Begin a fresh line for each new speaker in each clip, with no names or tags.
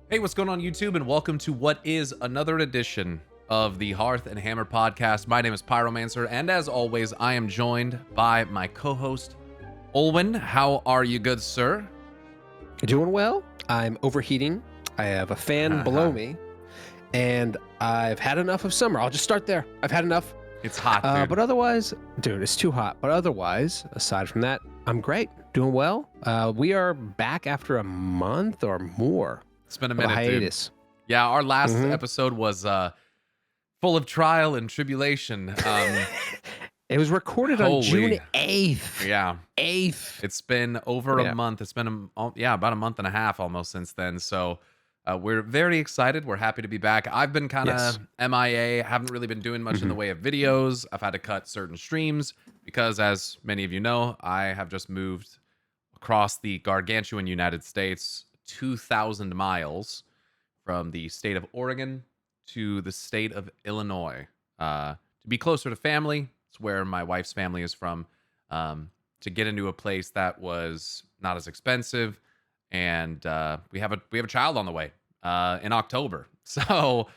Hey, what's going on YouTube, and welcome to what is another edition of the Hearth and Hammer podcast. My name is Pyromancer, and as always, I am joined by my co-host, Olwen. How are you, good sir?
Doing well. I'm overheating. I have a fan below me, and I've had enough of summer. I'll just start there. I've had enough.
It's hot, dude.
But otherwise, dude, it's too hot. But otherwise, aside from that, I'm great. Doing well. We are back after a month or more.
It's been a minute,
hiatus.
dude. Yeah, our last episode was full of trial and tribulation.
It was recorded on June 8th.
Yeah.
8th.
It's been over a month. It's been, about a month and a half almost since then. So we're very excited. We're happy to be back. I've been kind of MIA. Haven't really been doing much in the way of videos. I've had to cut certain streams because, as many of you know, I have just moved across the gargantuan United States, 2,000 miles from the state of Oregon to the state of Illinois to be closer to family. It's where my wife's family is from, to get into a place that was not as expensive, and we have a child on the way in October. So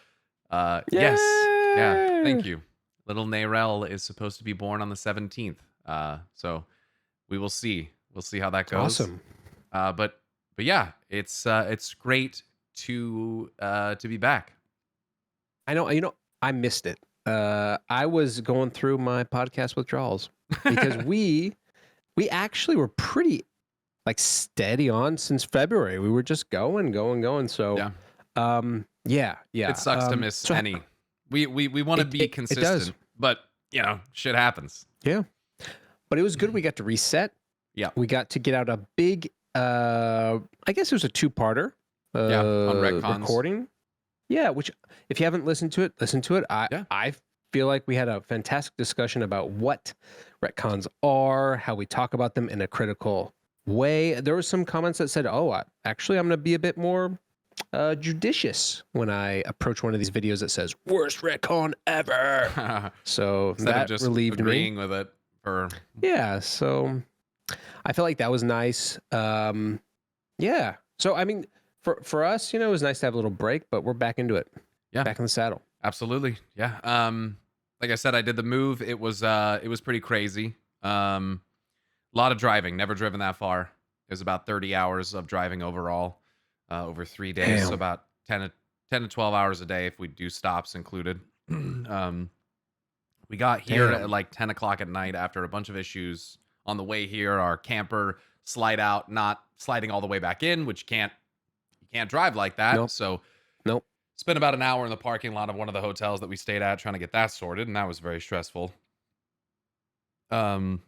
yes, yeah, thank you. Little Narelle is supposed to be born on the 17th. So we will see. We'll see how that goes.
Awesome.
But yeah, it's great to be back.
I know. I missed it. I was going through my podcast withdrawals because we actually were pretty steady on since February. We were just going. So yeah.
It sucks to miss any. We want to be consistent, but shit happens.
Yeah. But it was good. We got to reset.
Yeah.
We got to get out a big I guess it was a two-parter
on Retcons.
recording. Yeah, which if you haven't listened to it, listen to it. I feel like we had a fantastic discussion about what retcons are, how we talk about them in a critical way. There were some comments that said, actually, I'm going to be a bit more judicious when I approach one of these videos that says, worst retcon ever. So
Instead
that
of just
relieved
agreeing
me.
with it.
Yeah, so I felt like that was nice. Yeah. So, I mean, for us, it was nice to have a little break, but we're back into it.
Yeah.
Back in the saddle.
Absolutely. Yeah. Like I said, I did the move. It was pretty crazy. A lot of driving. Never driven that far. It was about 30 hours of driving overall, over 3 days.
Damn.
So about 10 to 12 hours a day if we do stops included. We got here at like 10 o'clock at night after a bunch of issues. On the way here, our camper slide out, not sliding all the way back in, which you can't drive like that.
Nope.
So
Nope.
spent about an hour in the parking lot of one of the hotels that we stayed at trying to get that sorted, and that was very stressful. And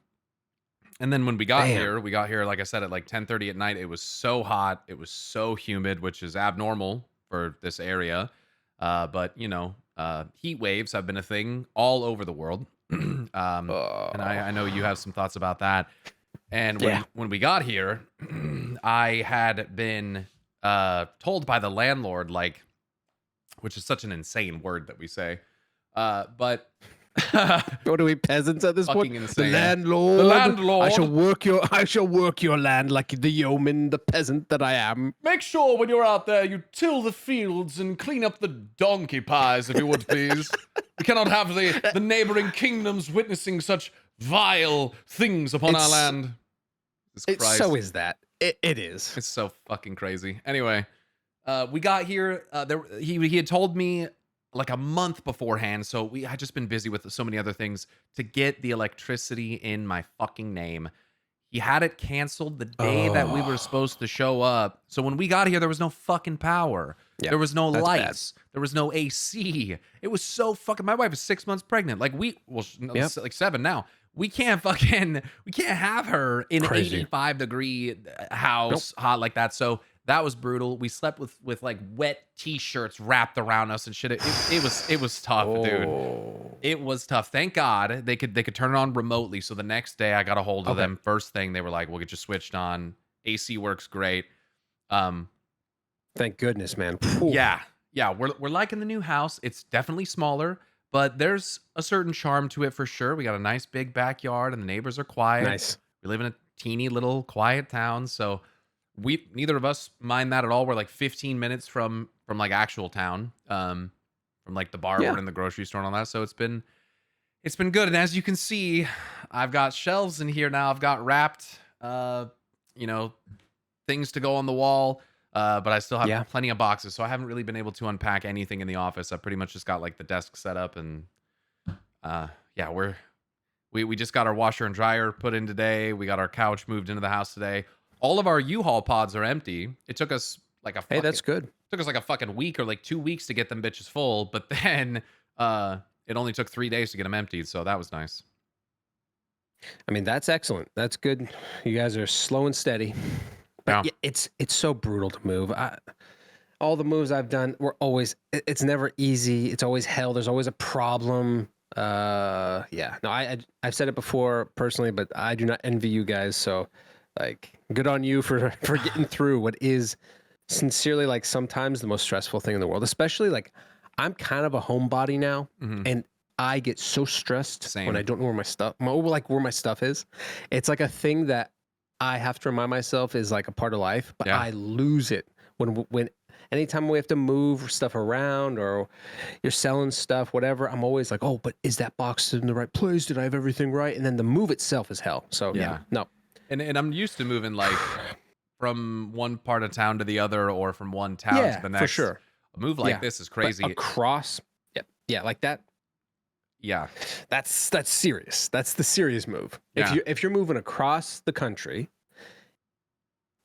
then when we got here, like I said, at like 10:30 at night. It was so hot, it was so humid, which is abnormal for this area. But heat waves have been a thing all over the world. And I know you have some thoughts about that. And when we got here, I had been told by the landlord, which is such an insane word that we say, but
what are we, peasants at this point?
Insane.
The landlord.
The landlord.
I shall work your land like the yeoman, the peasant that I am.
Make sure when you're out there, you till the fields and clean up the donkey pies, if you would, please. We cannot have the neighboring kingdoms witnessing such vile things upon our land.
So is that. It is.
It's so fucking crazy. Anyway, we got here. He had told me like a month beforehand, so I just been busy with so many other things to get the electricity in my fucking name. He had it canceled the day that we were supposed to show up. So when we got here, there was no fucking power. There was no lights. Bad. There was no AC. It was so fucking. My wife is 6 months pregnant. Like like 7 now. We can't have her in an 85 degree house hot like that. So that was brutal. We slept with like wet t-shirts wrapped around us and shit. It was tough, dude. It was tough. Thank God they could turn it on remotely. So the next day I got a hold of them. First thing they were like, "We'll get you switched on. AC works great."
Thank goodness, man.
Yeah. We're liking the new house. It's definitely smaller, but there's a certain charm to it for sure. We got a nice big backyard and the neighbors are quiet.
Nice.
We live in a teeny little quiet town, so neither of us mind that at all. We're like 15 minutes from like actual town, from like the bar we're in, the grocery store and all that. So it's been good. And as you can see, I've got shelves in here now. I've got wrapped, things to go on the wall. But I still have plenty of boxes, so I haven't really been able to unpack anything in the office. I pretty much just got like the desk set up, and we just got our washer and dryer put in today. We got our couch moved into the house today. All of our U-Haul pods are empty. It took us like
that's good.
Took us like a fucking week or like 2 weeks to get them bitches full, but then it only took 3 days to get them emptied, so that was nice.
I mean, that's excellent. That's good. You guys are slow and steady. But it's so brutal to move. All the moves I've done were always, it's never easy. It's always hell. There's always a problem. No, I've said it before personally, but I do not envy you guys. So like, good on you for getting through what is sincerely like sometimes the most stressful thing in the world, especially like I'm kind of a homebody now, and I get so stressed when I don't know where my stuff is. It's like a thing that I have to remind myself is like a part of life, but I lose it when anytime we have to move stuff around or you're selling stuff, whatever. I'm always like, oh, but is that box in the right place? Did I have everything right? And then the move itself is hell. So no.
And I'm used to moving like from one part of town to the other, or from one town to the next.
For sure.
A move like this is crazy.
But across, like that.
Yeah,
that's serious. That's the serious move.
Yeah.
If you're moving across the country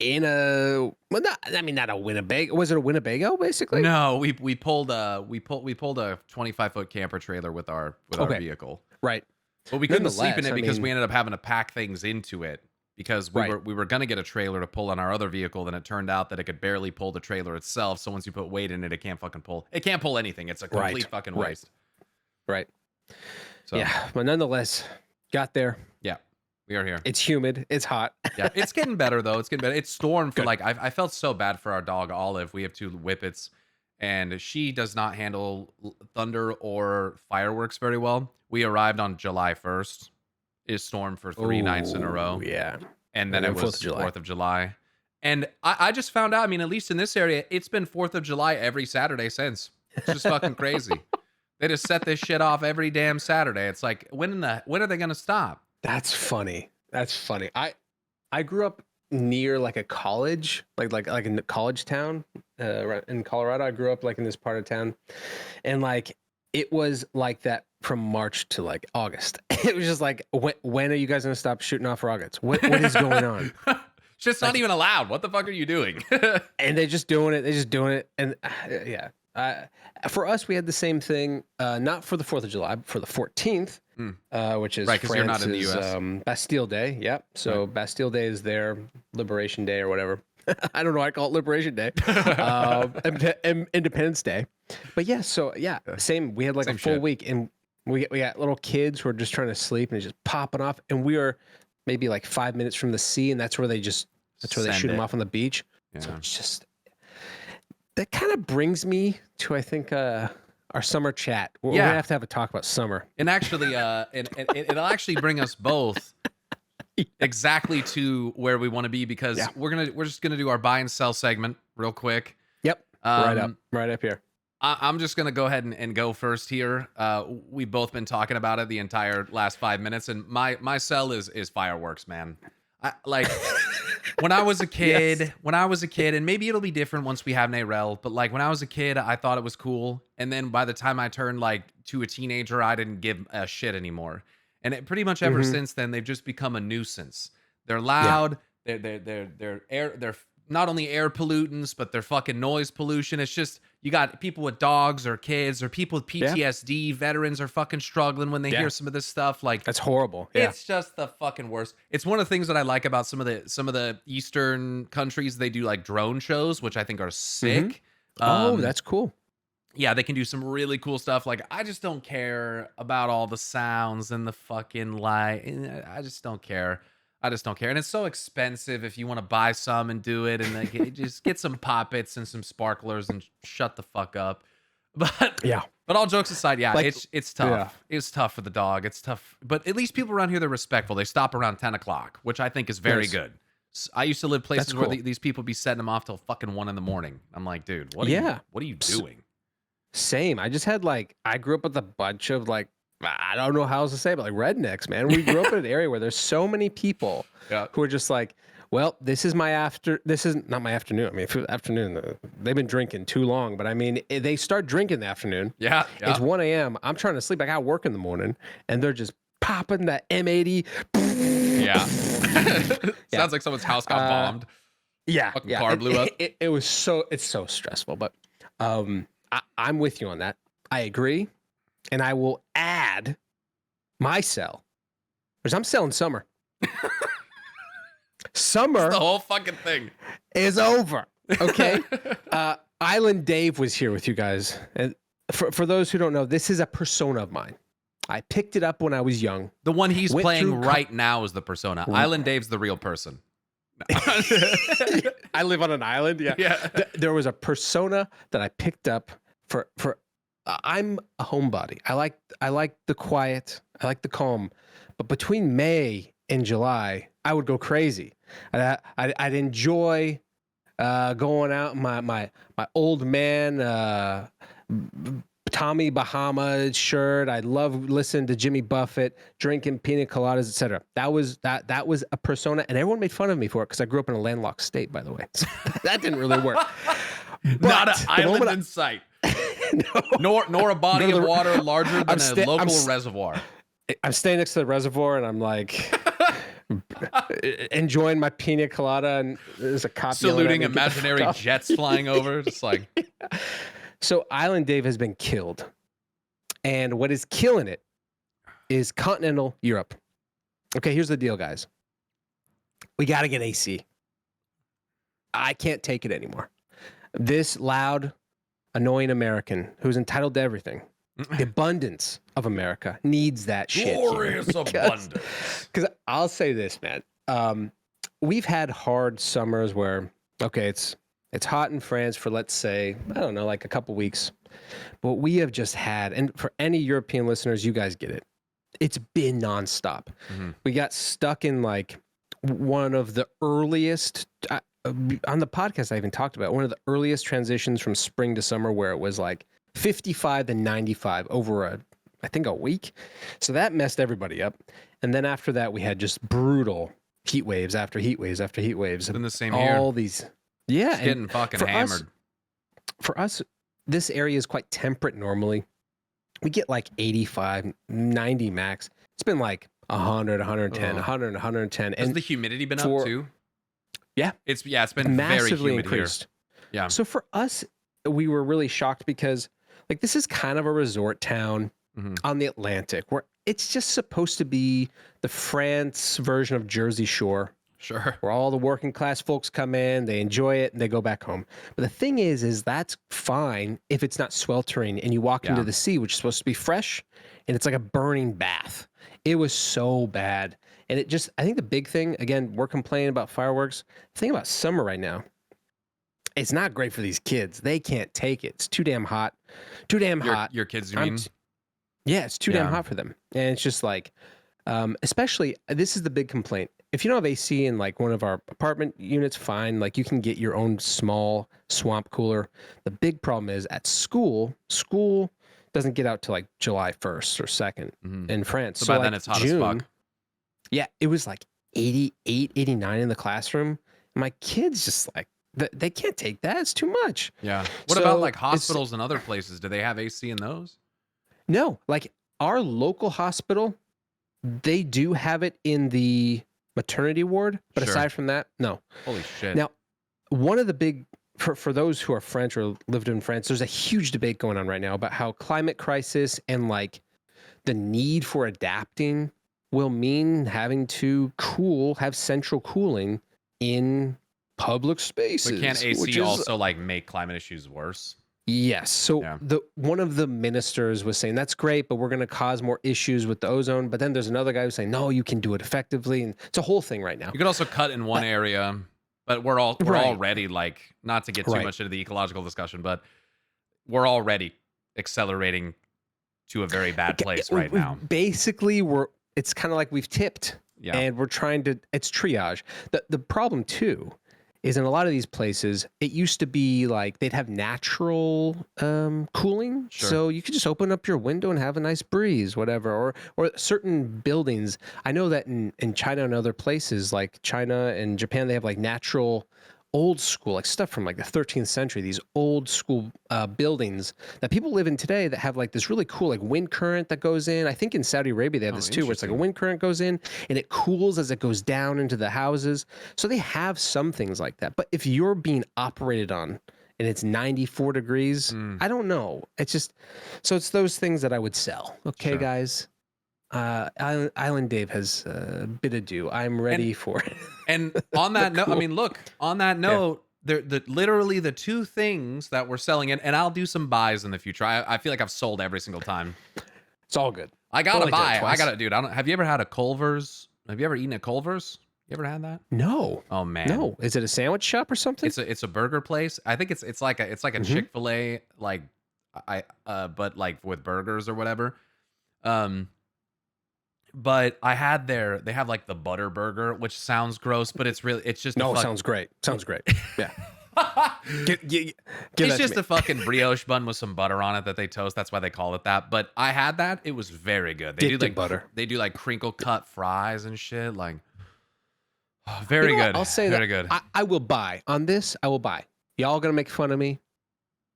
in not a Winnebago. Was it a Winnebago basically?
No, we pulled a 25-foot camper trailer with our vehicle.
Right.
But we couldn't sleep in it because we ended up having to pack things into it because we were gonna get a trailer to pull on our other vehicle. Then it turned out that it could barely pull the trailer itself. So once you put weight in it, it can't fucking pull. It can't pull anything. It's a complete fucking waste.
Right.
So,
but nonetheless, got there.
Yeah, we are here.
It's humid. It's hot.
Yeah, it's getting better though. It's getting better. It stormed for like I felt so bad for our dog Olive. We have 2 whippets, and she does not handle thunder or fireworks very well. We arrived on July 1st. It stormed for 3 nights in a row.
Yeah,
and then it was 4th of July. And I just found out. I mean, at least in this area, it's been 4th of July every Saturday since. It's just fucking crazy. They just set this shit off every damn Saturday. It's like, when are they gonna stop?
That's funny. I grew up near like a college, like in the college town, in Colorado. I grew up like in this part of town, and like it was like that from March to like August. It was just like, when are you guys gonna stop shooting off rockets? What is going on?
It's just not even allowed. What the fuck are you doing?
And they're just doing it, and for us, we had the same thing, not for the 4th of July, but for the 14th, which is
because you're not in the US.
Bastille Day. Yep. So Bastille Day is their Liberation Day or whatever. I don't know. I call it Liberation Day, Independence Day. But same. We had like a full week, and we got little kids who are just trying to sleep and it's just popping off, and we are maybe like 5 minutes from the sea, and that's where they shoot them off on the beach. Yeah. So it's just. That kind of brings me to, I think, our summer chat. We're gonna have to have a talk about summer.
And actually, it'll actually bring us both exactly to where we want to be, because we're just gonna do our buy and sell segment real quick.
Yep. Right up here.
I'm just gonna go ahead and go first here. We've both been talking about it the entire last 5 minutes, and my sell is fireworks, man. When I was a kid, and maybe it'll be different once we have NAREL, but like when I was a kid, I thought it was cool. And then by the time I turned like to a teenager, I didn't give a shit anymore. And it pretty much ever since then, they've just become a nuisance. They're loud. They're not only air pollutants, but they're fucking noise pollution. It's just, you got people with dogs or kids or people with PTSD. Veterans are fucking struggling when they hear some of this stuff. Like,
that's horrible.
It's just the fucking worst. It's one of the things that I like about some of the Eastern countries. They do like drone shows, which I think are sick.
That's cool.
Yeah, they can do some really cool stuff. Like, I just don't care about all the sounds and the fucking light. I just don't care. And it's so expensive if you want to buy some and do it, and like just get some poppets and some sparklers and shut the fuck up. But all jokes aside, it's tough. Yeah. It's tough for the dog. It's tough, but at least people around here, they're respectful. They stop around 10 o'clock, which I think is very good. I used to live places
That's cool.
where these people be setting them off till fucking 1 a.m. I'm like, dude, what are you doing?
Same. I just had I grew up with a bunch of I don't know how else to say, but rednecks, man. We grew up in an area where there's so many people who are just well, this is not my afternoon. I mean, afternoon, they've been drinking too long, but I mean, they start drinking in the afternoon.
Yeah.
It's 1 a.m. I'm trying to sleep. I got work in the morning, and they're just popping that M80.
Yeah. Sounds like someone's house got bombed.
Yeah.
Fucking car blew up.
It's so stressful, but I'm with you on that. I agree. And I will add my sell, because I'm selling summer. Summer,
the whole fucking thing
is over. Okay. Island Dave was here with you guys. And for those who don't know, this is a persona of mine. I picked it up when I was young.
The one he's playing right now is the persona. Island Dave's the real person.
I live on an island. Yeah. There was a persona that I picked up for I'm a homebody. I like the quiet. I like the calm. But between May and July, I would go crazy. I'd enjoy going out in my old man Tommy Bahama shirt. I love listening to Jimmy Buffett, drinking pina coladas, etc. That was a persona, and everyone made fun of me for it because I grew up in a landlocked state, by the way. So that didn't really work.
Not an island in sight. No. Nor a body of water larger than a local reservoir.
I'm staying next to the reservoir, and I'm enjoying my pina colada, and there's a cop
saluting imaginary jets flying over, just
So Island Dave has been killed, and what is killing it is continental Europe. Okay, here's the deal, guys. We got to get AC. I can't take it anymore. This loud, annoying American who's entitled to everything, the abundance of America, needs that shit.
Glorious abundance.
Because I'll say this, man. We've had hard summers where, okay, it's hot in France for, let's say, I don't know, a couple weeks. But we have just had, and for any European listeners, you guys get it. It's been nonstop. Mm-hmm. We got stuck in one of the earliest, on the podcast I even talked about, one of the earliest transitions from spring to summer where it was 55 to 95 over I think a week. So that messed everybody up. And then after that, we had just brutal heat waves after heat waves after heat waves.
In the same year.
All these. Yeah.
It's getting fucking hammered.
For us, this area is quite temperate normally. We get 85, 90 max. It's been 100, 110, 100, 110.
Has the humidity been up too?
Yeah.
It's been
massively
very humid
increased.
Here. Yeah.
So for us, we were really shocked because this is kind of a resort town on the Atlantic where it's just supposed to be the France version of Jersey Shore.
Sure.
Where all the working class folks come in, they enjoy it, and they go back home. But the thing is that's fine if it's not sweltering and you walk into the sea, which is supposed to be fresh, and it's like a burning bath. It was so bad. And I think the big thing, again, we're complaining about fireworks. The thing about summer right now, it's not great for these kids. They can't take it. It's too damn hot. Too damn hot.
Your kids, you mean?
Yeah, it's too damn hot for them. And it's just especially, this is the big complaint. If you don't have AC in one of our apartment units, fine. You can get your own small swamp cooler. The big problem is at school doesn't get out till July 1st or 2nd in France.
So by then it's hot
June,
as fuck.
Yeah, it was 88, 89 in the classroom. And my kids just they can't take that. It's too much.
Yeah. What about hospitals and other places? Do they have AC in those?
No, our local hospital, they do have it in the maternity ward, but aside from that, no.
Holy shit.
Now, one of the big, for those who are French or lived in France, there's a huge debate going on right now about how climate crisis and the need for adapting will mean having to have central cooling in public spaces.
But can't AC also make climate issues worse?
Yes. So one of the ministers was saying that's great, but we're going to cause more issues with the ozone. But then there's another guy who's saying, no, you can do it effectively. And it's a whole thing right now.
You could also cut in one area, but we're already not to get too much into the ecological discussion, but we're already accelerating to a very bad place right now.
Basically, it's kind of we've tipped.
Yeah.
And we're trying to, it's triage. The problem too is in a lot of these places, it used to be like they'd have natural cooling.
Sure.
So you could just open up your window and have a nice breeze, whatever. Or certain buildings. I know that in China and other places like China and Japan, they have like natural old school, like stuff from like the 13th century, these old school buildings that people live in today that have like this really cool like wind current that goes in. I think in Saudi Arabia they have this too, where it's like a wind current goes in and it cools as it goes down into the houses. So they have some things like that. But if you're being operated on and it's 94 degrees, I don't know. It's just, so it's those things that I would sell. Okay,
Sure.
guys. Island Dave has a bit ado. I'm ready for it.
And on that note, I mean, look, on that note, literally the two things that we're selling and I'll do some buys in the future. I feel like I've sold every single time.
It's all good.
I gotta buy. I gotta, dude. Have you ever had a Culver's? Have you ever eaten at Culver's? You ever had that?
No.
Oh man.
No. Is it a sandwich shop or something?
It's a burger place. I think it's like a Chick-fil-A, like but like with burgers or whatever. But I had they have like the butter burger, which sounds gross, but it's just
no, it sounds great. Sounds great. Yeah.
It's just a fucking brioche bun with some butter on it that they toast. That's why they call it that. But I had that. It was very good. They do like
butter.
They do like crinkle cut fries and shit. Like, very good.
I'll say
very
that
good.
I will buy on this. I will buy. Y'all gonna make fun of me,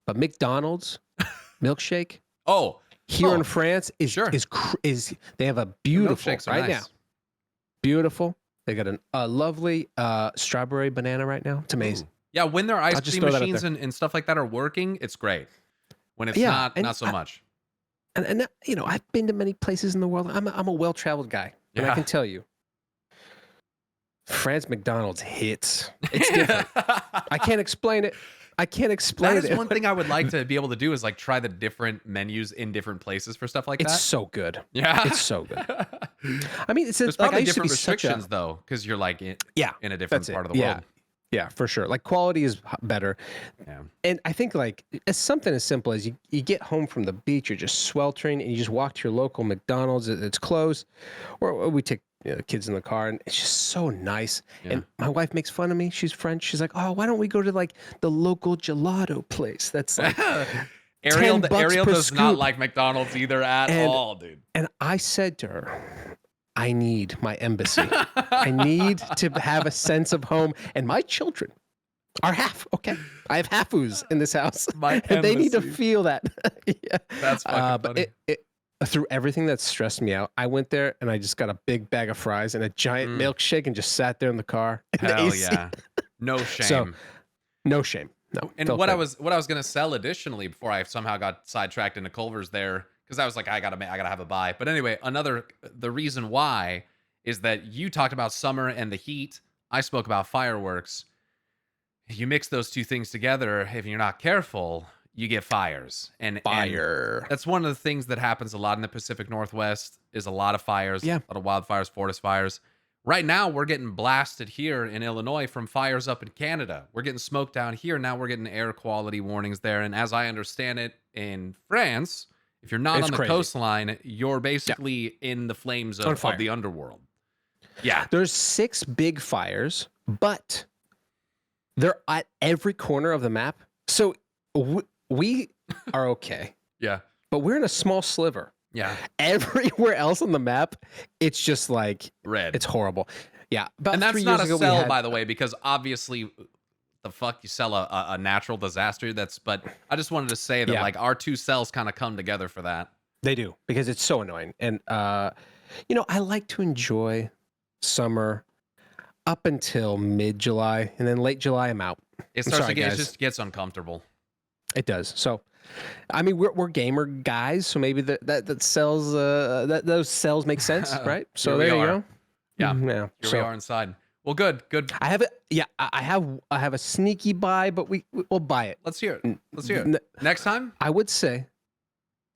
but McDonald's milkshake. Here in France is they have a beautiful right now. Beautiful. They got a lovely strawberry banana right now. It's amazing.
Ooh. Yeah, when their ice cream machines and stuff like that are working, it's great. When it's not so much.
And you know, I've been to many places in the world. I'm a well-traveled guy, and I can tell you, France McDonald's hits. It's different. I can't explain it. That is
one thing I would like to be able to do is like try the different menus in different places for stuff like that.
It's so good.
Yeah.
It's so good. I mean,
there's probably different restrictions though, because you're like in a different part of the world.
Yeah, for sure. Like quality is better.
Yeah.
And I think like it's something as simple as you get home from the beach, you're just sweltering and you just walk to your local McDonald's, it's close. Or we take the kids in the car and it's just so nice. Yeah. And my wife makes fun of me. She's French. She's like, oh, why don't we go to like the local gelato place? That's like
Ariel does not like McDonald's either at all, dude.
And I said to her, I need my embassy. I need to have a sense of home. And my children are half. Okay. I have half-oos in this house. And they need to feel that. Yeah.
That's fucking funny.
But through everything that stressed me out, I went there and I just got a big bag of fries and a giant milkshake and just sat there in the car.
Hell yeah. No shame.
So, no shame. No.
And what I was gonna sell additionally before I somehow got sidetracked into Culver's there, because I was like, I gotta have a buy. But anyway, the reason why is that you talked about summer and the heat. I spoke about fireworks. You mix those two things together, if you're not careful, you get fires. And that's one of the things that happens a lot in the Pacific Northwest is a lot of fires, a lot of wildfires, forest fires. Right now, we're getting blasted here in Illinois from fires up in Canada. We're getting smoke down here. Now we're getting air quality warnings there. And as I understand it, in France, if you're not on the coastline, you're basically in the flames of the underworld. Yeah.
There's 6 big fires, but they're at every corner of the map. So we are okay.
Yeah.
But we're in a small sliver.
Yeah.
Everywhere else on the map, it's just like
red.
It's horrible. Yeah.
And that's not a sell, by the way, because obviously the fuck you sell a natural disaster. But I just wanted to say that like our two cells kind of come together for that.
They do, because it's so annoying. And you know, I like to enjoy summer up until mid-July, and then late July I'm out.
It just gets uncomfortable.
It does. So I mean, we're gamer guys, so maybe that sells those cells make sense, right? So there you go.
Yeah. Here we are inside. Well, good.
I have it. Yeah, I have a sneaky buy, but we'll buy it.
Let's hear it. Next time?
I would say.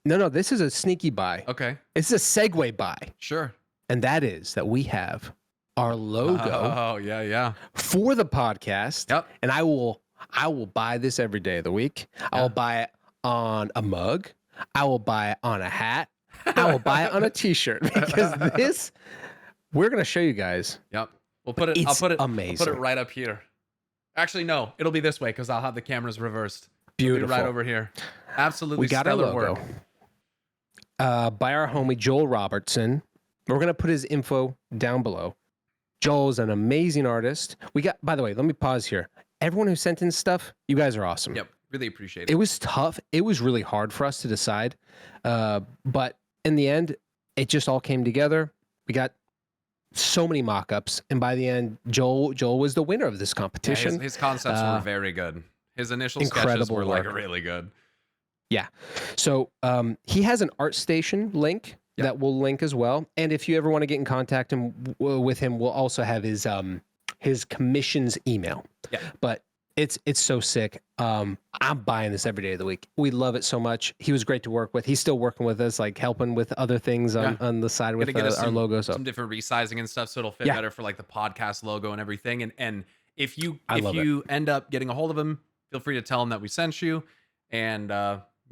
No, this is a sneaky buy.
Okay.
It's a segue buy.
Sure.
And that is that we have our logo.
Oh, yeah.
For the podcast.
Yep.
And I will buy this every day of the week. Yeah. I will buy it on a mug. I will buy it on a hat. I will buy it on a t-shirt, because we're gonna show you guys.
Yep. We'll put it.
It's
I'll put it.
amazing.
I'll put it right up here. Actually, no. It'll be this way because I'll have the cameras reversed.
Beautiful.
Right over here. Absolutely
we got our
stellar
logo.
work.
By our homie Joel Robertson. We're gonna put his info down below. Joel's an amazing artist. We got. By the way, let me pause here. Everyone who sent in stuff, you guys are awesome.
Yep. Really appreciate it.
It was tough. It was really hard for us to decide, but in the end, it just all came together. We got so many mock-ups, and by the end, Joel was the winner of this competition.
Yeah, his concepts were very good. His initial sketches
incredible
were
work.
like really good.
Yeah. So he has an ArtStation link that we'll link as well. And if you ever want to get in contact with him, we'll also have his commissions email.
Yeah.
But it's so sick. I'm buying this every day of the week. We love it so much. He was great to work with. He's still working with us, like helping with other things on the side with our logo. So
some different resizing and stuff, so it'll fit better for like the podcast logo and everything. And if you end up getting a hold of him, feel free to tell him that we sent you. And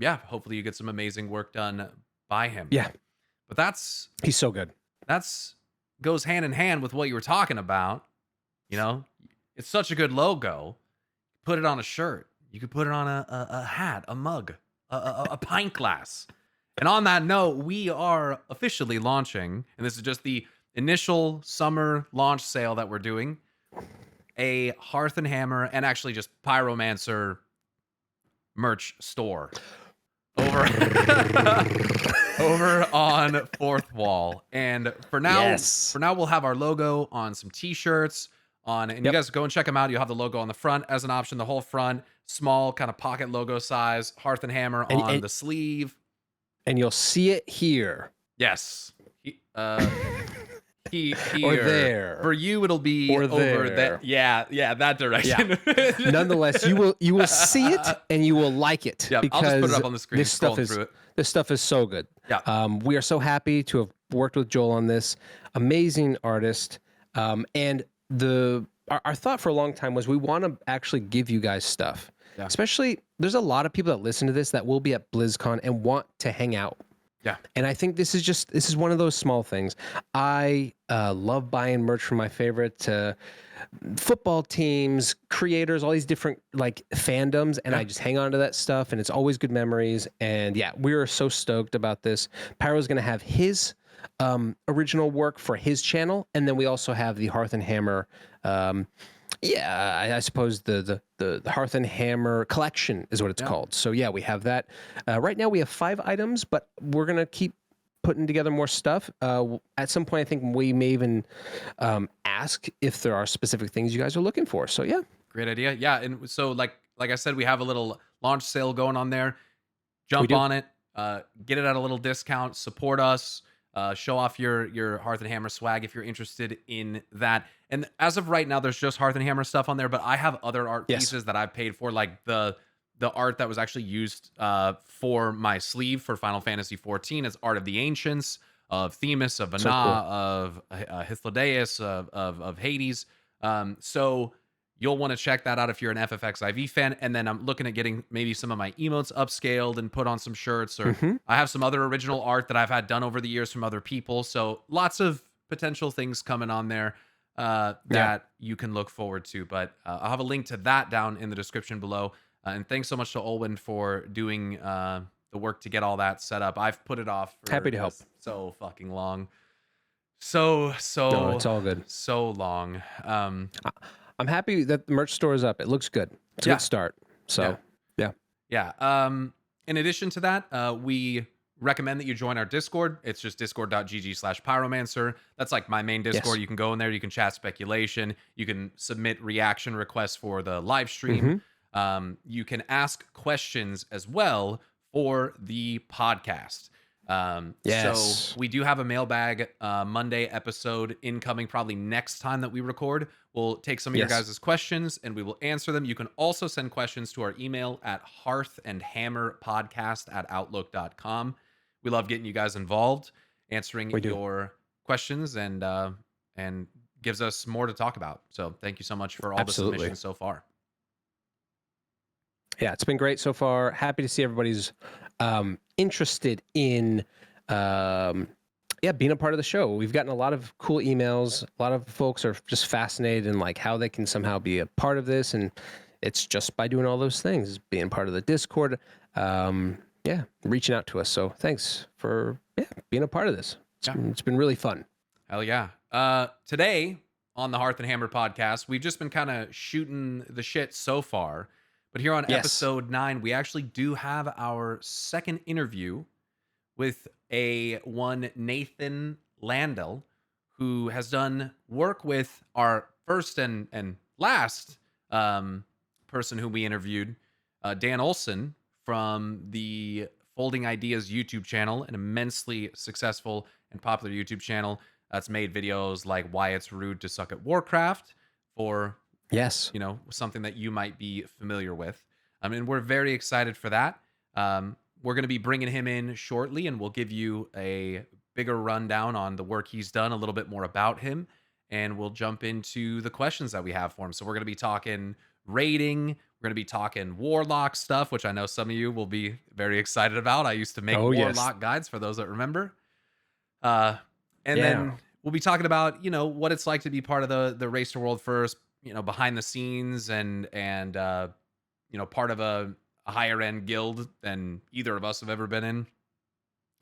hopefully you get some amazing work done by him.
Yeah.
But
he's so good.
That's goes hand in hand with what you were talking about. You know, it's such a good logo. Put it on a shirt. You could put it on a hat, a mug, a pint glass. And on that note, we are officially launching, and this is just the initial summer launch sale that we're doing, a Hearth and Hammer and actually just Pyromancer merch store over on Fourth Wall. And for now, we'll have our logo on some t-shirts and you guys go and check them out. You'll have the logo on the front as an option, the whole front, small kind of pocket logo size, Hearth and Hammer on the sleeve.
And you'll see it here.
Yes. Here.
Or there.
For you, it'll be over there. Yeah, that direction.
Yeah. Nonetheless, you will see it and you will like it.
Yeah,
because
I'll just put it up on the screen.
This stuff is so good.
Yeah.
We are so happy to have worked with Joel on this. Amazing artist. And our thought for a long time was we want to actually give you guys stuff. Yeah. Especially, there's a lot of people that listen to this that will be at BlizzCon and want to hang out.
Yeah.
And I think this is one of those small things. I love buying merch from my favorite football teams, creators, all these different like fandoms, and I just hang on to that stuff, and it's always good memories. And yeah, we are so stoked about this. Pyro's going to have his original work for his channel, and then we also have the Hearth and Hammer. I suppose the Hearth and Hammer collection is what it's called. So yeah, we have that. Right now we have 5 items, but we're gonna keep putting together more stuff. At some point, I think we may even ask if there are specific things you guys are looking for. So yeah,
great idea. Yeah, and so like I said, we have a little launch sale going on there. Jump on it, get it at a little discount. Support us. Show off your Hearth and Hammer swag if you're interested in that. And as of right now, there's just Hearth and Hammer stuff on there, but I have other art pieces that I've paid for, like the art that was actually used for my sleeve for Final Fantasy XIV as Art of the Ancients, of Themis, of Vana, of Hythlodaeus, of Hades. So you'll want to check that out if you're an FFX IV fan. And then I'm looking at getting maybe some of my emotes upscaled and put on some shirts. Or I have some other original art that I've had done over the years from other people. So lots of potential things coming on there that you can look forward to. But I'll have a link to that down in the description below. And thanks so much to OLWENN for doing the work to get all that set up. I've put it off for
happy to help.
So fucking long. So
no, it's all good.
So long.
I'm happy that the merch store is up. It looks good. It's a good start. So,
yeah. In addition to that, we recommend that you join our Discord. It's just discord.gg/pyromancer. That's like my main Discord. You can go in there. You can chat speculation. You can submit reaction requests for the live stream. You can ask questions as well for the podcast. So we do have a mailbag Monday episode incoming probably next time that we record. We'll take some of your guys' questions and we will answer them. You can also send questions to our email at hearthandhammerpodcast@outlook.com. We love getting you guys involved, answering your questions, and gives us more to talk about. So thank you so much for all the submissions so far.
Yeah, it's been great so far. Happy to see everybody's interested in being a part of the show. We've gotten a lot of cool emails. A lot of folks are just fascinated in like how they can somehow be a part of this, and it's just by doing all those things, being part of the Discord, reaching out to us. So thanks for being a part of this. It's been really fun.
Hell yeah. Today on the Hearth and Hammer podcast, we've just been kind of shooting the shit so far. But here on episode 9, we actually do have our second interview with one Nathan Landel, who has done work with our first and last person who we interviewed, Dan Olson from the Folding Ideas YouTube channel, an immensely successful and popular YouTube channel that's made videos like why it's rude to suck at Warcraft, for something that you might be familiar with. And we're very excited for that. We're going to be bringing him in shortly, and we'll give you a bigger rundown on the work he's done, a little bit more about him, and we'll jump into the questions that we have for him. So we're going to be talking raiding. We're going to be talking Warlock stuff, which I know some of you will be very excited about. I used to make Warlock guides for those that remember. Then we'll be talking about, what it's like to be part of the Race to World First, behind the scenes and part of a higher end guild than either of us have ever been in.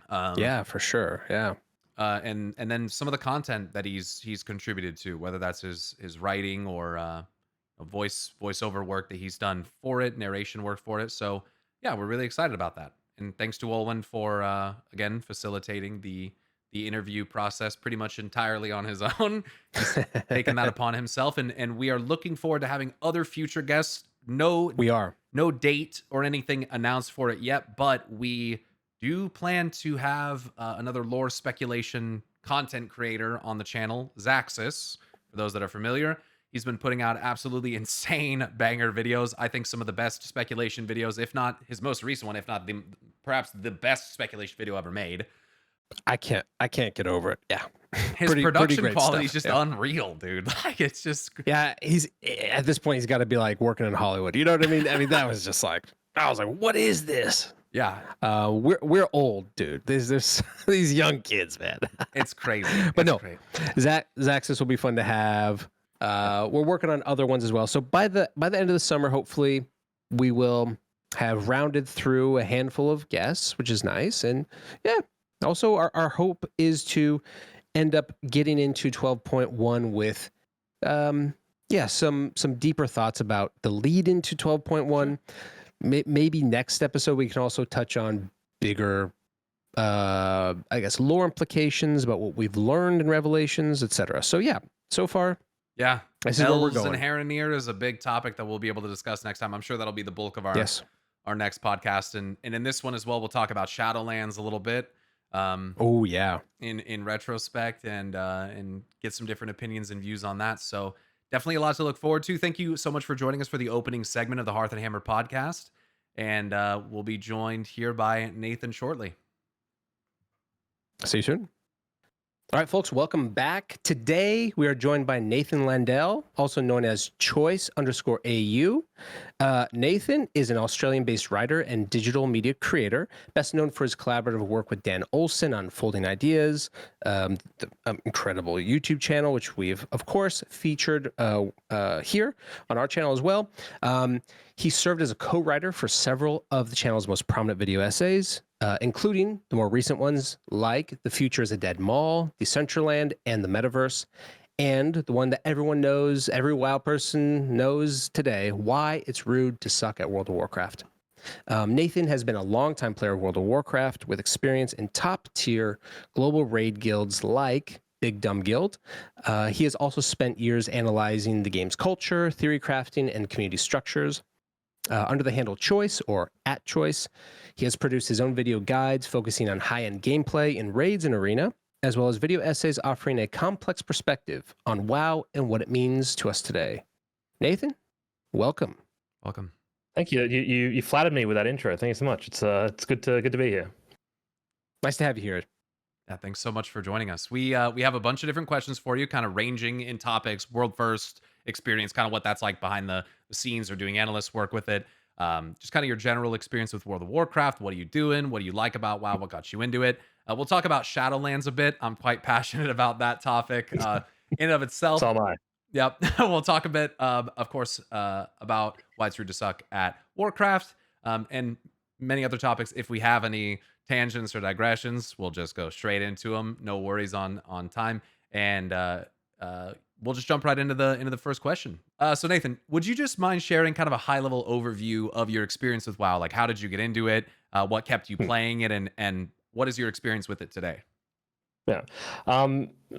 For sure. Yeah.
And then some of the content that he's contributed to, whether that's his writing or voiceover work that he's done for it, narration work for it. So yeah, we're really excited about that. And thanks to OLWENN for again facilitating the interview process pretty much entirely on his own. He's taken that upon himself, and we are looking forward to having other future guests. We are. No date or anything announced for it yet, but we do plan to have another lore speculation content creator on the channel, Zaxxas, for those that are familiar. He's been putting out absolutely insane banger videos. I think some of the best speculation videos, if not his most recent one, if not perhaps the best speculation video ever made.
I can't get over it. Yeah.
His production quality is just unreal, dude. Like, it's just...
Yeah, he's at this point, he's got to be like working in Hollywood. You know what I mean? I mean, that was just like, I was like, what is this?
Yeah.
We're old, dude. There's these young kids, man.
It's crazy.
But Zaxxas will be fun to have. We're working on other ones as well. So by the end of the summer, hopefully we will have rounded through a handful of guests, which is nice. And also our hope is to end up getting into 12.1 with some deeper thoughts about the lead into 12.1. Maybe next episode we can also touch on bigger lore implications about what we've learned in Revelations, etc. So so far this is where we're going.
And Haranir is a big topic that we'll be able to discuss next time. I'm sure that'll be the bulk of our next podcast, and in this one as well, we'll talk about Shadowlands a little bit. In retrospect, and get some different opinions and views on that. So definitely a lot to look forward to. Thank you so much for joining us for the opening segment of the Hearth and Hammer podcast, and we'll be joined here by Nathan shortly.
See you soon. All right, folks, welcome back. Today, we are joined by Nathan Landel, also known as Choice_AU. Nathan is an Australian-based writer and digital media creator, best known for his collaborative work with Dan Olson on Folding Ideas, the incredible YouTube channel, which we've, of course, featured here on our channel as well. He served as a co-writer for several of the channel's most prominent video essays, including the more recent ones like The Future is a Dead Mall, Decentraland, and The Metaverse, and the one that everyone knows, every WoW person knows today, Why It's Rude to Suck at World of Warcraft. Nathan has been a longtime player of World of Warcraft with experience in top-tier global raid guilds like Big Dumb Guild. He has also spent years analyzing the game's culture, theory crafting, and community structures. Under the handle Choice or @Choice, he has produced his own video guides focusing on high-end gameplay in raids and arena, as well as video essays offering a complex perspective on WoW and what it means to us today. Nathan, welcome.
Welcome.
Thank you. You flattered me with that intro. Thank you so much. It's good to be here.
Nice to have you here.
Yeah, thanks so much for joining us. We have a bunch of different questions for you, kind of ranging in topics, world first experience, kind of what that's like behind the scenes or doing analyst work with it. Just kind of your general experience with World of Warcraft. What are you doing? What do you like about WoW? What got you into it? We'll talk about Shadowlands a bit. I'm quite passionate about that topic in and of itself.
So am I.
Yep. We'll talk a bit, of course, about why it's rude to suck at Warcraft, and many other topics. If we have any tangents or digressions, we'll just go straight into them. No worries on time, and we'll just jump right into the first question. So Nathan, would you just mind sharing kind of a high level overview of your experience with WoW? Like, how did you get into it? What kept you playing it, and what is your experience with it today?
Yeah.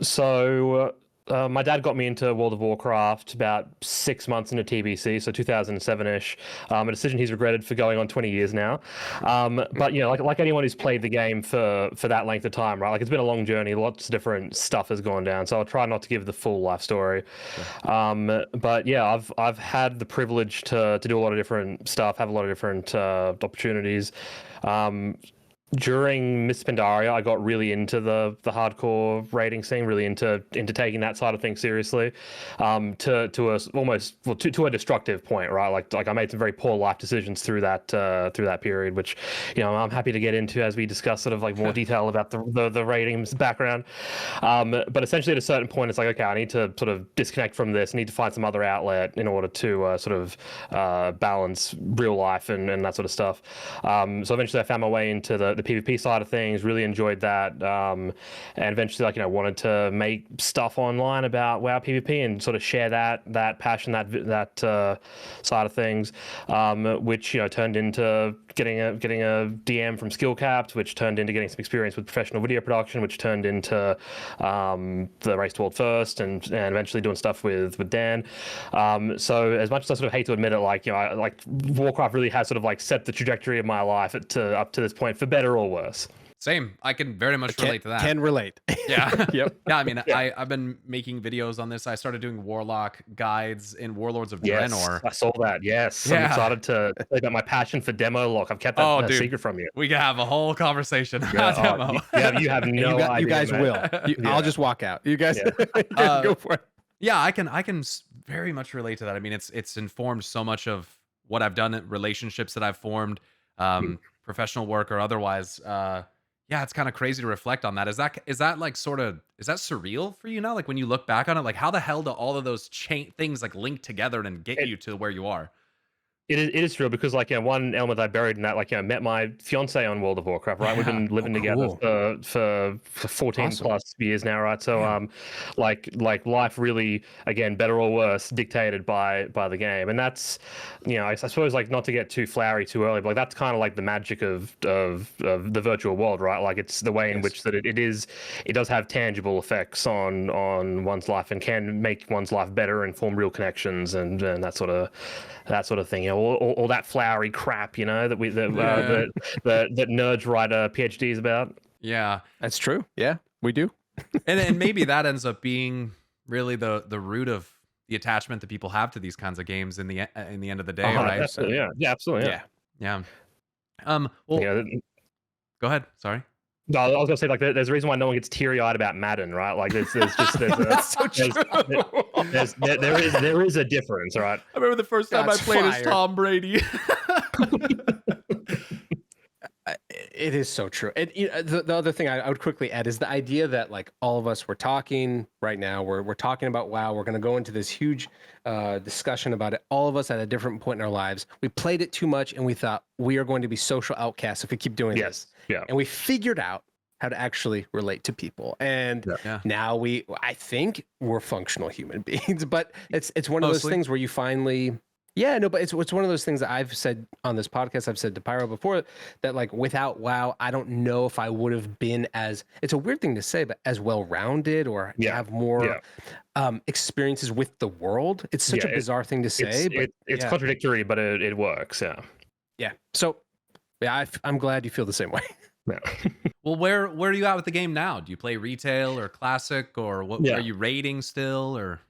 So my dad got me into World of Warcraft about 6 months into TBC, so 2007-ish. A decision he's regretted for going on 20 years now. But you know, like anyone who's played the game for that length of time, right? Like, it's been a long journey. Lots of different stuff has gone down. So I'll try not to give the full life story. Sure. But yeah, I've had the privilege to do a lot of different stuff, have a lot of different opportunities. During Miss Pandaria, I got really into the hardcore raiding scene, really into taking that side of things seriously, to a destructive point, right? Like I made some very poor life decisions through that period, which, you know, I'm happy to get into as we discuss sort of like more detail about the raiding's background. But essentially, at a certain point, it's like, okay, I need to sort of disconnect from this. I need to find some other outlet in order to sort of balance real life and that sort of stuff. So eventually, I found my way into the PvP side of things, really enjoyed that, and eventually, like, you know, wanted to make stuff online about WoW PvP and sort of share that passion, that side of things, which, you know, turned into getting a DM from Skill Capped, which turned into getting some experience with professional video production, which turned into the Race to World First, and eventually doing stuff with Dan. So as much as I sort of hate to admit it, like, you know, like Warcraft really has sort of like set the trajectory of my life up to this point, for better or worse.
Same. I can very much relate to that.
Can relate.
Yeah.
Yep.
Yeah. I mean, I've been making videos on this. I started doing Warlock guides in Warlords of Draenor.
I saw that. Yes.
Yeah.
I'm excited to say about my passion for demo lock. I've kept that secret from you.
We can have a whole conversation about demo.
You have no idea.
You guys will. I'll just walk out. You guys go for it.
Yeah, I can very much relate to that. I mean, it's informed so much of what I've done, relationships that I've formed, professional work or otherwise. Yeah, it's kind of crazy to reflect on that. Is that like is that surreal for you now? Like, when you look back on it, like, how the hell do all of those things like link together and get you to where you are?
It is true, because, like, you know, one element I buried in that, like, you know, met my fiance on World of Warcraft, right? We've been living together for 14 plus years now, right? So like life really, again, better or worse, dictated by the game. And that's, you know, I suppose, like, not to get too flowery too early, but like, that's kind of like the magic of the virtual world, right? Like, it's the way in which that it does have tangible effects on one's life and can make one's life better and form real connections and that sort of thing. You know, all that flowery crap, you know, that nerds write PhDs about.
Yeah,
that's true. Yeah, we do.
and maybe that ends up being really the root of the attachment that people have to these kinds of games in the end of the day, right?
Absolutely, yeah, absolutely,
yeah. Well, go ahead. Sorry.
No, I was gonna say, like, there's a reason why no one gets teary-eyed about Madden, right? Like, there is a difference, right?
I remember the first time I played as Tom Brady.
It is so true. And the other thing I would quickly add is the idea that, like, all of us, we're talking right now, we're talking about WoW. We're going to go into this huge discussion about it. All of us at a different point in our lives. We played it too much, and we thought we are going to be social outcasts if we keep doing this.
Yeah.
And we figured out how to actually relate to people. And now I think we're functional human beings. But it's one of those things where you finally... Yeah, no, but it's one of those things that I've said on this podcast. I've said to Pyro before that, like, without WoW, I don't know if I would have been as, it's a weird thing to say, but as well-rounded or have more experiences with the world. It's such a bizarre thing to say.
It's contradictory, but it works,
Yeah. So, yeah, I'm glad you feel the same way.
Yeah.
Well, where are you at with the game now? Do you play retail or classic, or what? Are you raiding still, or?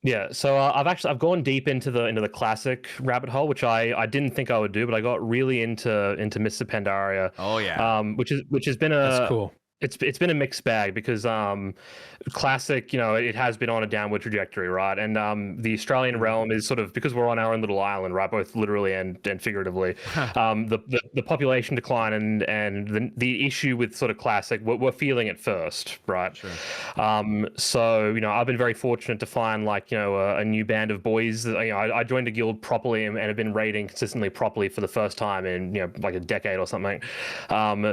Yeah, so I've gone deep into the classic rabbit hole, which I didn't think I would do, but I got really into Mr. Pandaria.
Oh yeah.
Which has been
That's cool.
it's been a mixed bag because Classic, you know, it has been on a downward trajectory, right? And the Australian realm is sort of, because we're on our own little island, right, both literally and figuratively, the population decline and the issue with sort of Classic, we're feeling it first, right?
Sure.
So, you know, I've been very fortunate to find, like, you know, a new band of boys that, you know, I joined a guild properly and have been raiding consistently properly for the first time in, you know, like a decade or something,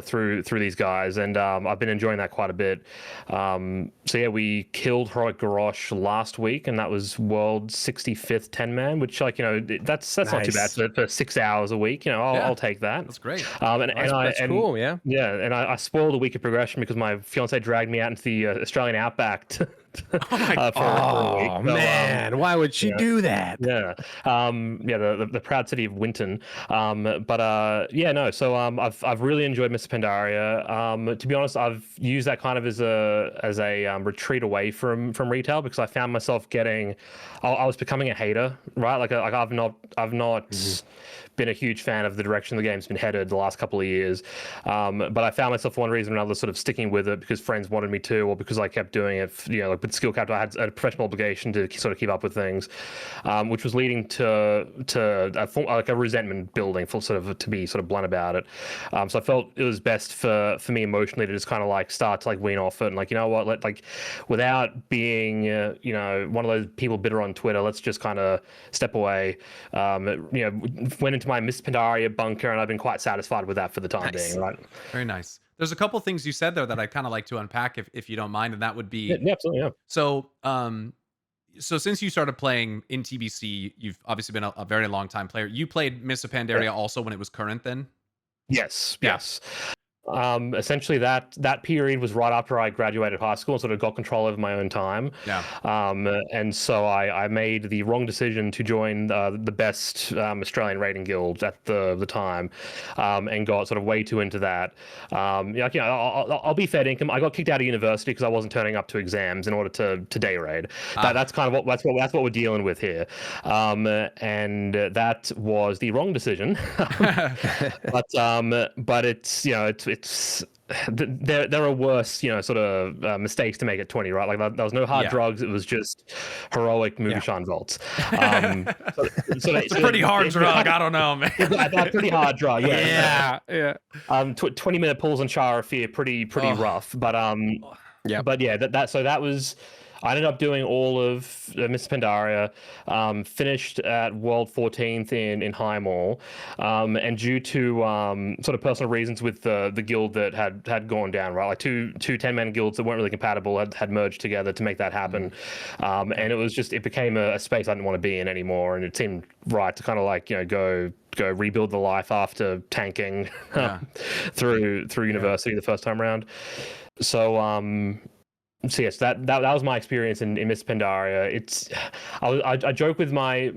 through these guys, and I've been enjoying that quite a bit. So yeah, we killed Heroic Garrosh last week, and that was world 65th 10-man, which, like, you know, that's
Nice.
not too bad for 6 hours a week. You know, I'll take that.
That's great.
That's cool. Yeah.
Yeah, and I spoiled a week of progression because my fiance dragged me out into the Australian outback to,
Oh my
for a week.
Oh man, why would she do that?
Yeah, the proud city of Winton. Yeah, no. So I've really enjoyed Mr. Pandaria. To be honest, I've used that kind of as a retreat away from retail, because I found myself I was becoming a hater, right? Like I've not been a huge fan of the direction the game's been headed the last couple of years. But I found myself, for one reason or another, sort of sticking with it because friends wanted me to, or because I kept doing it. You know, like with Skill Capital, I had a professional obligation to sort of keep up with things, which was leading to a resentment building, to be sort of blunt about it. So I felt it was best for me emotionally to just kind of like start to like wean off it, and like, you know what, without being you know, one of those people bitter on Twitter, let's just kind of step away. You know, went into my Miss Pandaria bunker, and I've been quite satisfied with that for the time being. Right.
Very nice. There's a couple things you said there that I'd kind of like to unpack if you don't mind, and that would be
absolutely. Yeah.
So since you started playing in TBC, you've obviously been a very long time player. You played Miss Pandaria also when it was current then?
Yes. Essentially that period was right after I graduated high school and sort of got control over my own time.
Yeah.
And so I made the wrong decision to join the best Australian raiding guild at the time, and got sort of way too into that. Like, you know, I'll be fair income. I got kicked out of university because I wasn't turning up to exams in order to day raid. That's kind of what we're dealing with here. And that was the wrong decision. But it's, you know, it's there are worse, you know, sort of mistakes to make at 20, right? Like there was no hard drugs. It was just heroic Mugashan vaults. It's
a pretty hard drug. I don't know, man.
That's pretty hard drug.
Yeah.
20-minute pulls on Char of Fear, pretty rough. But But yeah, that was. I ended up doing all of Mr. Pandaria, finished at World 14th in Highmall, and due to sort of personal reasons with the guild that had gone down, right? Like two 10-man guilds that weren't really compatible had merged together to make that happen, and it became a space I didn't want to be in anymore, and it seemed right to kind of like, you know, go rebuild the life after tanking through university the first time around. So yes, that was my experience in Miss Pandaria. I joke with my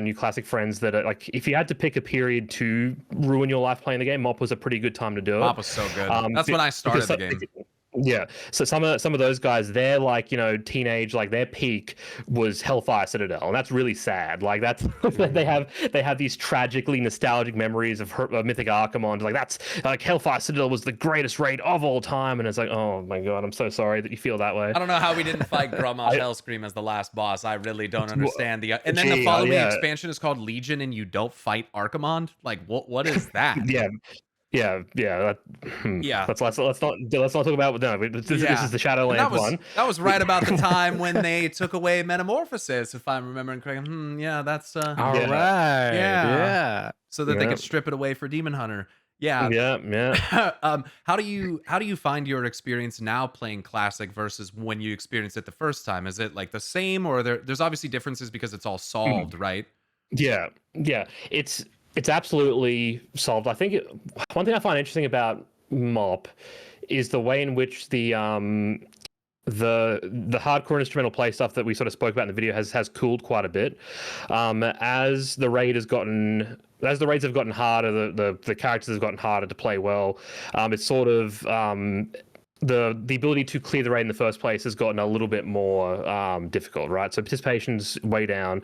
new Classic friends that like, if you had to pick a period to ruin your life playing the game, MoP was a pretty good time to do it.
MoP was so good. That's when I started the game.
Yeah, so some of those guys, they're like, you know, teenage, like their peak was Hellfire Citadel, and that's really sad. Like that's they have these tragically nostalgic memories of Mythic Archimond. Like that's like Hellfire Citadel was the greatest raid of all time, and it's like, oh my god, I'm so sorry that you feel that way.
I don't know how we didn't fight Grumman Hellscream as the last boss. I really don't understand and then the following expansion is called Legion, and you don't fight Archimond. Like what is that?
Yeah. Let's not talk about this is the Shadowlands one.
That was right about the time when they took away Metamorphosis, if I'm remembering correctly. That's
all right. Yeah.
So that they could strip it away for Demon Hunter. Yeah. How do you find your experience now playing Classic versus when you experienced it the first time? Is it like the same, or there's obviously differences because it's all solved, right?
Yeah. It's absolutely solved. I think one thing I find interesting about MoP is the way in which the hardcore instrumental play stuff that we sort of spoke about in the video has cooled quite a bit. As the raids have gotten harder, the characters have gotten harder to play well. It's sort of the ability to clear the raid in the first place has gotten a little bit more difficult, right? So participation's way down,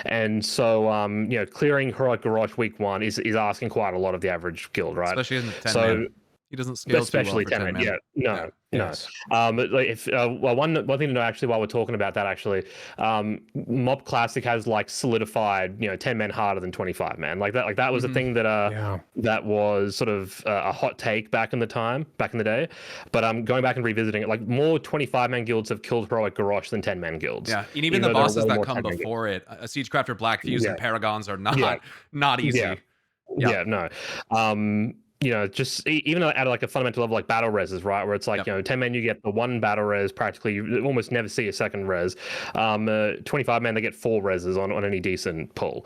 and so you know, clearing Heroic Garrosh week 1 is asking quite a lot of the average guild, right?
Especially in the 10-man. He doesn't scale
especially
too well for
10 man. Yeah, no.
Yes.
Like if well, one thing to know actually while we're talking about that actually, MoP Classic has like solidified 10 men harder than 25 man. Like that was a thing that that was sort of a hot take back in the day. But going back and revisiting it, like more 25 man guilds have killed heroic Garrosh than 10 man guilds.
Yeah, and even the bosses that come before it, a Siegecrafter, Black Fuse, and Paragons are not easy.
Yeah, no. Just even at like a fundamental level, like battle reses, right? Where it's like, 10 men, you get the one battle res, practically, you almost never see a second res. 25 men, they get 4 reses on any decent pull.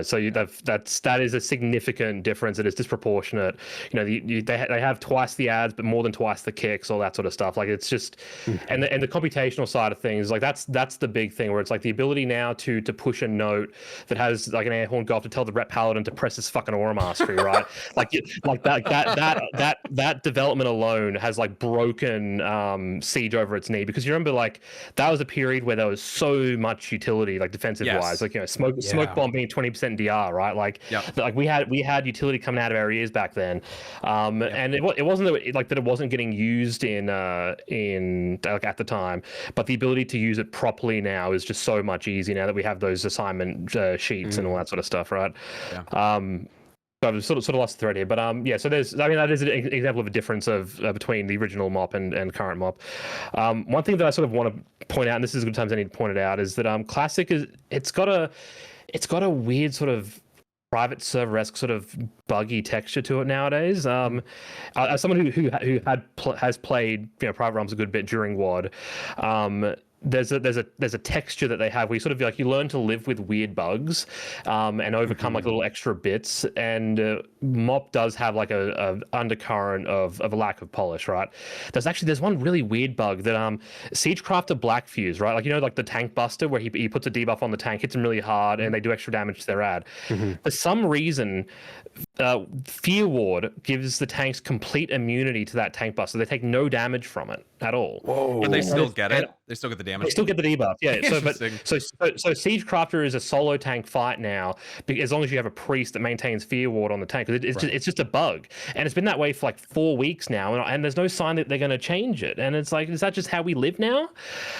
So that is a significant difference. It is disproportionate. They have twice the adds, but more than twice the kicks, all that sort of stuff. Like it's just, and the computational side of things, like that's the big thing where it's like the ability now to push a note that has like an airhorn golf to tell the rep paladin to press his fucking aura mastery, right? like that development alone has like broken Siege over its knee, because you remember like that was a period where there was so much utility, like defensive wise, like smoke bomb being 20% DR, right? Like we had utility coming out of our ears back then, and it wasn't that it wasn't getting used in like at the time, but the ability to use it properly now is just so much easier now that we have those assignment sheets and all that sort of stuff, right? I've sort of lost the thread here, but so that is an example of a difference between the original MoP and current MoP. One thing that I sort of want to point out, and this is a good time I need to point it out, is that Classic it's got a weird sort of private server-esque sort of buggy texture to it nowadays. As someone who has played private realms a good bit during WoD, there's a texture that they have where you sort of like you learn to live with weird bugs and overcome like little extra bits, and MoP does have like a undercurrent of a lack of polish, right? There's one really weird bug that Siegecrafter Black Fuse, right? Like like the tank buster where he puts a debuff on the tank, hits him really hard, and they do extra damage to their ad. For some reason, Fear Ward gives the tanks complete immunity to that tank buster. They take no damage from it at all.
Whoa! But they still get it. They still get the damage.
They still get the debuff. Yeah. So Siegecrafter is a solo tank fight now, as long as you have a priest that maintains Fear Ward on the tank. It's just a bug, and it's been that way for like 4 weeks now, and there's no sign that they're going to change it. And it's like, is that just how we live now?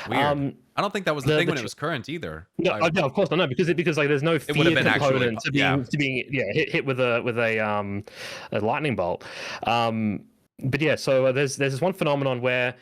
Weird. I don't think that was the thing when it was current either.
No, of course not. No, because like there's no fear component to being hit with a lightning bolt. But yeah, so there's this one phenomenon where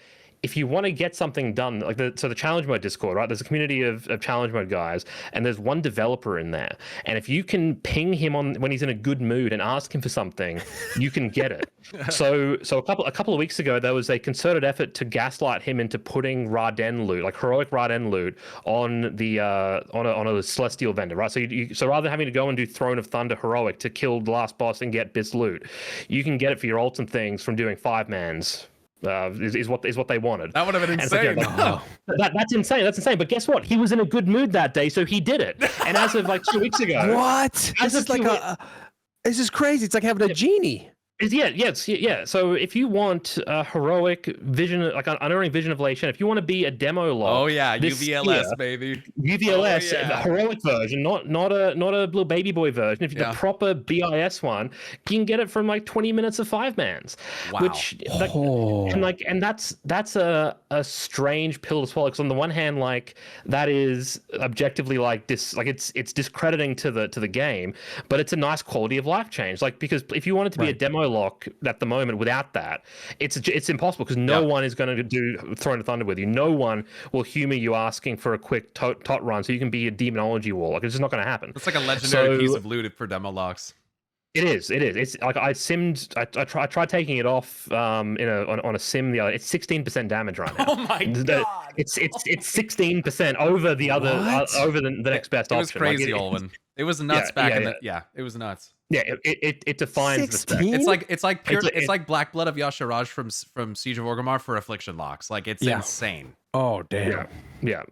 if you want to get something done, like the challenge mode Discord, right? There's a community of challenge mode guys, and there's one developer in there. And if you can ping him on when he's in a good mood and ask him for something, you can get it. So a couple of weeks ago, there was a concerted effort to gaslight him into putting Raden loot, like heroic Raden loot, on the on a celestial vendor, right? So rather than having to go and do Throne of Thunder heroic to kill the last boss and get this loot, you can get it for your ults and things from doing 5-mans. Is what they wanted.
That would have been insane.
That's insane. That's insane. But guess what? He was in a good mood that day, so he did it. And as of like 2 weeks ago,
what? This is crazy. It's like having a genie.
Yeah. So if you want a heroic vision, like an unerring vision of Lation, if you want to be a demo log,
UVLS baby,
UVLS, the heroic version, not a little baby boy version. If you're the proper BIS one, you can get it from like 20 minutes of 5-mans.
Wow.
Which and that's a strange pill to swallow. Because on the one hand, like that is objectively like this, like it's discrediting to the game, but it's a nice quality of life change. Like because if you want it to be a demo lock at the moment without that, it's impossible, because no one is going to do Throne of Thunder with you. No one will humor you asking for a quick tot run so you can be a demonology wall. Like it's just not going to happen.
It's like a legendary piece of loot for demo locks.
It is. It's like I tried taking it off on a sim the other. It's 16% damage right now.
Oh my god!
It's 16% over the other over the next best option.
It was crazy, Olwen. It was nuts back in the it was nuts.
Yeah, it defines 16?
the spec. It's like Black Blood of Yasharaj from Siege of Orgrimmar for Affliction locks. Like it's insane.
Oh damn.
Yeah.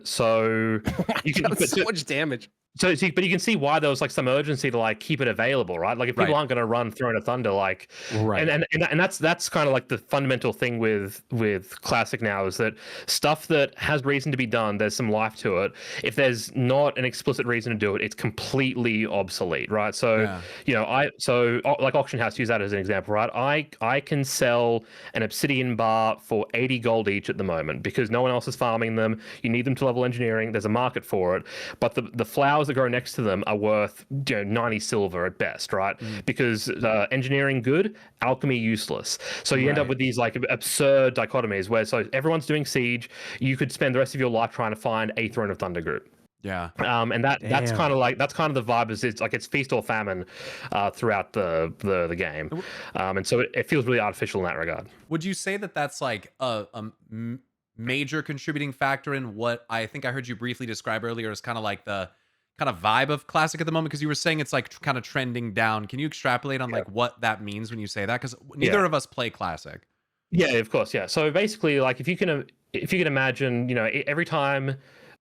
So you can
so much damage.
So, but you can see why there was like some urgency to like keep it available, right? Like if people aren't going to run Throne of Thunder, like, and that's kind of like the fundamental thing with Classic now is that stuff that has reason to be done, there's some life to it. If there's not an explicit reason to do it, it's completely obsolete, right? So you know, like Auction House, use that as an example, right? I can sell an obsidian bar for 80 gold each at the moment because no one else is farming them. You need them to level engineering. There's a market for it, but the flowers that grow next to them are worth 90 silver at best, right? Because engineering good, alchemy useless. So you end up with these like absurd dichotomies where so everyone's doing siege. You could spend the rest of your life trying to find a Throne of Thunder group.
Yeah.
And that's kind of like the vibe is it's like it's feast or famine throughout the game. And so it feels really artificial in that regard.
Would you say that that's like a major contributing factor in what I think I heard you briefly describe earlier as kind of like the kind of vibe of Classic at the moment? Because you were saying it's like kind of trending down. Can you extrapolate on like what that means when you say that? Because neither of us play Classic.
Yeah, of course. Yeah. So basically, like if you can imagine, every time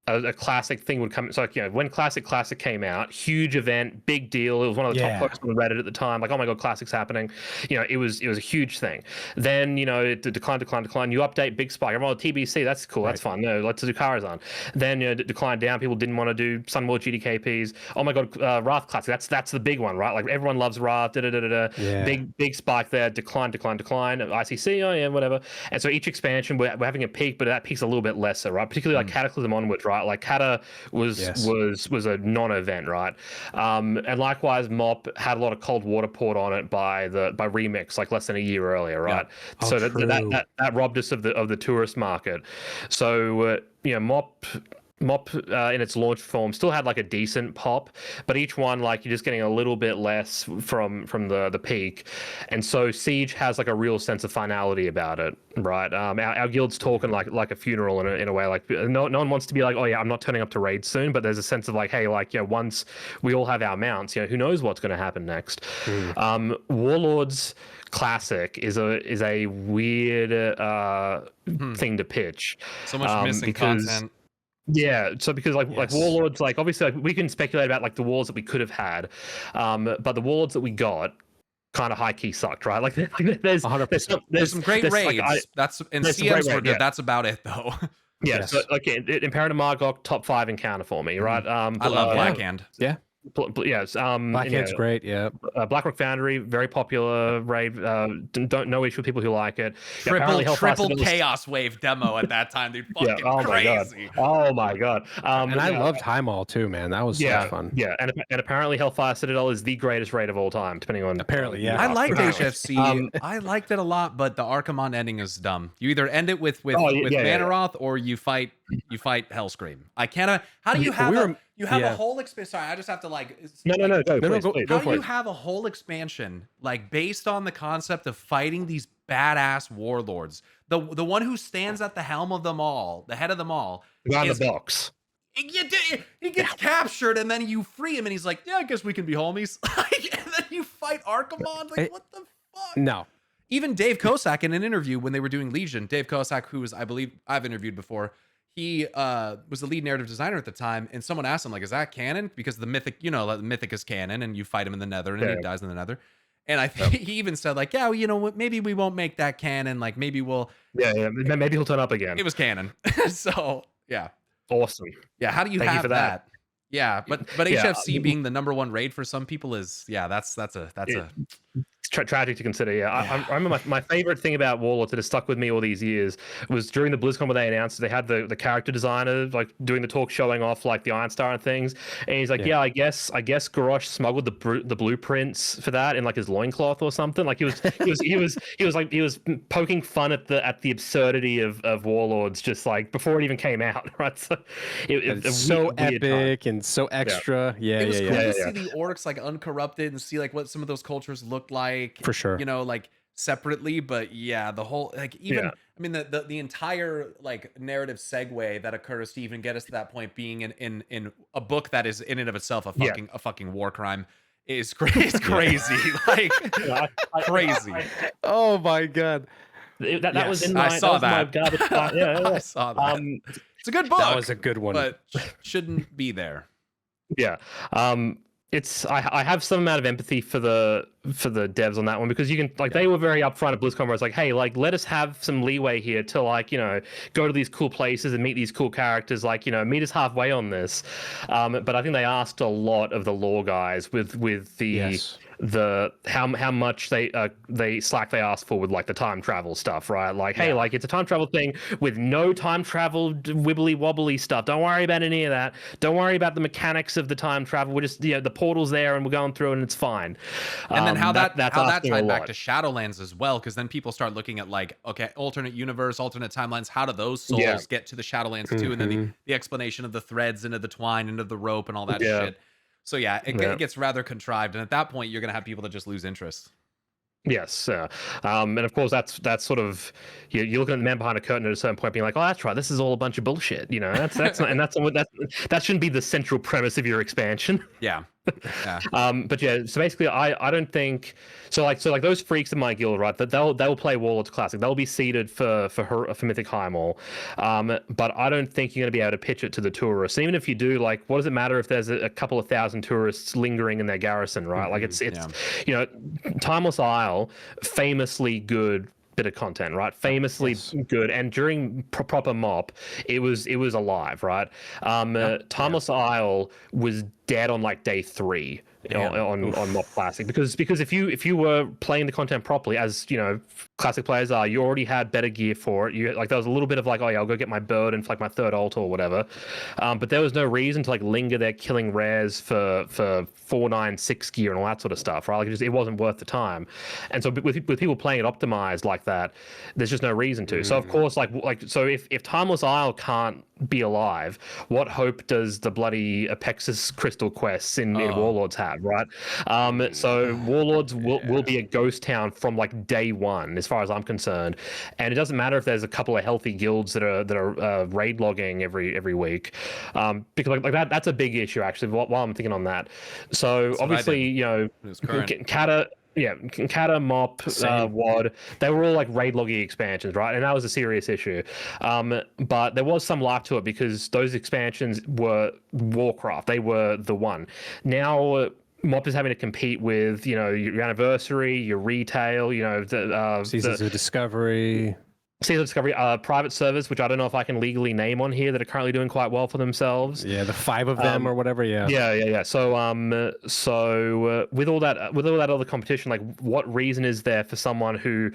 a classic thing would come. So like, when Classic came out, huge event, big deal. It was one of the top posts on Reddit at the time. Like, oh my god, Classic's happening. It was a huge thing. Then it decline. You update, big spike. Everyone, TBC, that's cool, that's fine. No, let's do Karazhan. Then decline down. People didn't want to do Sunwall GDKPs. Oh my god, Wrath Classic. That's the big one, right? Like everyone loves Wrath. Big spike there. Decline. ICC. Oh yeah, whatever. And so each expansion, we're having a peak, but that peak's a little bit lesser, right? Particularly like Cataclysm onwards, right? Like Kata was a non-event, right? And likewise, MoP had a lot of cold water poured on it by Remix, like less than a year earlier, right?
Yeah.
So that robbed us of the tourist market. So MoP in its launch form still had like a decent pop, but each one like you're just getting a little bit less from the peak, and so Siege has like a real sense of finality about it, right? Our guild's talking like a funeral in a way. Like no one wants to be like, oh yeah, I'm not turning up to raid soon, but there's a sense of like, hey, like once we all have our mounts, who knows what's going to happen next. Warlords Classic is a weird thing to pitch.
So much missing content.
Yeah, so because like Warlords, like obviously like, we can speculate about like the wars that we could have had, but the Warlords that we got kind of high key sucked, right? Like there's
some great raids. Like, that's and CMs were good. That's about it though.
Yeah, so okay, Imperator Margok top 5 encounter for me, right?
I love Blackhand.
Yeah.
Yes,
Blackhand's great. Yeah,
Blackrock Foundry, very popular raid. No issue with people who like it.
Triple chaos wave demo at that time, dude. Fucking crazy.
Oh my god.
And I loved Highmaul too, man. That was so much fun.
Yeah, and apparently Hellfire Citadel is the greatest raid of all time, depending on.
Apparently, yeah.
I liked HFC. I liked it a lot, but the Archimon ending is dumb. You either end it with Manaroth or you fight Hellscream. I can't. How do you have a whole expansion? Sorry, I just have to like.
No. Go
for it. You have a whole expansion like based on the concept of fighting these badass warlords? The one who stands at the helm of them all, the head of them all,
on the box.
He gets captured and then you free him and he's like, yeah, I guess we can be homies. And then you fight Archimon. Like, what the fuck?
No.
Even Dave Kosak in an interview when they were doing Legion, Dave Kosak, who was, I believe I've interviewed before, he was the lead narrative designer at the time, and someone asked him, like, is that canon? Because the Mythic, the Mythic is canon, and you fight him in the Nether, and he dies in the Nether. And I think he even said, like, yeah, well, maybe we won't make that canon. Like, maybe we'll...
Yeah, maybe he'll turn up again.
It was canon. So, yeah.
Awesome.
Yeah, how do you have that? Yeah, but HFC being the number one raid for some people is, that's a...
It's tragic to consider. I remember my favorite thing about Warlords that has stuck with me all these years was during the BlizzCon when they announced they had the character designer like doing the talk showing off like the Iron Star and things, and he's like, I guess Garrosh smuggled the blueprints for that in like his loincloth or something. Like he was poking fun at the absurdity of Warlords just like before it even came out, right? So
it's so epic and so extra.
It was cool to see the orcs like uncorrupted and see like what some of those cultures looked like.
For sure,
like separately, but the whole like even I mean the entire like narrative segue that occurs to even get us to that point being in a book that is in and of itself a fucking war crime is crazy. Like crazy.
Oh my god,
that was in my.
I saw that.
I
saw that. It's a good book.
That was a good one,
but shouldn't be there.
Yeah. I have some amount of empathy for the devs on that one, because you can they were very upfront at BlizzCon where it's like, hey, like let us have some leeway here to go to these cool places and meet these cool characters, meet us halfway on this. But I think they asked a lot of the lore guys with the how much they asked for with the time travel stuff, right? Hey, it's a time travel thing with no time travel wibbly wobbly stuff. Don't worry about any of that. Don't worry about the mechanics of the time travel. We're just the portal's there and we're going through and it's fine.
And then how that tied back to Shadowlands as well, because then people start looking at okay, alternate universe, alternate timelines. How do those souls get to the Shadowlands too? And then the explanation of the threads into the twine, into the rope, and all that shit. So it gets rather contrived, and at that point, you're gonna have people that just lose interest.
Yes, and of course that's sort of you're looking at the man behind a curtain at a certain point, being like, "Oh, that's right. This is all a bunch of bullshit." That's not, and that shouldn't be the central premise of your expansion.
Yeah.
But so basically, I don't think so. Those freaks in my guild, right? That they'll play Warlords Classic. They'll be seeded for Mythic Highmaul. But I don't think you're going to be able to pitch it to the tourists. Even if you do, what does it matter if there's a couple of thousand tourists lingering in their garrison, right? Timeless Isle, famously good bit of content, right? Famously good, and during proper MoP, it was alive, right? Timeless Isle was dead on day 3 on MoP Classic, because if you were playing the content properly, as classic players are, you already had better gear for it. You there was a little bit of oh yeah, I'll go get my bird and my third ult or whatever, but there was no reason to linger there killing rares for 496 gear and all that sort of stuff, right? It wasn't worth the time. And so with people playing it optimized like that, there's just no reason to. So of course, so if Timeless Isle can't be alive, what hope does the bloody Apexis crystal quests in Warlords have, right? So Warlords will be a ghost town from day one, as far as I'm concerned, and it doesn't matter if there's a couple of healthy guilds that are raid logging every week, because that's a big issue actually. While I'm thinking on that, so that's obviously Kata. Yeah, Kata, MoP, WoD, they were all raid logging expansions, right? And that was a serious issue. But there was some life to it, because those expansions were Warcraft. They were the one. Now MoP is having to compete with, your anniversary, your retail,
Seasons of Discovery.
Season of Discovery, private servers, which I don't know if I can legally name on here, that are currently doing quite well for themselves.
Yeah, the 5 of them or whatever. Yeah.
So, with all that other competition, what reason is there for someone who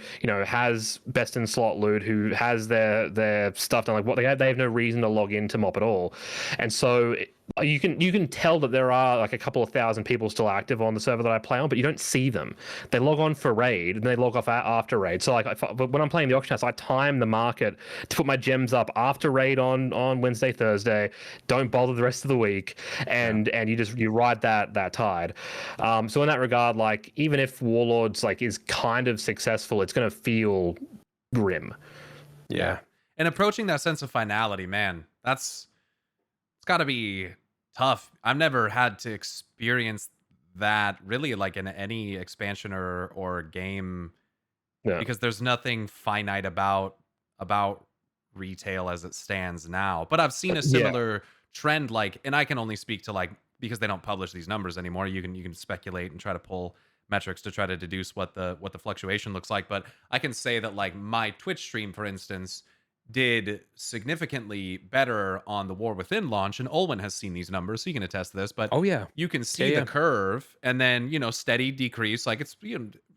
has best in slot loot, who has their stuff done? What they have no reason to log into MoP at all, and so. You can tell that there are a couple of thousand people still active on the server that I play on, but you don't see them. They log on for raid and they log off after raid. So when I'm playing the auction house, I time the market to put my gems up after raid on Wednesday, Thursday. Don't bother the rest of the week, and you ride that tide. So in that regard, even if Warlords is kind of successful, it's going to feel grim.
Yeah. And approaching that sense of finality, man, it's got to be tough. I've never had to experience that really in any expansion or game, because there's nothing finite about retail as it stands now. But I've seen a similar trend, and I can only speak to because they don't publish these numbers anymore. You can speculate and try to pull metrics to try to deduce what the fluctuation looks like. But I can say that my Twitch stream, for instance, did significantly better on the War Within launch, and OLWENN has seen these numbers, so you can attest to this. But you can see the curve, and then steady decrease, it's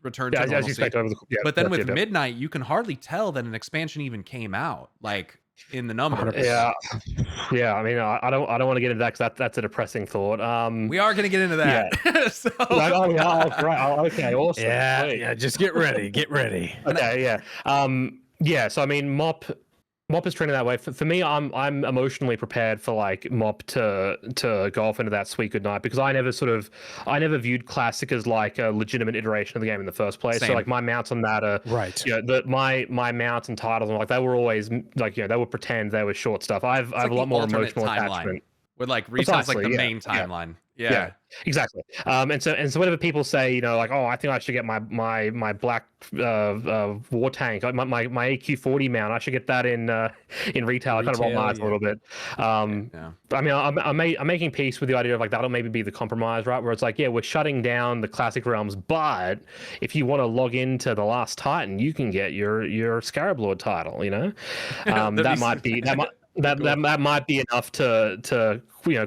return to normalcy. As you expect over but then with Midnight, you can hardly tell that an expansion even came out, in the numbers.
Yeah. I mean, I don't want to get into that, because that's a depressing thought.
We are going to get into that.
Yeah.
So...
right. Okay, awesome.
Yeah. Just get ready.
Okay. Yeah. So I mean, MoP is trending that way. For me, I'm emotionally prepared for MoP to go off into that sweet good night, because I never viewed Classic as a legitimate iteration of the game in the first place. Same. So my mounts on that are
right.
My mounts and titles and they were always they would pretend they were short stuff. I have a lot more emotional attachment.
With retail's the main timeline. Yeah.
Exactly. And so whenever people say, you know, like, oh, I think I should get my black war tank, like my AQ-40 mount, I should get that in retail. I kind of roll my eyes a little bit. I mean, I'm making peace with the idea of like that'll maybe be the compromise, right? Where it's like, yeah, we're shutting down the classic realms, but if you want to log into the Last Titan, you can get your Scarab Lord title. You know, that might be that might be enough to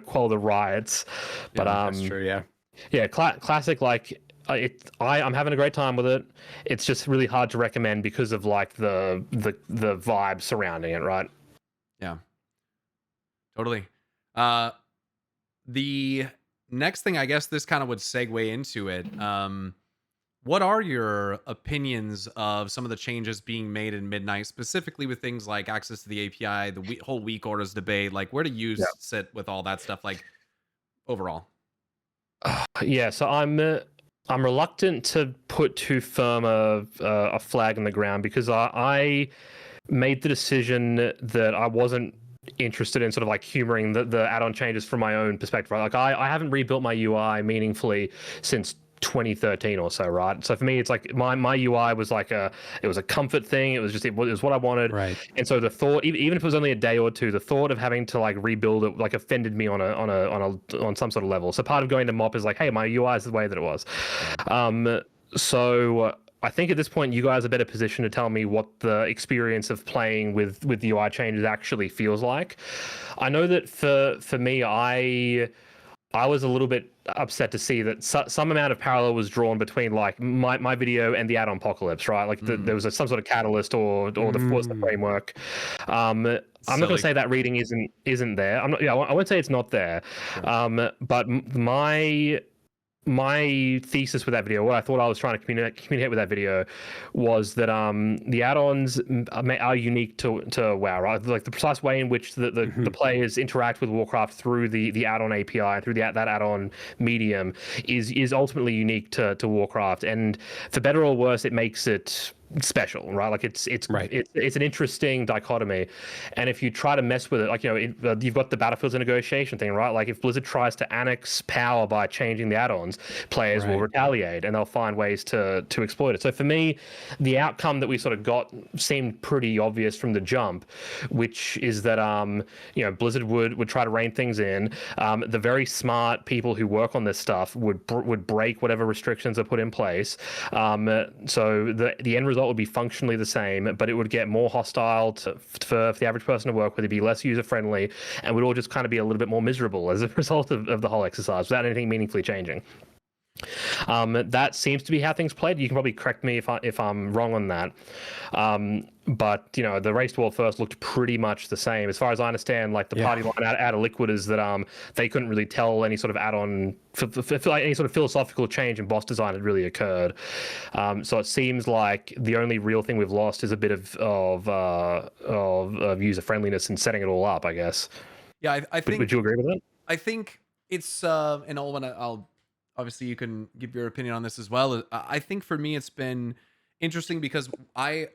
quell the riots. But
that's true.
Classic, like I'm having a great time with it. It's just really hard to recommend because of like the vibe surrounding it, right?
Yeah, totally. The next thing, I guess this kind of would segue into it. What are your opinions of some of the changes being made in Midnight, specifically with things like access to the API, the whole weak orders debate? Like, where do you sit with all that stuff? Like, overall?
So I'm reluctant to put too firm a flag in the ground because I made the decision that I wasn't interested in sort of like humoring the add-on changes from my own perspective. Right? Like I haven't rebuilt my UI meaningfully since 2013 or so, right? So for me, it's like my UI was like it was a comfort thing. It was what I wanted,
right?
And so the thought, even if it was only a day or two, the thought of having to like rebuild it like offended me on some sort of level. So part of going to MoP is like, hey, my UI is the way that it was. So I think at this point, you guys are better positioned to tell me what the experience of playing with the UI changes actually feels like. I know that for me, I was a little bit upset to see that some amount of parallel was drawn between like my video and the add-on Apocalypse, right? Like there was some sort of catalyst or what's the framework. I'm not going to say that reading isn't there. I won't say it's not there. Sure. But my thesis with that video, what I thought I was trying to communicate with that video, was that the add-ons are unique to WoW, right? Like the precise way in which the players interact with Warcraft through the add-on API, through that add-on medium, is ultimately unique to Warcraft, and for better or worse, it makes it special, right? Like it's an interesting dichotomy, and if you try to mess with it, like you've got the Battlefields of Negotiation thing, right? Like if Blizzard tries to annex power by changing the add-ons, players will retaliate and they'll find ways to exploit it. So for me, the outcome that we sort of got seemed pretty obvious from the jump, which is that Blizzard would try to rein things in. The very smart people who work on this stuff would break whatever restrictions are put in place. So the end result would be functionally the same, but it would get more hostile for the average person to work with. It'd be less user-friendly, and we'd all just kind of be a little bit more miserable as a result of the whole exercise without anything meaningfully changing. That seems to be how things played. You can probably correct me if I'm wrong on that. But the Race to World First looked pretty much the same, as far as I understand. Like the party line out of Liquid is that they couldn't really tell any sort of add-on, like any sort of philosophical change in boss design had really occurred. So it seems like the only real thing we've lost is a bit of user friendliness and setting it all up, I guess.
Yeah, I think.
Would you agree with that?
I think it's in OLWENN. Obviously, you can give your opinion on this as well. I think for me, it's been interesting because I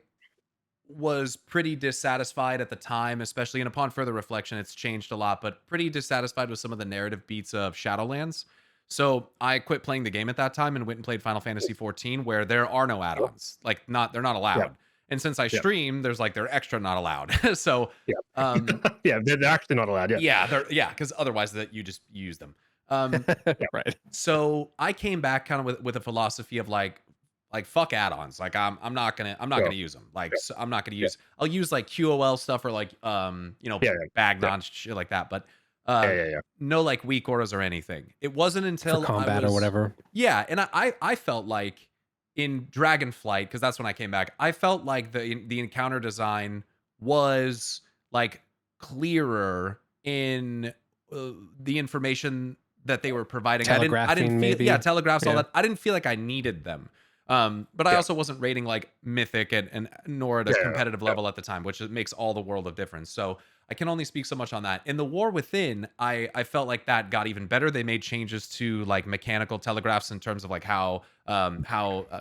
was pretty dissatisfied at the time, especially, and upon further reflection, it's changed a lot, but pretty dissatisfied with some of the narrative beats of Shadowlands. So I quit playing the game at that time and went and played Final Fantasy XIV, where there are no add-ons. Like they're not allowed. Yeah. And since I stream, there's like they're extra not allowed. So
they're actually not allowed.
Because otherwise that you use them. Right. So I came back kind of with a philosophy of like fuck add-ons. Like I'm not gonna use them. Like so I'm not gonna use. I'll use like QOL stuff or like Bagnon shit like that. But no like weak orders or anything. It wasn't until
for combat or whatever.
Yeah, and I felt like in Dragonflight, because that's when I came back, I felt like the encounter design was like clearer in the information that they were providing. I didn't feel telegraphs, all that. I didn't feel like I needed them. But I also wasn't rating like Mythic and nor at a competitive level at the time, which makes all the world of difference. So I can only speak so much on that. In the War Within, I felt like that got even better. They made changes to like mechanical telegraphs in terms of like how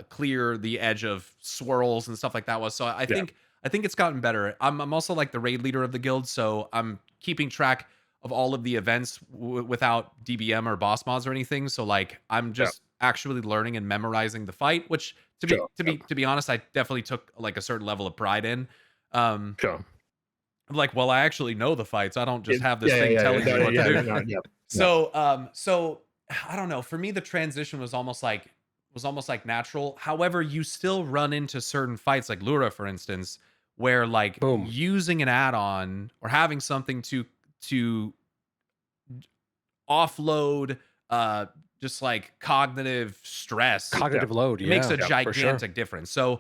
clear the edge of swirls and stuff like that was. So I think it's gotten better. I'm also like the raid leader of the guild, so I'm keeping track of all of the events without DBM or boss mods or anything. So like I'm just actually learning and memorizing the fight, which to be honest, I definitely took like a certain level of pride in.
Sure.
I'm like, well, I actually know the fights. I don't just have this thing telling me what to do. So I don't know. For me, the transition was almost like natural. However, you still run into certain fights, like Lura, for instance, where like using an add-on or having something to offload just like cognitive stress,
load,
makes a gigantic difference. So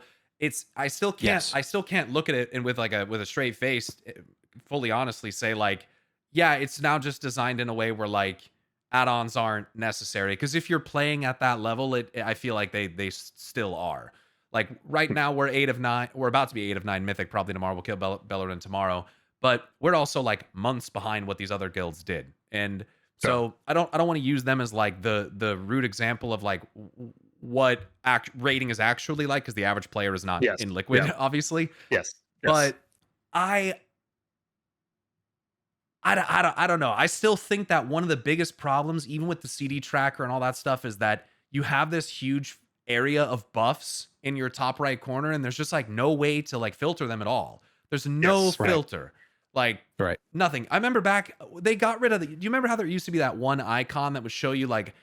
I still can't look at it and with a straight face, fully honestly say like, yeah, it's now just designed in a way where like add-ons aren't necessary. Because if you're playing at that level, I feel like they still are. Like right now we're 8 of 9. We're about to be 8 of 9 mythic. Probably tomorrow we'll kill Bellerin tomorrow. But we're also like months behind what these other guilds did. And so I don't want to use them as like the root example of like what rating is actually like, because the average player is not in liquid, obviously.
Yes.
But I don't know. I still think that one of the biggest problems, even with the CD tracker and all that stuff, is that you have this huge area of buffs in your top right corner, and there's just like no way to like filter them at all. There's no filter. Like nothing. I remember back, they got rid of do you remember how there used to be that one icon that would show you like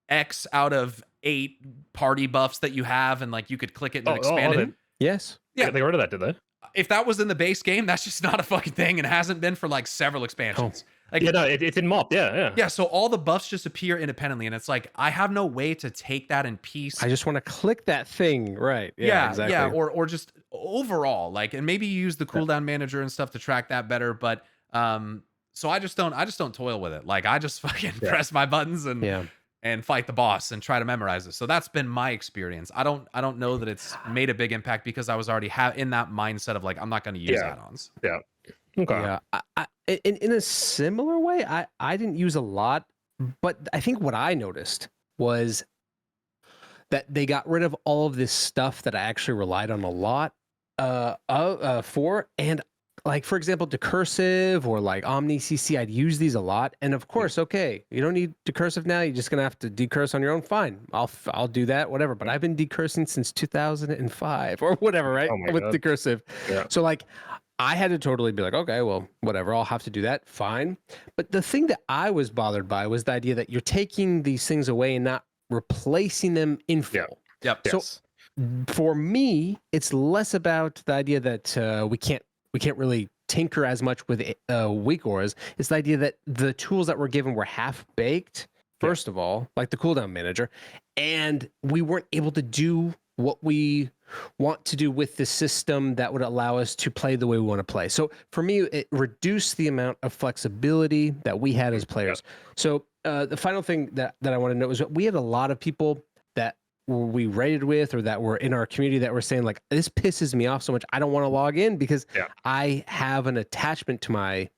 X out of 8 party buffs that you have, and like you could click it and expand it?
Yes.
Yeah, they got rid of that, did they?
If that was in the base game, that's just not a fucking thing, and it hasn't been for like several expansions. Like,
it's in MoP.
Yeah, so all the buffs just appear independently, and it's like I have no way to take that in piece.
I just want to click that thing, right?
Yeah,
exactly.
Yeah, or just overall, like, and maybe you use the cooldown manager and stuff to track that better. But so I just don't toil with it. Like I just fucking press my buttons and fight the boss and try to memorize it. So that's been my experience. I don't know that it's made a big impact because I was already in that mindset of like I'm not going to use add-ons.
Yeah. Okay.
Yeah. In a similar way, I didn't use a lot, but I think what I noticed was that they got rid of all of this stuff that I actually relied on a lot for, and like, for example, decursive or like Omni CC, I'd use these a lot. And of course, okay, you don't need decursive now. You're just going to have to decurse on your own. Fine. I'll do that, whatever. But I've been decursing since 2005 or whatever, right? With decursive. Yeah. So like, I had to totally be like, okay, well, whatever. I'll have to do that. Fine. But the thing that I was bothered by was the idea that you're taking these things away and not replacing them in full.
Yep.
So for me, it's less about the idea that we can't really tinker as much with weak auras. It's the idea that the tools that were given were half-baked, first of all, like the cooldown manager, and we weren't able to do what we want to do with the system that would allow us to play the way we want to play. So for me, it reduced the amount of flexibility that we had as players. So the final thing that I want to note is that we had a lot of people that we raided with or that were in our community that were saying like, this pisses me off so much, I don't want to log in because I have an attachment to my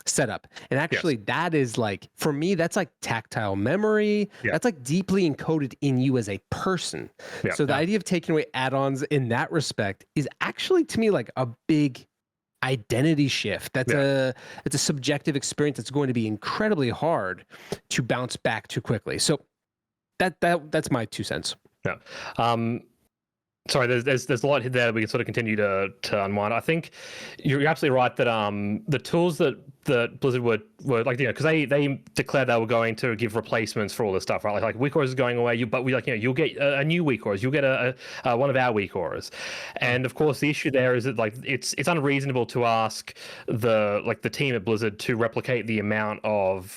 setup. And actually that is like, for me, that's like tactile memory. That's like deeply encoded in you as a person. So the idea of taking away add-ons in that respect is actually, to me, like a big identity shift. That's it's a subjective experience that's going to be incredibly hard to bounce back too quickly. So that's my 2 cents.
Sorry, there's a lot there that we can sort of continue to unwind. I think you're absolutely right that the tools that Blizzard were like, you know, because they declared they were going to give replacements for all this stuff, right? Like weak auras is going away, but we, like, you know, you'll get a new weak auras, you'll get a one of our weak auras, and of course the issue there is that like it's unreasonable to ask the team at Blizzard to replicate the amount of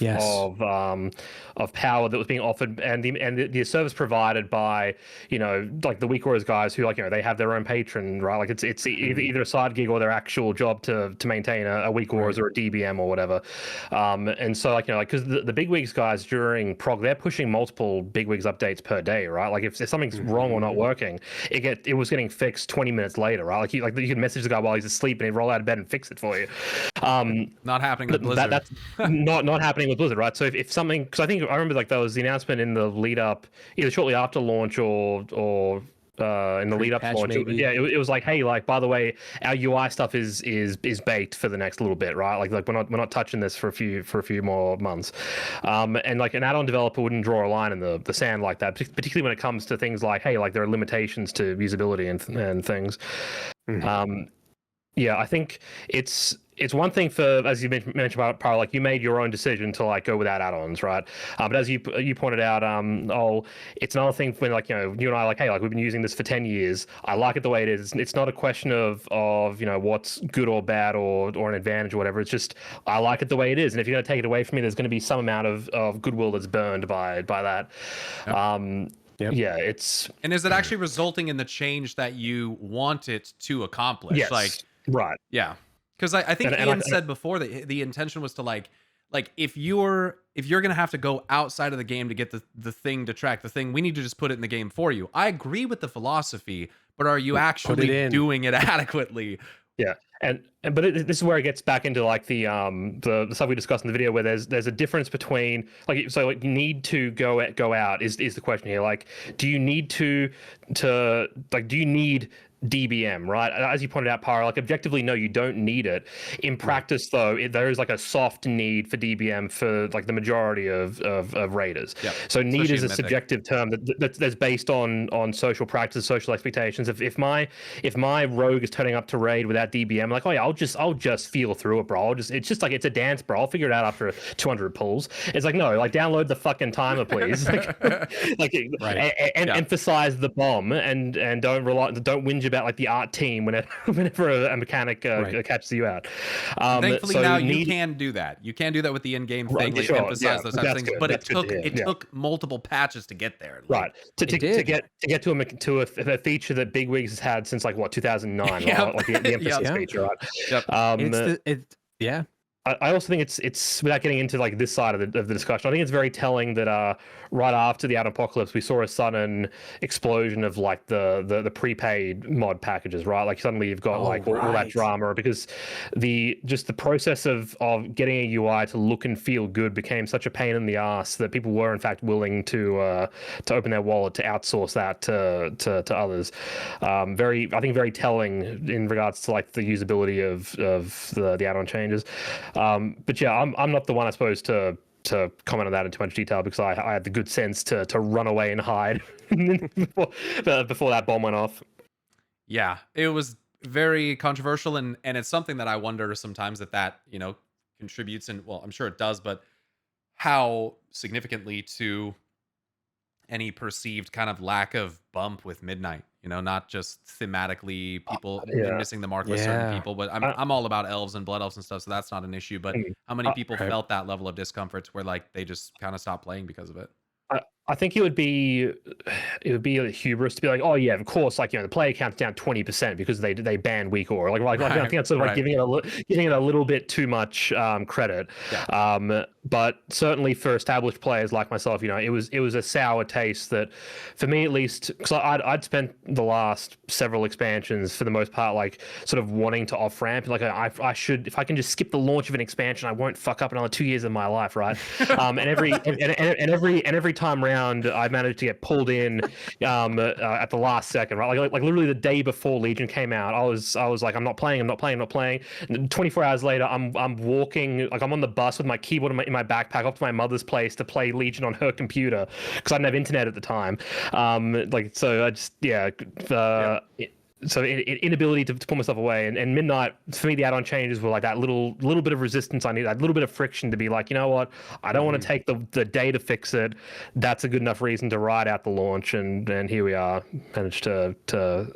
power that was being offered and the service provided by, you know, like the weak auras guys who, like, you know, they have their own patron, right? Like it's either a side gig or their actual job to maintain a weak auras or a DBM or whatever. And so, like, you know, like, because the bigwigs guys during prog, they're pushing multiple bigwigs updates per day, right? Like if something's wrong or not working, it was getting fixed 20 minutes later, right? Like you can message the guy while he's asleep and he'd roll out of bed and fix it for you.
Not happening with Blizzard.
That's not happening with Blizzard, right? So if something, because I remember like there was the announcement in the lead up, either shortly after launch or in the lead up to launch. It was like, hey, like by the way, our UI stuff is baked for the next little bit, right? Like we're not touching this for a few more months. And like an add-on developer wouldn't draw a line in the sand like that, particularly when it comes to things like, hey, like there are limitations to usability and things. Yeah, I think it's one thing for, as you mentioned about PYRO, like you made your own decision to like go without add-ons, right? But as you pointed out, it's another thing when like, you know, you and I are like, hey, like we've been using this for 10 years. I like it the way it is. It's not a question of you know, what's good or bad or an advantage or whatever. It's just, I like it the way it is. And if you're going to take it away from me, there's going to be some amount of goodwill that's burned by that.
Yep.
Yeah, it's...
And is it actually resulting in the change that you want it to accomplish?
Yes,
like,
right.
Yeah. Because I think Ian said before that the intention was to like if you're gonna have to go outside of the game to get the thing to track the thing, we need to just put it in the game for you. I agree with the philosophy, but are you actually doing it adequately?
Yeah, but this is where it gets back into like the stuff we discussed in the video, where there's a difference between like you need to go out is the question here. Like, do you need to like do you need DBM, right? As you pointed out, PYRO, like objectively, no, you don't need it. In practice, though, there is like a soft need for DBM for like the majority of raiders. Yep. So need is a subjective term that's based on social practice, social expectations. If my rogue is turning up to raid without DBM, I'm like, oh yeah, I'll just feel through it, bro. It's just like it's a dance, bro. I'll figure it out after 200 pulls. It's like, no, like download the fucking timer, please. Emphasize the bomb and don't whinge about like the art team whenever a mechanic catches you out.
Thankfully now you can do that. You can do that with the in-game thing, like emphasize those types of things. But it took multiple patches to get there.
Right. To get to a feature that Bigwigs has had since like what 2009,
yep.
right? Like the emphasis feature, right?
Yep.
I also think it's without getting into like this side of the discussion, I think it's very telling that right after the Addon apocalypse, we saw a sudden explosion of like the prepaid mod packages, right? Like suddenly you've got all that drama because the process of getting a UI to look and feel good became such a pain in the ass that people were in fact willing to open their wallet to outsource that to others. I think very telling in regards to like the usability of the add-on changes. But yeah, I'm not the one, I suppose, to comment on that in too much detail because I had the good sense to run away and hide before that bomb went off.
Yeah, it was very controversial, and it's something that I wonder sometimes that you know contributes, and well, I'm sure it does, but how significantly to any perceived kind of lack of bump with Midnight. You know, not just thematically people missing the mark with certain people, but I'm all about elves and blood elves and stuff, so that's not an issue. But how many people felt that level of discomfort where like they just kind of stopped playing because of it?
I think it would be a hubris to be like, oh yeah, of course, like, you know, the player count's down 20% because they banned weak or like I think that's sort of like giving it a little bit too much credit. Yeah. But certainly for established players like myself, you know, it was a sour taste that, for me at least, because I'd spent the last several expansions for the most part like sort of wanting to off ramp, like I should, if I can just skip the launch of an expansion, I won't fuck up another 2 years of my life, right? And every time round, I managed to get pulled in at the last second, right? Like literally the day before Legion came out, I was like, I'm not playing. And 24 hours later, I'm walking, like I'm on the bus with my keyboard in my backpack up to my mother's place to play Legion on her computer because I didn't have internet at the time. So I just So inability to pull myself away, and Midnight, for me, the add-on changes were like that little bit of resistance I need, that little bit of friction to be like, you know what, I don't want to take the day to fix it. That's a good enough reason to ride out the launch, and here we are, managed to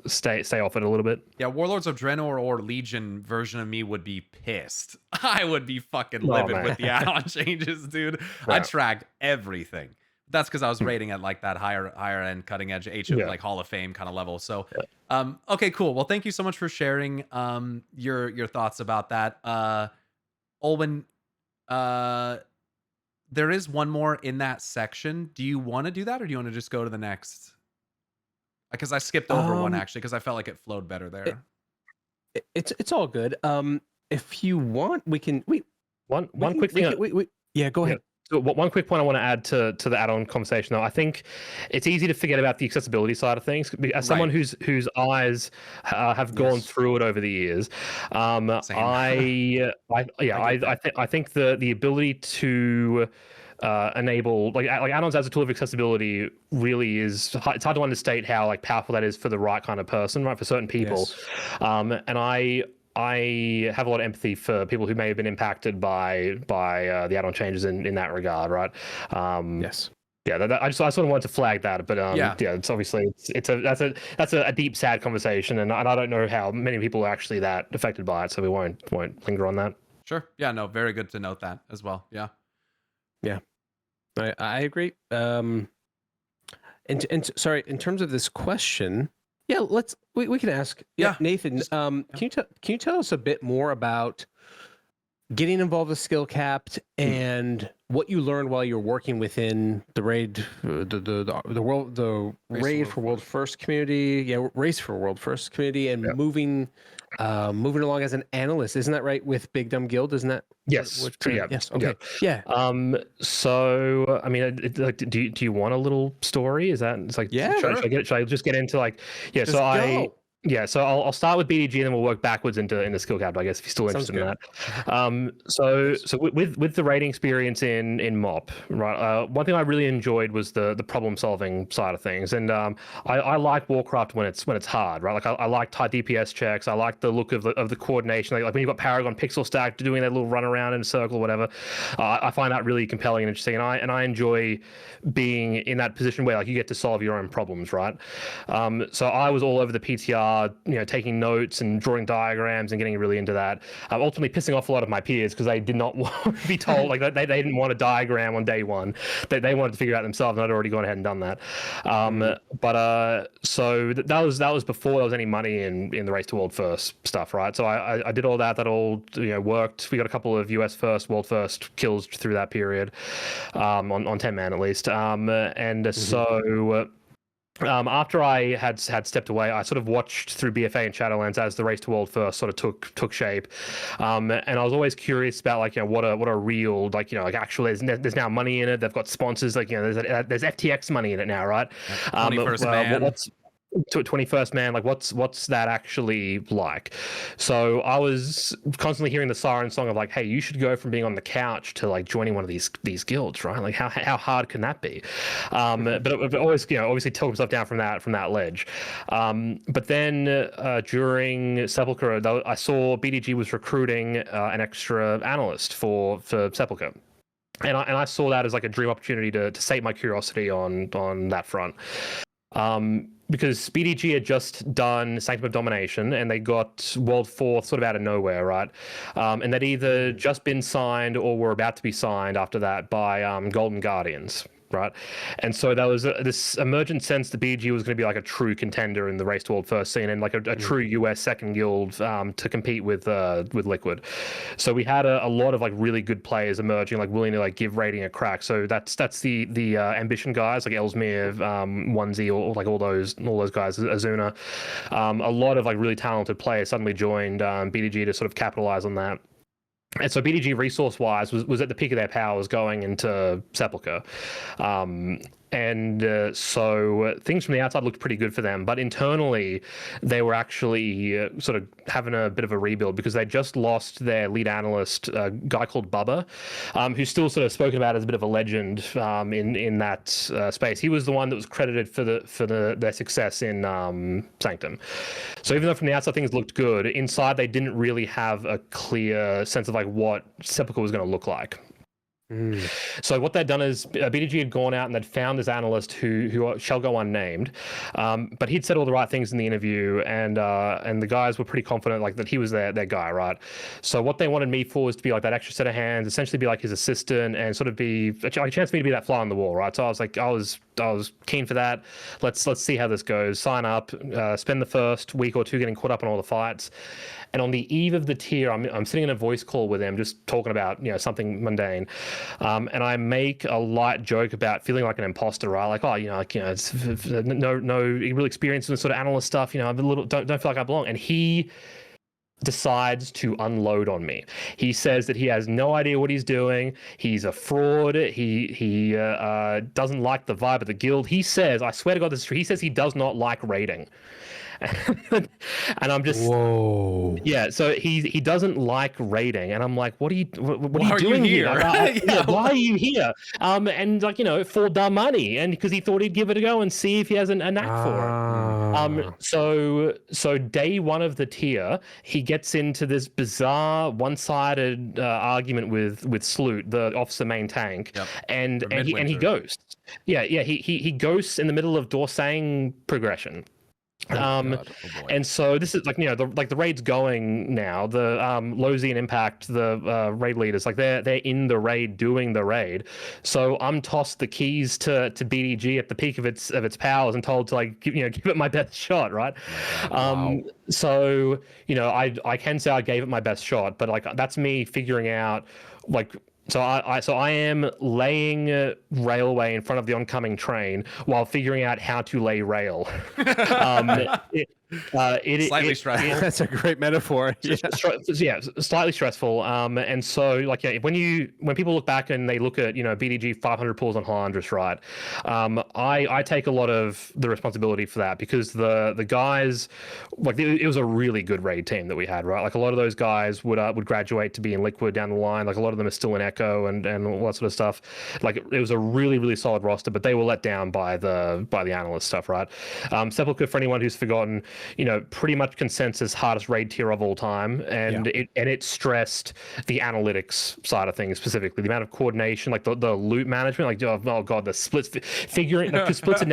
stay off it a little bit.
Yeah, Warlords of Draenor or Legion version of me would be pissed. I would be fucking livid with the add-on changes, dude. Yeah. I tracked everything. That's because I was rating at like that higher end cutting edge like Hall of Fame kind of level. So okay, cool. Well, thank you so much for sharing your thoughts about that. Olwen, there is one more in that section. Do you want to do that, or do you want to just go to the next? Because I skipped over one actually because I felt like it flowed better there.
It's all good. If you want, we can
one quick thing.
Yeah, go ahead.
So one quick point I want to add to the add-on conversation, though, I think it's easy to forget about the accessibility side of things. As someone whose eyes have gone through it over the years, I think the ability to enable like add-ons as a tool of accessibility really is, it's hard to understate how like powerful that is for the right kind of person, right, for certain people. And I have a lot of empathy for people who may have been impacted by the add-on changes in that regard, right? Yeah, I sort of wanted to flag that, but it's obviously that's a deep, sad conversation, and I don't know how many people are actually that affected by it, so we won't linger on that.
Sure. Yeah. No. Very good to note that as well. Yeah.
Yeah. I agree. And sorry, in terms of this question. Yeah, we can ask. Yeah, Nathan, can you tell us a bit more about getting involved with Skill Capped and what you learned while you were working within the raid, the raid for World First community, race for World First community, and moving along as an analyst, isn't that right? With Big Dumb Guild, isn't that?
Yes.
Yes. Okay. Yeah.
So I mean, do you want a little story? Is that it's like should I just get into like
Just
so
go.
So I'll start with BDG and then we'll work backwards into skill cap, I guess, if you're still interested in that. So with the rating experience in MoP, right? One thing I really enjoyed was the problem solving side of things, and I like Warcraft when it's hard, right? Like I like tight DPS checks. I like the look of the coordination, like when you've got Paragon pixel stack doing that little run around in a circle or whatever. I find that really compelling and interesting, and I enjoy being in that position where like you get to solve your own problems, right? So I was all over the PTR. Taking notes and drawing diagrams and getting really into that. Ultimately pissing off a lot of my peers because they did not want to be told, like they didn't want a diagram on day one. They wanted to figure it out themselves, and I'd already gone ahead and done that. So that was before there was any money in the Race to World First stuff, right? So I did all that. That all worked. We got a couple of US First, World First kills through that period, on 10-man at least. After I had stepped away, I sort of watched through BFA and Shadowlands as the Race to World First sort of took shape, and I was always curious about what a real actually there's now money in it. They've got sponsors, there's FTX money in it now, right?
21st man.
21st man, like what's that actually like? So I was constantly hearing the siren song of like, hey, you should go from being on the couch to like joining one of these guilds, right? Like how hard can that be? But always obviously talk myself down from that ledge. But then during Sepulchre, I saw BDG was recruiting an extra analyst for Sepulchre. And I saw that as like a dream opportunity to sate my curiosity on that front. Because BDG had just done Sanctum of Domination and they got World 4 sort of out of nowhere, right? And they'd either just been signed or were about to be signed after that by Golden Guardians, right? And so there was this emergent sense that BDG was going to be like a true contender in the Race to World First scene and like a true US second guild to compete with Liquid. So we had a lot of like really good players emerging, like willing to like give rating a crack. So that's the ambition guys like Ellesmere, Onesie, or like all those guys, Azuna. A lot of like really talented players suddenly joined BDG to sort of capitalize on that. And so BDG resource-wise was at the peak of their powers going into Sepulchre. So things from the outside looked pretty good for them, but internally they were actually sort of having a bit of a rebuild because they just lost their lead analyst, a guy called Bubba, who's still sort of spoken about as a bit of a legend in that space. He was the one that was credited for their success in Sanctum. So even though from the outside things looked good, inside they didn't really have a clear sense of like what Sepulchre was going to look like. So what they'd done is BDG had gone out and they'd found this analyst who shall go unnamed, but he'd said all the right things in the interview, and the guys were pretty confident like that he was their guy, right? So what they wanted me for was to be like that extra set of hands, essentially be like his assistant, and sort of be a chance for me to be that fly on the wall, right? So I was like, I was keen for that. Let's see how this goes. Sign up, spend the first week or two getting caught up on all the fights. And on the eve of the tier, I'm sitting in a voice call with them, just talking about something mundane, and I make a light joke about feeling like an imposter, right? Like, it's no real experience in sort of analyst stuff. I'm a little don't feel like I belong. And he decides to unload on me. He says that he has no idea what he's doing. He's a fraud. He doesn't like the vibe of the guild. He says, I swear to God, this is true. He says he does not like raiding. And I'm just, whoa, yeah. So he doesn't like raiding, and I'm like, what are you doing here? Why are you here? And like, for the money, and because he thought he'd give it a go and see if he has a knack for it. So day one of the tier, he gets into this bizarre one-sided argument with Sloot, the officer main tank, and he ghosts. He ghosts in the middle of Dorsang progression. And so this is like, the raid's going now. The Lozy and Impact, the raid leaders, like they're in the raid doing the raid. So I'm tossed the keys to BDG at the peak of its powers and told to like give it my best shot, right? Wow. So I can say I gave it my best shot, but like that's me figuring out like. So I am laying railway in front of the oncoming train while figuring out how to lay rail.
Slightly stressful.
That's a great metaphor.
Slightly stressful. And so like when people look back and they look at BDG 500 pulls on Halandris, right? I take a lot of the responsibility for that because the guys, like it was a really good raid team that we had, right? Like a lot of those guys would graduate to be in Liquid down the line. Like a lot of them are still in Echo and all that sort of stuff. Like it was a really, really solid roster, but they were let down by the analyst stuff, right? Sepulchre, for anyone who's forgotten, pretty much consensus hardest raid tier of all time, and it stressed the analytics side of things, specifically the amount of coordination, like the loot management, like oh god, the splits figuring, like, splits had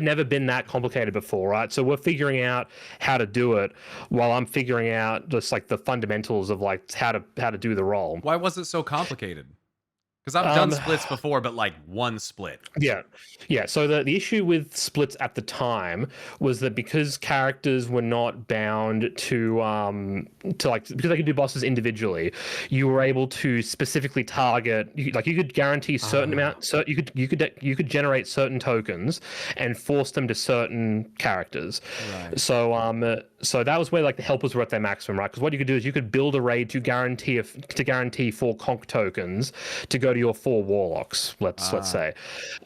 never been that complicated before, right? So we're figuring out how to do it while I'm figuring out just like the fundamentals of like how to do the role.
Why was it so complicated? Because I've done splits before, but like one split.
Yeah. So the issue with splits at the time was that because characters were not bound to like, because they could do bosses individually, you were able to specifically target. You could guarantee certain amount. So you could generate certain tokens and force them to certain characters. Right. So that was where like the helpers were at their maximum, right? Because what you could do is you could build a raid to guarantee 4 conch tokens to go to your 4 warlocks, let's say,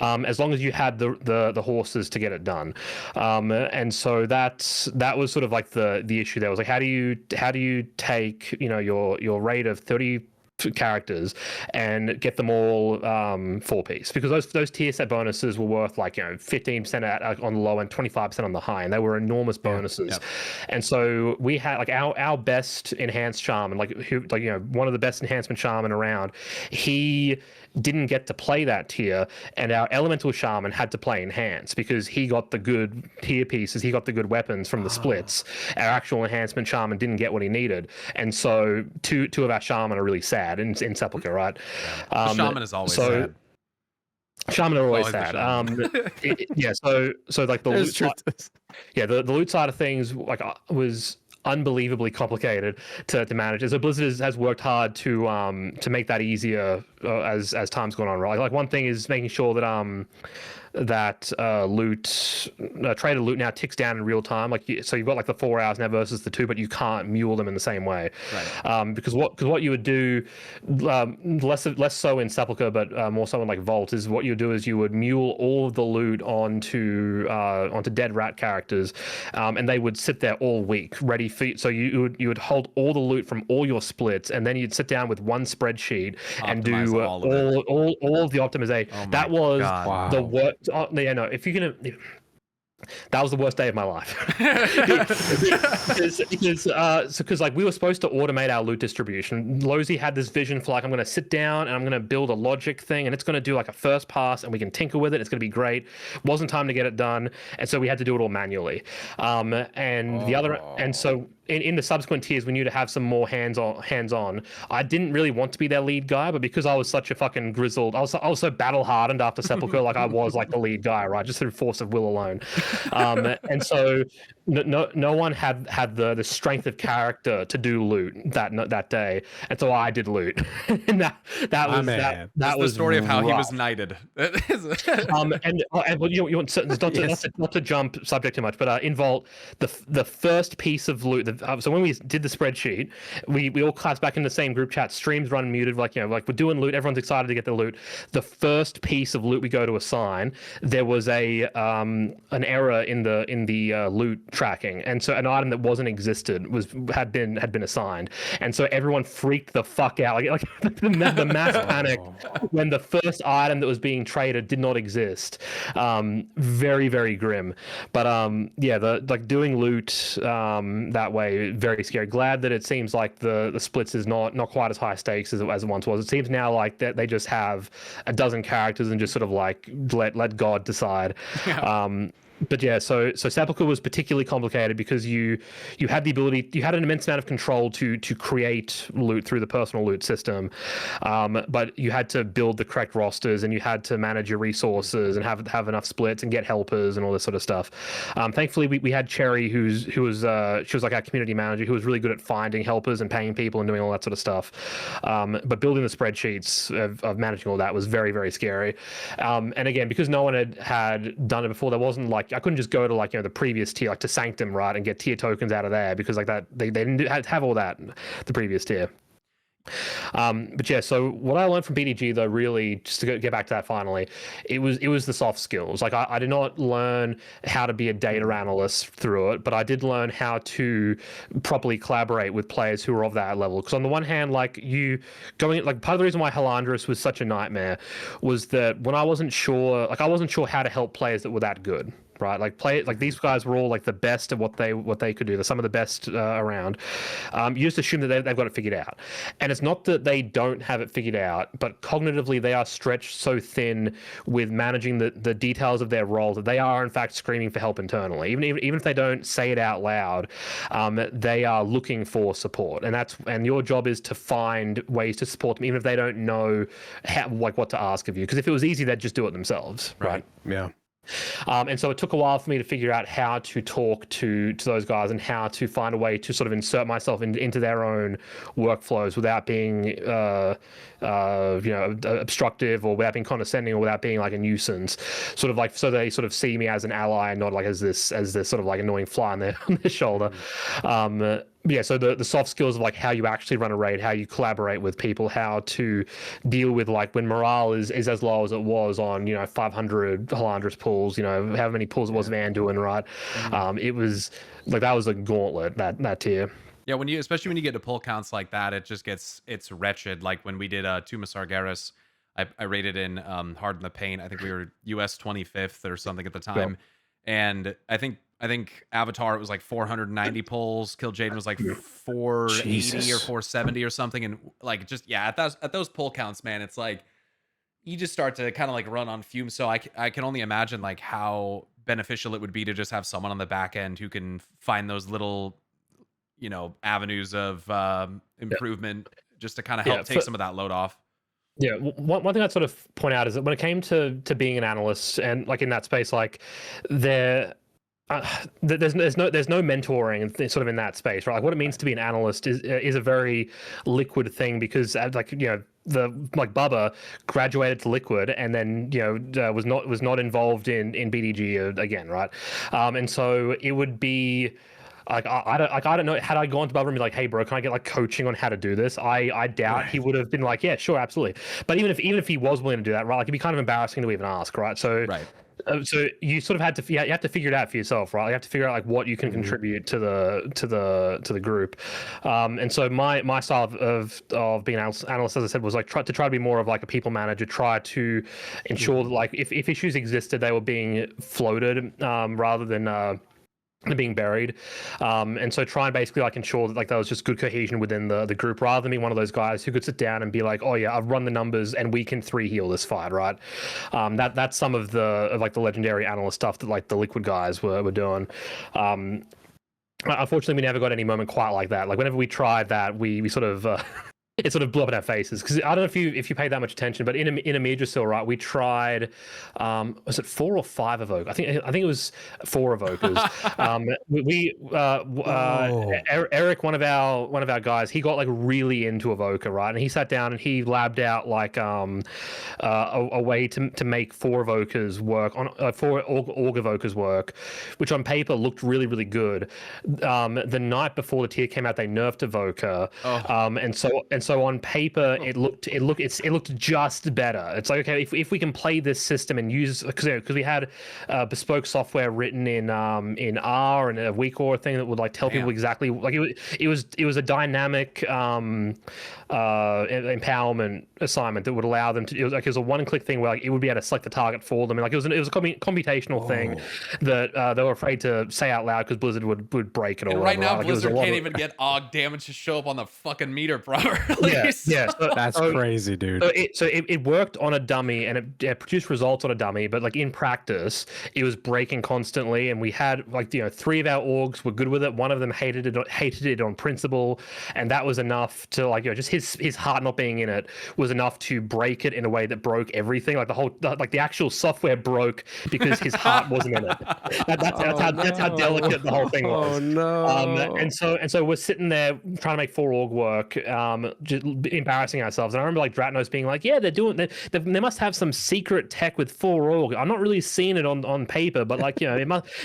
as long as you had the horses to get it done. And so that was sort of like the issue there. Was like, how do you take your raid of 30 characters and get them all 4-piece, because those tier set bonuses were worth like 15% on the low and 25% on the high, and they were enormous bonuses. And so we had like our best enhanced shaman, one of the best enhancement shaman around, he didn't get to play that tier, and our elemental shaman had to play enhance because he got the good tier pieces, he got the good weapons from the splits. Our actual enhancement shaman didn't get what he needed, and so two of our shaman are really sad in Sepulchre, right?
Shaman is always sad.
Shaman are always sad. So like the loot side, the loot side of things like was unbelievably complicated to manage. So Blizzard has worked hard to make that easier as time's gone on, right? Like one thing is making sure that traded loot now ticks down in real time. So you've got like the 4 hours now versus the 2, but you can't mule them in the same way. Right. Because what you would do, less so in Sepulchre, but more so in like Vault, is what you would do is you would mule all of the loot onto dead rat characters, and they would sit there all week ready for you. So you would hold all the loot from all your splits, and then you'd sit down with one spreadsheet and do all of the optimization. That was the work. If you're gonna, that was the worst day of my life. Because like we were supposed to automate our loot distribution. Lozy had this vision for like, I'm going to sit down and I'm going to build a logic thing, and it's going to do like a first pass, and we can tinker with it. It's going to be great. Wasn't time to get it done, and so we had to do it all manually. And so in the subsequent tiers, we knew to have some more hands-on. I didn't really want to be their lead guy, but because I was such a fucking grizzled, I was so battle-hardened after Sepulchre, like I was like the lead guy, right? Just through force of will alone. And so no one had the strength of character to do loot that day, and so I did loot. And that was the
story of how he was knighted.
Not to jump subject too much, but in Vault, the first piece of loot, the so when we did the spreadsheet, we all clapped back in the same group chat. Streams run muted, like like we're doing loot. Everyone's excited to get the loot. The first piece of loot we go to assign, there was an error in the loot tracking, and so an item that wasn't existed had been assigned, and so everyone freaked the fuck out, like the mass panic when the first item that was being traded did not exist. Very, very grim. But doing loot that way, very scary. Glad that it seems like the splits is not quite as high stakes as it once was. It seems now like that they just have a dozen characters and just sort of like let God decide. Yeah. But yeah, so Sepulchre was particularly complicated because you had the ability, you had an immense amount of control to create loot through the personal loot system, but you had to build the correct rosters and you had to manage your resources and have enough splits and get helpers and all this sort of stuff. Thankfully, we had Cherry, who was she was like our community manager, who was really good at finding helpers and paying people and doing all that sort of stuff. But building the spreadsheets of managing all that was very, very scary. And again, because no one had done it before, there wasn't like, I couldn't just go to the previous tier, like to Sanctum, right, and get tier tokens out of there, because like that they didn't have all that the previous tier. But yeah, so what I learned from BDG, though, really, just to get back to that finally, it was the soft skills. Like I did not learn how to be a data analyst through it, but I did learn how to properly collaborate with players who were of that level. Because on the one hand, part of the reason why Halandris was such a nightmare was that when I wasn't sure how to help players that were that good. Right, like these guys were all like the best at what they could do. They're some of the best around. You just assume that they've got it figured out, and it's not that they don't have it figured out, but cognitively they are stretched so thin with managing the details of their role that they are in fact screaming for help internally. Even if they don't say it out loud, they are looking for support, and your job is to find ways to support them, even if they don't know what to ask of you. Because if it was easy, they'd just do it themselves, right?
Yeah.
And so it took a while for me to figure out how to talk to those guys and how to find a way to sort of insert myself into their own workflows without being obstructive, or without being condescending, or without being like a nuisance. Sort of like, so they sort of see me as an ally and not like as this sort of like annoying fly on their shoulder. Yeah, so the soft skills of like how you actually run a raid, how you collaborate with people, how to deal with like when morale is as low as it was on 500 Halandris pulls, how many pulls it was of Anduin, right? Mm-hmm. It was like, that was a gauntlet, that tier.
Yeah, especially when you get to pull counts like that, it's wretched. Like when we did Tuma Sargeras, I rated in Harden the Paint. I think we were US 25th or something at the time. Yep. And I think Avatar, it was like 490 pulls. Kill Jaden was like 480 or 470 or something. And like, just, yeah, at those pull counts, man, it's like you just start to kind of like run on fumes. So I can only imagine like how beneficial it would be to just have someone on the back end who can find those little, avenues of improvement, just to kind of help take some of that load off.
Yeah, one thing I'd sort of point out is that when it came to being an analyst and like in that space, like there's no mentoring sort of in that space, right? Like what it means to be an analyst is a very liquid thing, because Bubba graduated to Liquid and then was not involved in BDG again, right? And so it would be like I don't know, had I gone to Bubba and be like, hey bro, can I get like coaching on how to do this? I doubt he would have been like, yeah, sure, absolutely. But even if he was willing to do that, right, like it'd be kind of embarrassing to even ask, right? So
right.
So you sort of you have to figure it out for yourself, right? You have to figure out like what you can contribute to the group. And so my style of being an analyst, as I said, was like try to be more of like a people manager, try to ensure that like if issues existed, they were being floated rather than being buried, and so try and basically like ensure that like there was just good cohesion within the group, rather than being one of those guys who could sit down and be like, oh yeah, I've run the numbers and we can 3 heal this fight, right? That's some of the legendary analyst stuff that like the Liquid guys were doing. Unfortunately, we never got any moment quite like that. Like whenever we tried that, we sort of it sort of blew up in our faces, because I don't know if you paid that much attention, but in Amidrisil, right, we tried, was it 4 or 5 Evoke? I think it was 4 Evokers. Eric, one of our guys, he got like really into Evoker, right, and he sat down and he labbed out like a way to make 4 Evokers work on 4 Org Evokers work, which on paper looked really, really good. The night before the tier came out, they nerfed Evoker, and so on paper it looked just better. It's like, okay, if we can play this system and use, because we had bespoke software written in R and a WeCore thing that would like tell people exactly, like it was a dynamic empowerment assignment that would allow them to, it was a one-click thing where like it would be able to select the target for them, and like it was a computational thing that they were afraid to say out loud because Blizzard would break it or whatever.
Right now,
like,
Blizzard can't even get AUG damage to show up on the fucking meter properly.
Yeah.
That's crazy, dude.
So it worked on a dummy, and it produced results on a dummy, but like in practice, it was breaking constantly, and we had like 3 of our orgs were good with it. One of them hated it on principle, and that was enough to like just his heart not being in it was enough to break it in a way that broke everything. Like the actual software broke because his heart wasn't in it. That's how delicate the whole thing was.
Oh no!
And so we're sitting there trying to make 4 org work, just embarrassing ourselves. And I remember like Dratnos being like, "Yeah, they must have some secret tech with 4 org. I'm not really seeing it on paper, but like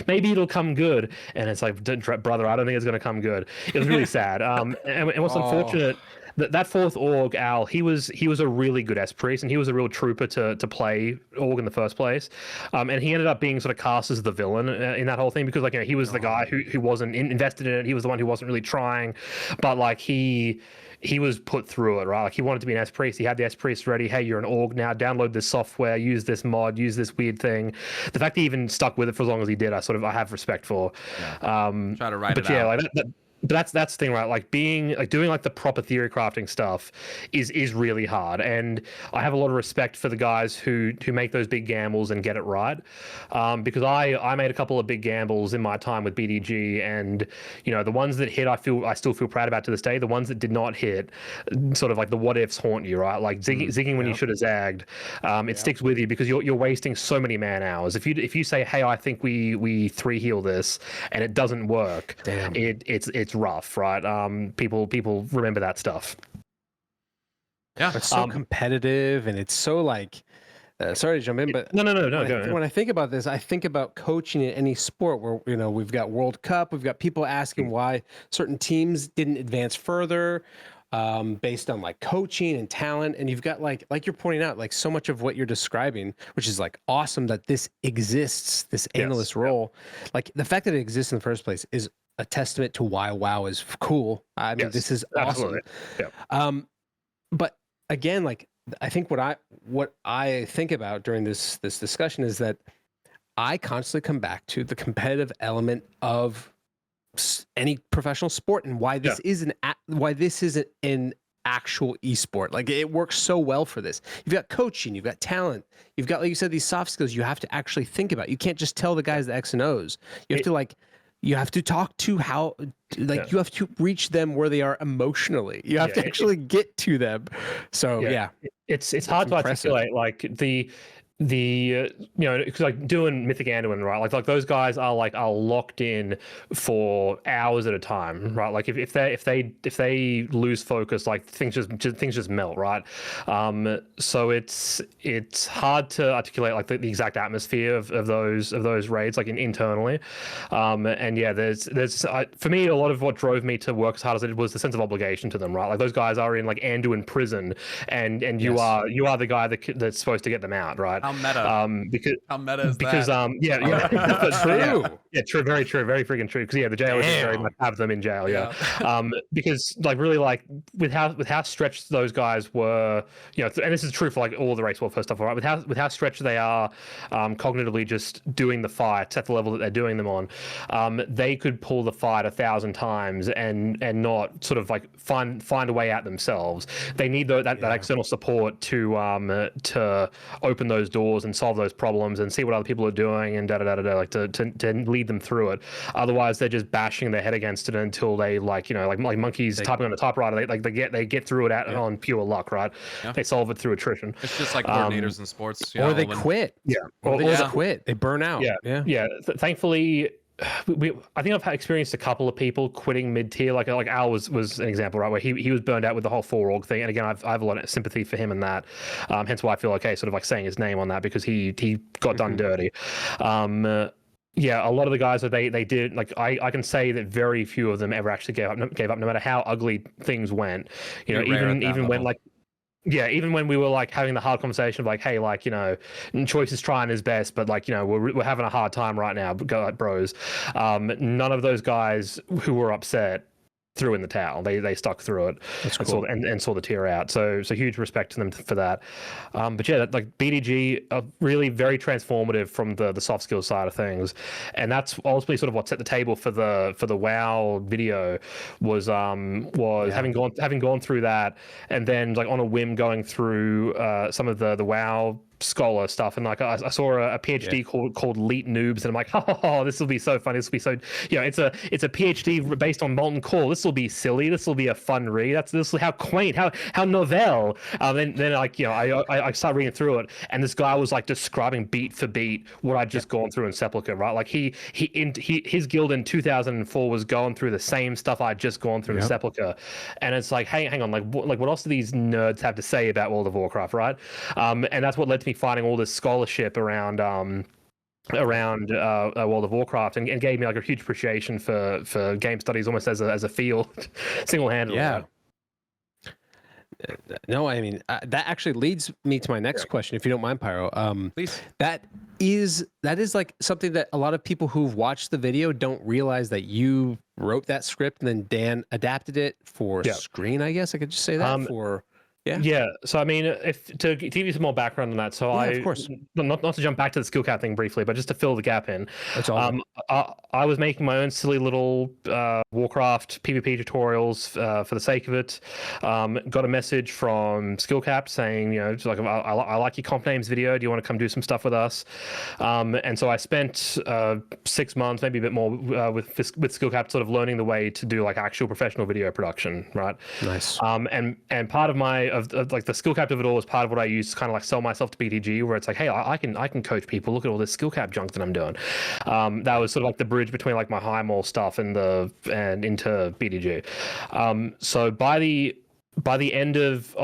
maybe it'll come good." And it's like, brother, I don't think it's going to come good. It was really sad. And what's unfortunate, that 4th org, Al, he was a really good S priest, and he was a real trooper to play org in the first place. And he ended up being sort of cast as the villain in that whole thing, because like he was the guy who wasn't invested in it. He was the one who wasn't really trying, but like he was put through it, right? Like he wanted to be an S priest. He had the S priest ready. Hey, you're an org now. Download this software. Use this mod. Use this weird thing. The fact he even stuck with it for as long as he did, I have respect for.
Try to write it
out.
Like
but that's the thing, right? Like doing like the proper theory crafting stuff is really hard, and I have a lot of respect for the guys who make those big gambles and get it right, because I made a couple of big gambles in my time with BDG, and the ones that hit, I still feel proud about to this day. The ones that did not hit, sort of like the what ifs haunt you, right? Like zigging when you should have zagged. It sticks with you because you're wasting so many man hours. If you say, hey, I think we 3 heal this, and it doesn't work, it's rough, right? People remember that stuff.
Yeah, it's so competitive, and it's so like sorry to jump in, but
no, go ahead.
When I think about this, I think about coaching in any sport where we've got World Cup, we've got people asking why certain teams didn't advance further based on like coaching and talent, and you've got like you're pointing out, like so much of what you're describing, which is like awesome that this exists, this analyst role. Like the fact that it exists in the first place is a testament to why WoW is cool. I mean, this is awesome. Yeah. But again, like I think what I think about during this discussion is that I constantly come back to the competitive element of any professional sport, and why this isn't an actual esport. Like it works so well for this. You've got coaching, you've got talent, you've got, like you said, these soft skills you have to actually think about. You can't just tell the guys the X and O's. You have to talk to you have to reach them where they are emotionally. You have to actually get to them. So
it's hard to articulate like the because like doing Mythic Anduin, right? Like those guys are locked in for hours at a time, right? Like if they lose focus, like things just melt, right? So it's hard to articulate like the exact atmosphere of those raids, like internally. And there's for me, a lot of what drove me to work as hard as I did was the sense of obligation to them, right? Like those guys are in like Anduin prison, and you are the guy that's supposed to get them out, right?
How meta? How meta is
that?
True. Yeah, true. Very true. Very freaking true. Because the jailers very much have them in jail. Yeah. Because like really like with how stretched those guys were, and this is true for like all the race warfare stuff, right? With how stretched they are, cognitively just doing the fights at the level that they're doing them on, they could pull the fight 1,000 times and not sort of like find a way out themselves. They need that external support to open those doors and solve those problems and see what other people are doing and like to lead them through it. Otherwise, they're just bashing their head against it until they like monkeys typing on a typewriter. They get through it on pure luck, right? Yeah. They solve it through attrition.
It's just like coordinators in sports,
or they quit.
Yeah,
or they just quit. They burn out.
Yeah. Thankfully, I think I've experienced a couple of people quitting mid-tier. Like Al was an example, right, where he was burned out with the whole 4org thing. And again, I have a lot of sympathy for him in that. Hence why I feel okay sort of like saying his name on that, because he got done dirty. Yeah, a lot of the guys that they did, like I can say that very few of them ever actually gave up, no matter how ugly things went. Even when like. Yeah, even when we were like having the hard conversation of like, hey, like, Choice is trying his best, but like, we're having a hard time right now, bros. None of those guys who were upset threw in the towel. They stuck through it.
That's cool.
and saw the tier out. So huge respect to them for that. But yeah, like BDG are really very transformative from the soft skills side of things, and that's ultimately sort of what set the table for the WoW video was having gone through that, and then like on a whim going through some of the WoW scholar stuff, and like I saw a PhD called Leet Noobs, and I'm like, oh, this will be so fun. This will be so, it's a PhD based on Molten Core. This will be silly. This will be a fun read. This is how quaint, how novel. Then like I started reading through it, and this guy was like describing beat for beat what I'd just gone through in Sepulchre, right? Like his guild in 2004 was going through the same stuff I'd just gone through in Sepulchre, and it's like, hey, hang on, like what else do these nerds have to say about World of Warcraft, right? And that's what led to me finding all this scholarship around World of Warcraft, and gave me like a huge appreciation for game studies almost as a field, single-handedly.
Yeah. No, I mean that actually leads me to my next question, if you don't mind, Pyro.
Please.
That is like something that a lot of people who've watched the video don't realize, that you wrote that script and then Dan adapted it for screen. I guess I could just say that for.
Yeah. So I mean, to give you some more background on that, so
of course,
not to jump back to the skill cap thing briefly, but just to fill the gap in.
That's all.
I was making my own silly little Warcraft PvP tutorials for the sake of it. Got a message from Skill Cap saying, just like, I like your comp names video. Do you want to come do some stuff with us? And so I spent 6 months, maybe a bit more, with Skill Cap, sort of learning the way to do like actual professional video production, right?
Nice.
And part of my of like the skill cap of it all was part of what I used to kind of like sell myself to BTG, where it's like, hey, I can coach people. Look at all this skill cap junk that I'm doing. That was sort of like the bridge between like my high mall stuff and into BTG. So by the end of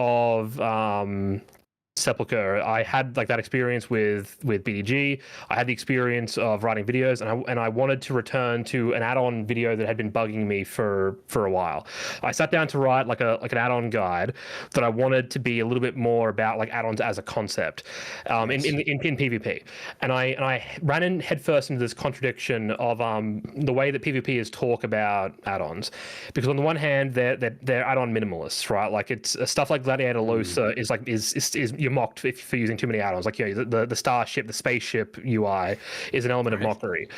Sepulchre, I had like that experience with BDG. I had the experience of writing videos, and I wanted to return to an add-on video that had been bugging me for a while. I sat down to write like an add-on guide that I wanted to be a little bit more about like add-ons as a concept in PvP. And I ran in headfirst into this contradiction of the way that PvP is talk about add-ons, because on the one hand they're add-on minimalists, right? Like it's stuff like Gladiator Losa is you're mocked for using too many add-ons. Like the starship, the spaceship UI is an element of mockery.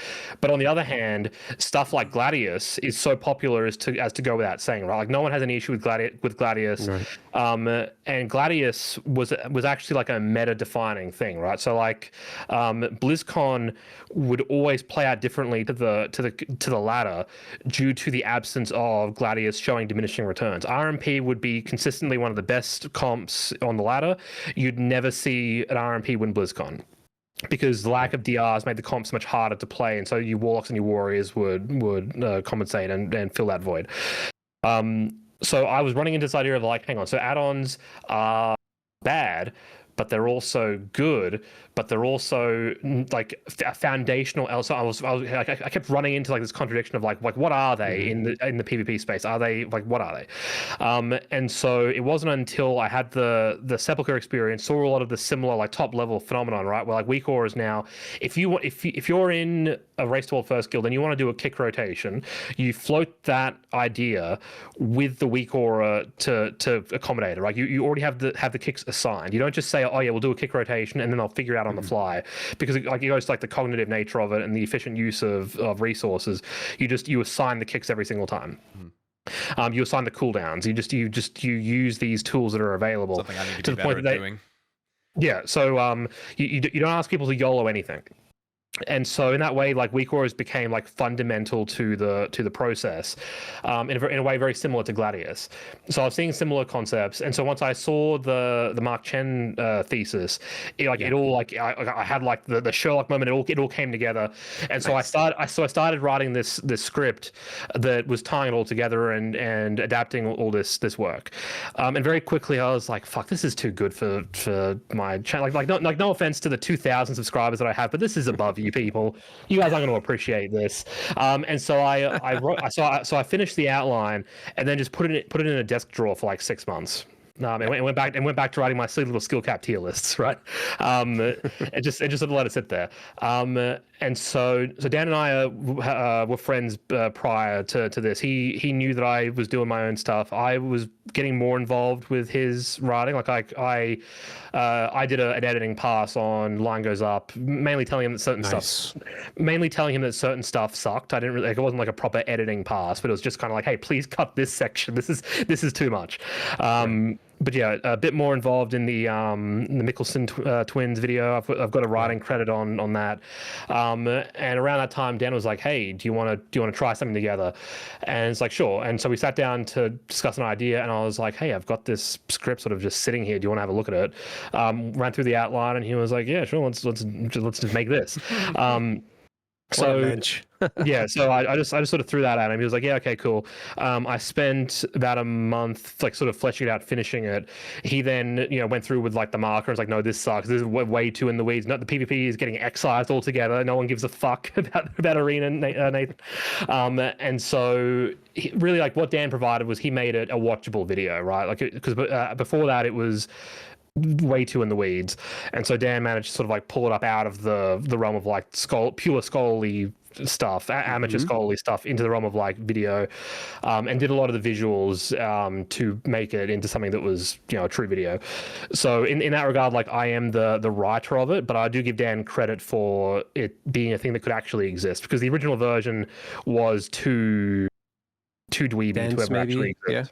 But on the other hand, stuff like Gladius is so popular as to go without saying, right? Like no one has any issue with Gladius. Right. And Gladius was actually like a meta-defining thing, right? So like BlizzCon would always play out differently to the ladder due to the absence of Gladius showing diminishing returns. RMP would be consistently one of the best comps on the ladder. You'd never see an RMP win BlizzCon, because the lack of DRs made the comps much harder to play, and so your Warlocks and your Warriors would compensate and fill that void. So I was running into this idea of like, hang on, so add-ons are bad, but they're also good, but they're also like a foundational. Also, I kept running into like this contradiction of like what are they in the PvP space? Are they like, what are they? And so it wasn't until I had the Sepulchre experience, saw a lot of the similar like top level phenomenon, right? Where like weak auras now, if you're in a race to world first guild and you want to do a kick rotation, you float that idea with the weak aura to accommodate it, right? You already have the kicks assigned. You don't just say, oh yeah, we'll do a kick rotation and then I'll figure it out on the fly, because like it goes to like the cognitive nature of it and the efficient use of resources. You assign the kicks every single time. You assign the cooldowns. You use these tools that are available.
Something I need to be better at doing.
Yeah, so you don't ask people to YOLO anything. And so in that way, like weak auras became like fundamental to the process, in a way very similar to Gladius. So I was seeing similar concepts, and so once I saw the Mark Chen thesis, it all like I had like the Sherlock moment. It all came together, and so nice. I started writing this script that was tying it all together and adapting all this work, and very quickly I was like, fuck, this is too good for my channel. Like no offense to the 2,000 subscribers that I have, but this is above you people. You guys aren't going to appreciate this. And so I finished the outline and then just put it in a desk drawer for like 6 months. And went back to writing my silly little skill cap tier lists, right? And just sort of let it sit there. And so Dan and I were friends prior to this. He knew that I was doing my own stuff. I was getting more involved with his writing. Like I did an editing pass on Line Goes Up, mainly telling him that certain stuff sucked. I didn't really, like, it wasn't like a proper editing pass, but it was just kind of like, hey, please cut this section. This is too much. But yeah, a bit more involved in the Mickelson twins video. I've got a writing credit on that. And around that time, Dan was like, "Hey, do you want to try something together?" And it's like, "Sure." And so we sat down to discuss an idea, and I was like, "Hey, I've got this script sort of just sitting here. Do you want to have a look at it?" Ran through the outline, and he was like, "Yeah, sure. Let's just make this." So yeah, so I just sort of threw that at him. He was like, "Yeah, okay, cool." I spent about a month like sort of fleshing it out, finishing it. He then went through with like the marker and was like, "No, this sucks. This is way too in the weeds. Not the PvP is getting excised altogether. No one gives a fuck about Arena, Nathan." And so really like what Dan provided was he made it a watchable video, right? Like because before that it was way too in the weeds, and so Dan managed to sort of like pull it up out of the realm of like pure scholarly stuff, amateur scholarly stuff, into the realm of like video, and did a lot of the visuals to make it into something that was a true video. So in that regard, like I am the writer of it, but I do give Dan credit for it being a thing that could actually exist, because the original version was too dweeby to ever actually exist.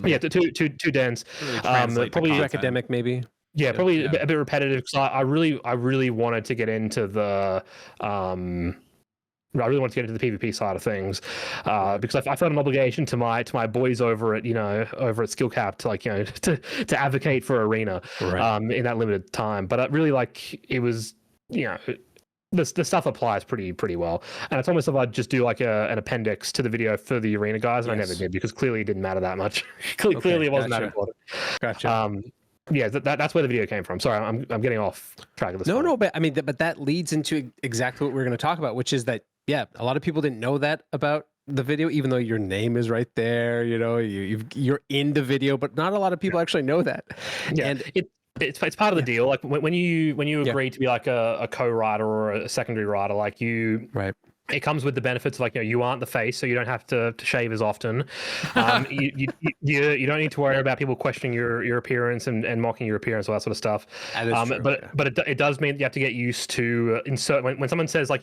Yeah, too dense. Probably
academic, maybe.
Yeah, probably a bit repetitive. Because I really wanted to get into the PvP side of things, because I felt an obligation to my boys over at Skill Cap to to advocate for Arena, in that limited time. But really, like, it was the stuff applies pretty well, and it's almost if I'd just do like an appendix to the video for the Arena guys, and I never did, because clearly it didn't matter that much. Clearly it wasn't that important.
Gotcha.
Yeah, that's where the video came from. Sorry, I'm getting off track of this.
No, but I mean, but that leads into exactly what we're going to talk about, which is that a lot of people didn't know that about the video, even though your name is right there. You're in the video, but not a lot of people actually know that.
Yeah, and it's part of the deal. Like when you agree to be like a co-writer or a secondary writer, like you. Right. It comes with the benefits of like you aren't the face, so you don't have to shave as often. You don't need to worry about people questioning your appearance and mocking your appearance, all that sort of stuff. That is true, but it does mean you have to get used to insert when someone says like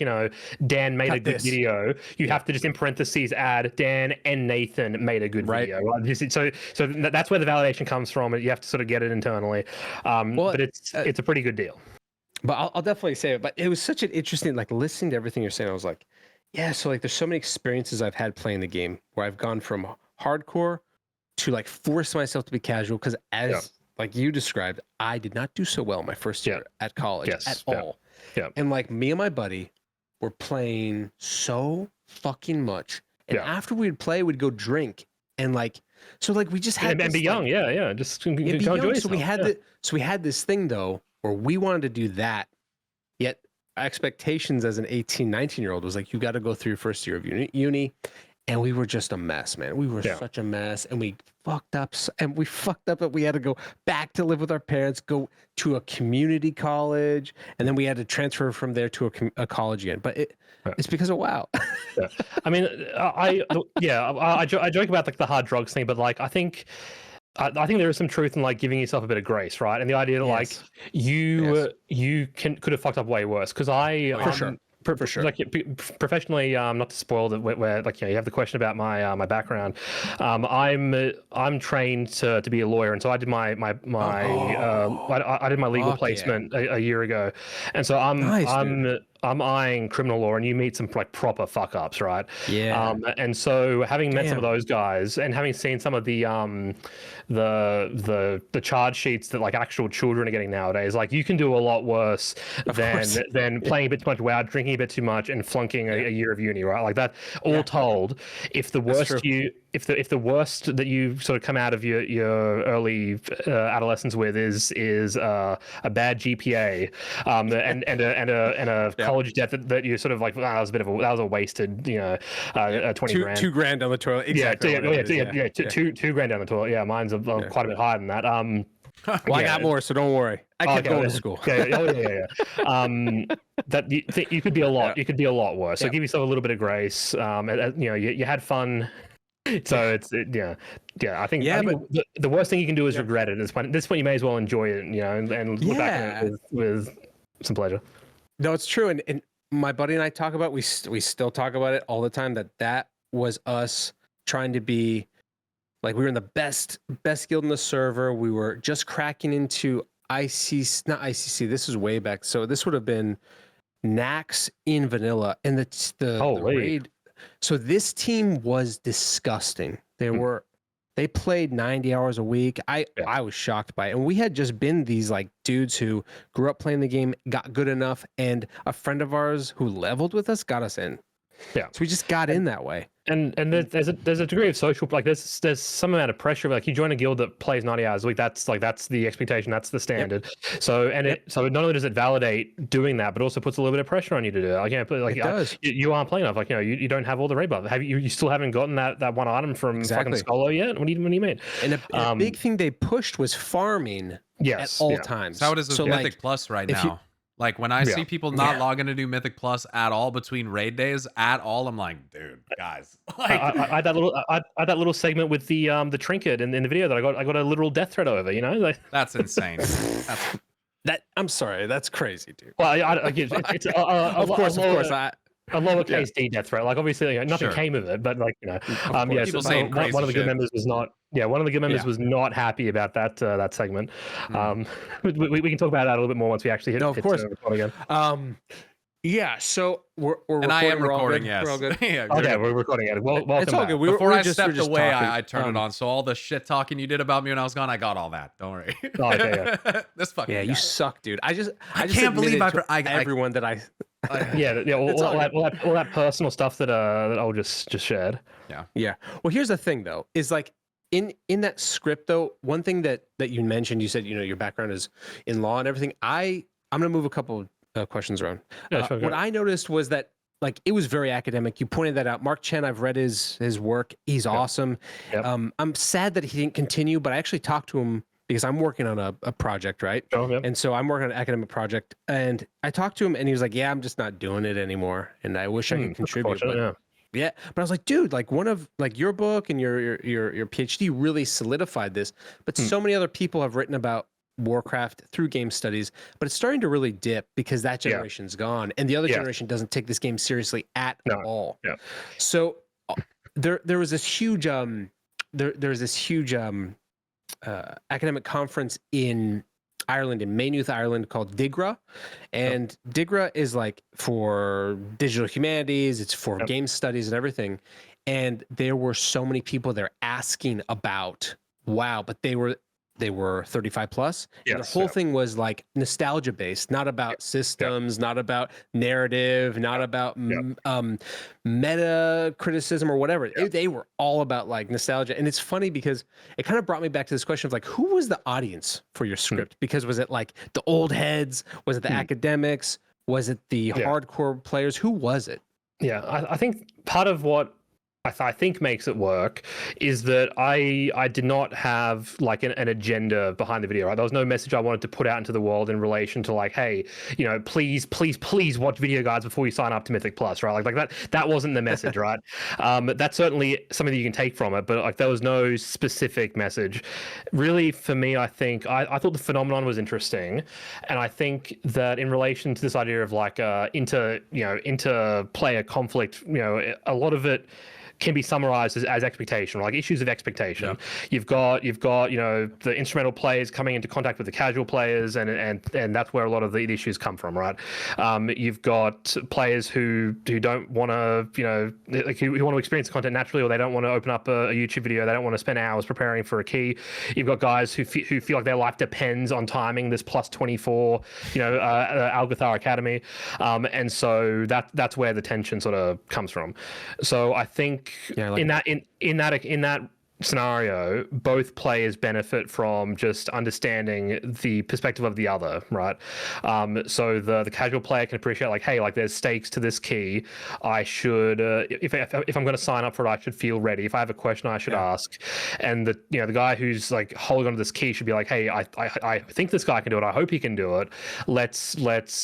Dan made a good video, you have to just in parentheses add Dan and Nathan made a good video. Right? So that's where the validation comes from. You have to sort of get it internally, but it's a pretty good deal.
But I'll definitely say it. But it was such an interesting, like, listening to everything you're saying. I was like, yeah. So like, there's so many experiences I've had playing the game where I've gone from hardcore to like force myself to be casual, because like you described, I did not do so well my first year at college at all. Yeah. And like me and my buddy were playing so fucking much, and after we'd play, we'd go drink, and like we just had
and be young, just go enjoy yourself.
So we had this thing though, where we wanted to do that, yet expectations as an 18, 19-year-old was like, you got to go through your first year of uni. And we were just a mess, man. We were such a mess, and we fucked up. And we fucked up that we had to go back to live with our parents, go to a community college, and then we had to transfer from there to a college again. But it's because of WoW.
I mean, I joke about like the hard drugs thing, but like I think there is some truth in like giving yourself a bit of grace, right? And the idea that like you could have fucked up way worse, because
for sure.
Like professionally, not to spoil that, where like you have the question about my background. I'm trained to be a lawyer, and so I did my I did my legal placement a year ago, and so I'm eyeing criminal law, and you meet some like proper fuck ups, right?
Yeah.
And so having met some of those guys, and having seen some of the charge sheets that like actual children are getting nowadays, like you can do a lot worse than playing a bit too much WoW, drinking a bit too much, and flunking a year of uni, right? Like that. All told, if the worst that you sort of come out of your early adolescence with is a bad GPA, and a college debt that you sort of like, that was a wasted, 20 grand.
$2,000 down the toilet. Exactly.
Two grand down the toilet. Yeah, mine's quite a bit higher than that.
Well, I got more, so don't worry. I kept going to school.
Yeah. That you could be a lot. You could be a lot worse. So give yourself a little bit of grace. You had fun. So I think the worst thing you can do is regret it. At this point, you may as well enjoy it, and look back at it with some pleasure.
No, it's true, and my buddy and I talk about, we still talk about it all the time, that was us trying to be like, we were in the best guild in the server. We were just cracking into not ICC. This is way back. So this would have been Nax in vanilla, and the raid. So this team was disgusting. They played 90 hours a week. I was shocked by it. And we had just been these like dudes who grew up playing the game, got good enough, and a friend of ours who leveled with us got us in. Yeah. So we just got in that way.
And there's a degree of social, like there's some amount of pressure. Like you join a guild that plays 90 hours a week, that's the expectation, that's the standard. So so not only does it validate doing that, but also puts a little bit of pressure on you to do it. Like it does. You aren't playing enough. Like you don't have all the raid buff. You still haven't gotten that one item from fucking Skolo yet? What do you mean?
And a big thing they pushed was farming at all times.
So how it is with Mythic Plus right now. Like when I see people not logging to do Mythic Plus at all between raid days at all, I'm like, dude, guys. Like,
I had that little segment with the trinket in the video that I got a literal death threat over. Like,
that's insane.
I'm sorry, that's crazy, dude.
Well, it's
of course.
A lowercase d death threat. Like obviously, nothing came of it, but like one of the good members was not. Yeah, one of the good members was not happy about that segment. We can talk about that a little bit more once we actually hit.
No, of course.
Again.
So we're
and I am recording. Yes.
We're all good. We're recording it. Welcome
it's all good.
Before I stepped away, I turned it on. So all the shit talking you did about me when I was gone, I got all that. Don't worry. This fucking guy.
You suck, dude. I just
can't believe
everyone that I.
All that personal stuff that I'll just shared.
Yeah. Well, here's the thing though, is like in that script though, one thing that you mentioned, you said your background is in law and everything. I'm gonna move a couple questions around. What I noticed was that like it was very academic. You pointed that out. Mark Chen, I've read his work. He's awesome. Yep. I'm sad that he didn't continue, but I actually talked to him because I'm working on a project, right? And so I'm working on an academic project, and I talked to him, and he was like, "Yeah, I'm just not doing it anymore, and I wish I could contribute." But I was like, "Dude, like one of like your book and your PhD really solidified this." But so many other people have written about Warcraft through game studies, but it's starting to really dip because that generation's gone, and the other generation doesn't take this game seriously at all. Yeah. So there was this huge there's this huge academic conference in Ireland, in Maynooth, Ireland, called DIGRA, and DIGRA is like for digital humanities. It's for game studies and everything. And there were so many people there asking about WoW, but they were 35 plus. And the whole thing was like nostalgia based, not about systems, not about narrative, not about meta criticism or whatever. They were all about like nostalgia. And it's funny because it kind of brought me back to this question of like, who was the audience for your script? Because was it like the old heads? Was it the academics? Was it the hardcore players? Who was it?
Yeah, I think part of what I think makes it work is that I did not have like an agenda behind the video, right? There was no message I wanted to put out into the world in relation to like, hey, you know, please watch video guides before you sign up to Mythic Plus, right? Like that wasn't the message, right? That's certainly something that you can take from it, but like there was no specific message. Really, for me, I think I thought the phenomenon was interesting, and I think that in relation to this idea of like inter-player conflict, you know, a lot of it can be summarized as expectation, like issues of expectation. Yeah. You've got you know, the instrumental players coming into contact with the casual players, and that's where a lot of the issues come from, right? You've got players who don't want to, you know, like who want to experience the content naturally, or they don't want to open up a YouTube video, they don't want to spend hours preparing for a key. You've got guys who feel like their life depends on timing this plus 24, you know, Algathar Academy, and so that's where the tension sort of comes from. So I think in that scenario, both players benefit from just understanding the perspective of the other, right? So the casual player can appreciate like, hey, like there's stakes to this key. I should, if I'm going to sign up for it, I should feel ready. If I have a question, I should ask. And the guy who's like holding onto this key should be like, hey, I think this guy can do it. I hope he can do it. Let's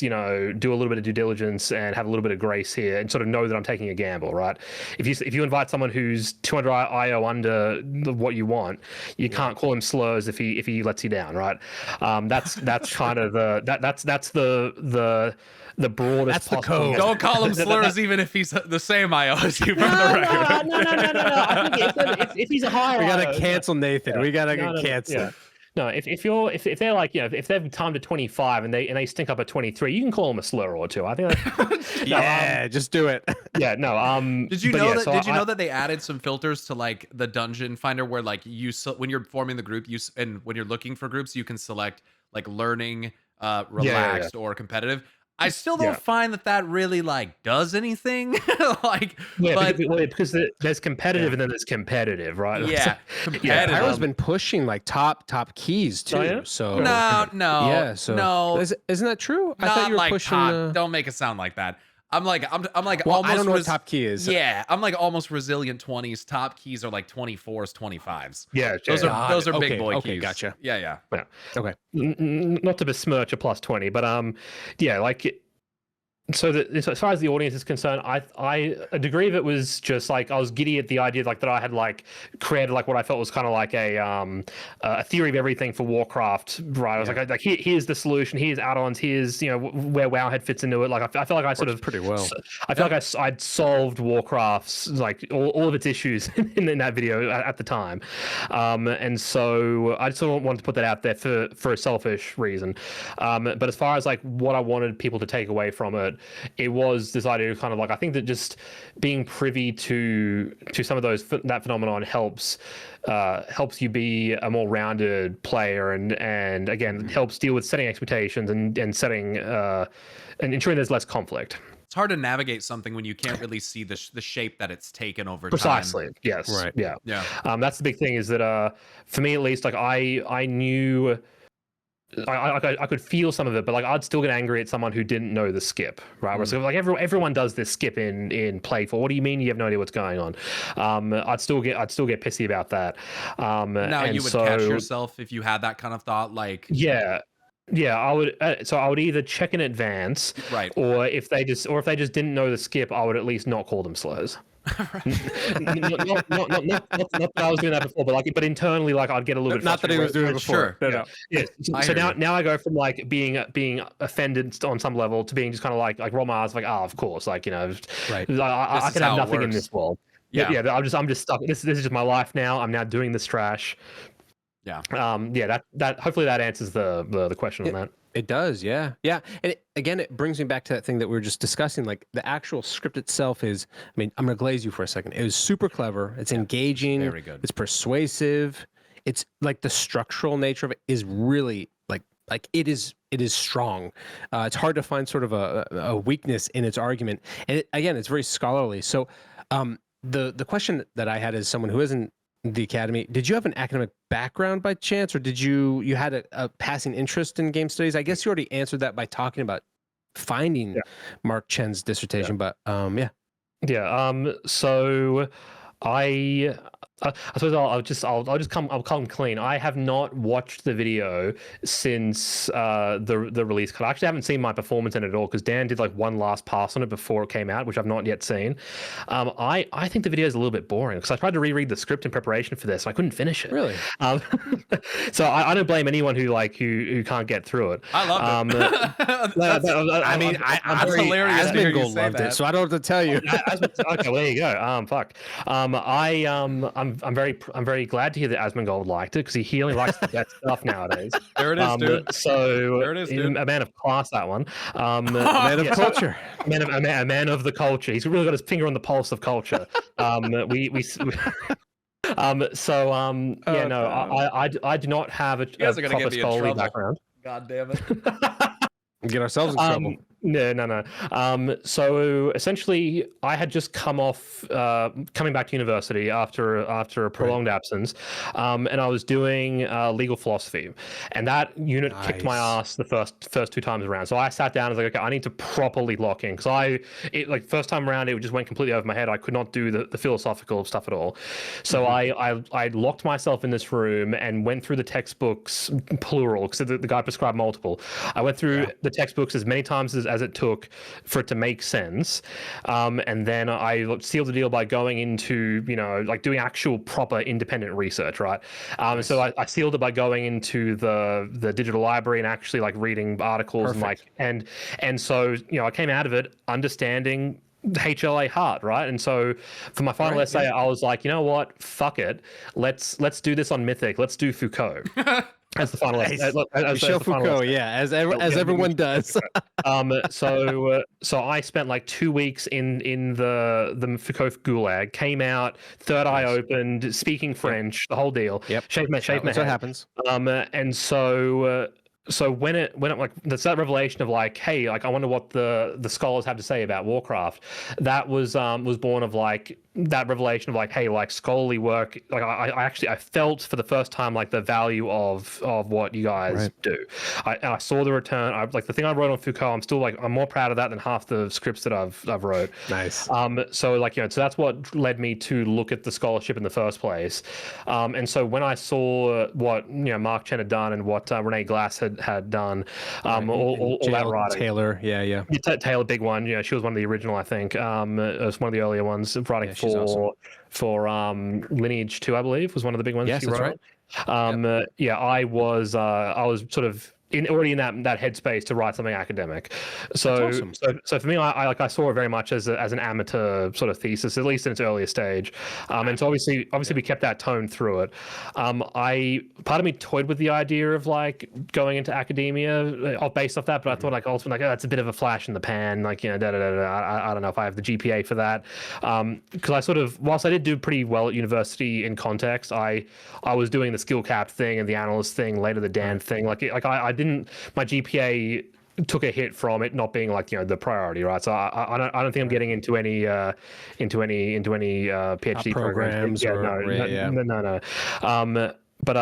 you know, do a little bit of due diligence and have a little bit of grace here, and sort of know that I'm taking a gamble, right? If you invite someone who's 200 IO under what you want, you can't call him slurs if he lets you down, right? That's kind of that's the broadest.
That's the code.
Don't call him slurs even if he's the same IO as you, for the record.
No. I think if he's a higher,
we gotta cancel Nathan. Yeah. We gotta cancel. Yeah.
No, if they're like, you know, if they've timed to 25 and they stink up at 23, you can call them a slur or two. I think
just do it.
Yeah, no.
Did you know that they added some filters to like the dungeon finder where like when you're forming the group, and when you're looking for groups, you can select like learning, relaxed, or competitive. I still don't find that really like does anything. Like,
because there's competitive and then there's competitive, right?
Yeah, competitive.
Pyro's been pushing like top keys too. Oh, yeah? So
no.
Isn't that true? I thought you were like pushing.
Don't make it sound like that. I'm like
well, almost. I don't know what top key is.
Yeah, I'm like almost resilient 20s. Top keys are like 24s, 25s.
Yeah,
those are big boy keys.
Okay, gotcha.
Yeah.
Okay.
Not to besmirch a plus 20, but like. So as far as the audience is concerned, I a degree of it was just like I was giddy at the idea like that I had like created like what I felt was kind of like a theory of everything for Warcraft, right? I was like here's the solution, here's add-ons, here's, you know, where Wowhead fits into it. Like I felt like I sort of
pretty well.
I feel like I'd solved Warcraft's like all of its issues in that video at the time, and so I just sort of wanted to put that out there for a selfish reason. But as far as like what I wanted people to take away from it. It was this idea of kind of like, I think that just being privy to some of that phenomenon helps you be a more rounded player, and again helps deal with setting expectations and setting and ensuring there's less conflict.
It's hard to navigate something when you can't really see the shape that it's taken over time.
Precisely. Yes.
Right.
Yeah. That's the big thing, is that for me at least, like I knew. I could feel some of it, but like I'd still get angry at someone who didn't know the skip, right? So like everyone does this skip in Play 4. What do you mean you have no idea what's going on? I'd still get pissy about that.
Now you would catch yourself if you had that kind of thought, like
yeah, I would. So I would either check in advance,
right?
Or if they just didn't know the skip, I would at least not call them slurs. not that I was doing that before, but internally, like I'd get a little bit.
Not that he was doing it before.
Sure.
No. Yeah. So now I go from like being offended on some level to being just kind of like roll my eyes, like, of course, like, you know,
right.
I can have nothing in this world.
Yeah.
I'm just stuck. This is just my life now. I'm now doing this trash.
Yeah.
That hopefully that answers the question on that.
It does, yeah. And it brings me back to that thing that we were just discussing. Like the actual script itself is, I mean, I'm gonna glaze you for a second. It was super clever. It's engaging.
Very good.
It's persuasive. It's like the structural nature of it is really like it is strong. It's hard to find sort of a weakness in its argument. And it's very scholarly. So the question that I had as someone who isn't the Academy, did you have an academic background by chance, or did you had a passing interest in game studies? I guess you already answered that by talking about finding Mark Chen's dissertation, but
so I suppose I'll come clean. I have not watched the video since the release cut. I actually haven't seen my performance in it at all because Dan did like one last pass on it before it came out, which I've not yet seen. I think the video is a little bit boring because I tried to reread the script in preparation for this and I couldn't finish it.
Really?
So I don't blame anyone who can't get through it.
I love it.
That's hilarious. Asmongold loved it, so I don't have to tell you.
Okay, well, there you go. Fuck. I'm very glad to hear that Asmongold liked it because he only likes the best stuff nowadays.
There it is, dude.
So
there it is, dude.
A man of class, that one.
A man of culture.
A man of the culture. He's really got his finger on the pulse of culture. I do not have a proper scholarly background.
God damn it.
Get ourselves in trouble.
No. So essentially, I had just come off coming back to university after a prolonged absence, and I was doing legal philosophy, and that unit kicked my ass the first 2 times around. So I sat down and was like, okay, I need to properly lock in because first time around it just went completely over my head. I could not do the philosophical stuff at all. So I locked myself in this room and went through the textbooks, plural, because the guy prescribed multiple. I went through the textbooks as many times as it took for it to make sense, and then I sealed the deal by going into doing actual proper independent research, right? So I sealed it by going into the digital library and actually like reading articles. Perfect. and so I came out of it understanding HLA hard, right? And so for my final essay, I was like, you know what, fuck it, let's do this on Mythic, let's do Foucault. As the final
Michel Foucault, as everyone does.
So I spent like 2 weeks in the Foucault gulag, came out, third eye opened, speaking French, the whole deal.
Yep.
Shaved my head.
That's what happens.
And so when it like that's that revelation of like, hey, like I wonder what the scholars have to say about Warcraft. That was born of like that revelation of like, hey, like scholarly work. Like I felt for the first time like the value of what you guys do. I saw the return. Like the thing I wrote on Foucault, I'm more proud of that than half the scripts that I've wrote.
Nice.
So like so that's what led me to look at the scholarship in the first place. And so when I saw what Mark Chen had done and what Renee Glass had done, all that writing.
Taylor,
Taylor, big one. She was one of the original, I think. It was one of the earlier ones writing for Lineage 2, I believe, was one of the big ones she wrote. Right. I was sort of already in that headspace to write something academic. So awesome. So for me, I saw it very much as an amateur sort of thesis, at least in its earlier stage. And so obviously we kept that tone through it. Part of me toyed with the idea of like going into academia based off that, but I thought ultimately that's a bit of a flash in the pan. I don't know if I have the GPA for that. Because I sort of, whilst I did do pretty well at university in context, I was doing the skill cap thing and the analyst thing, later the Dan thing. My GPA took a hit from it not being like the priority, right? So I don't think I'm getting into any PhD programs. No. But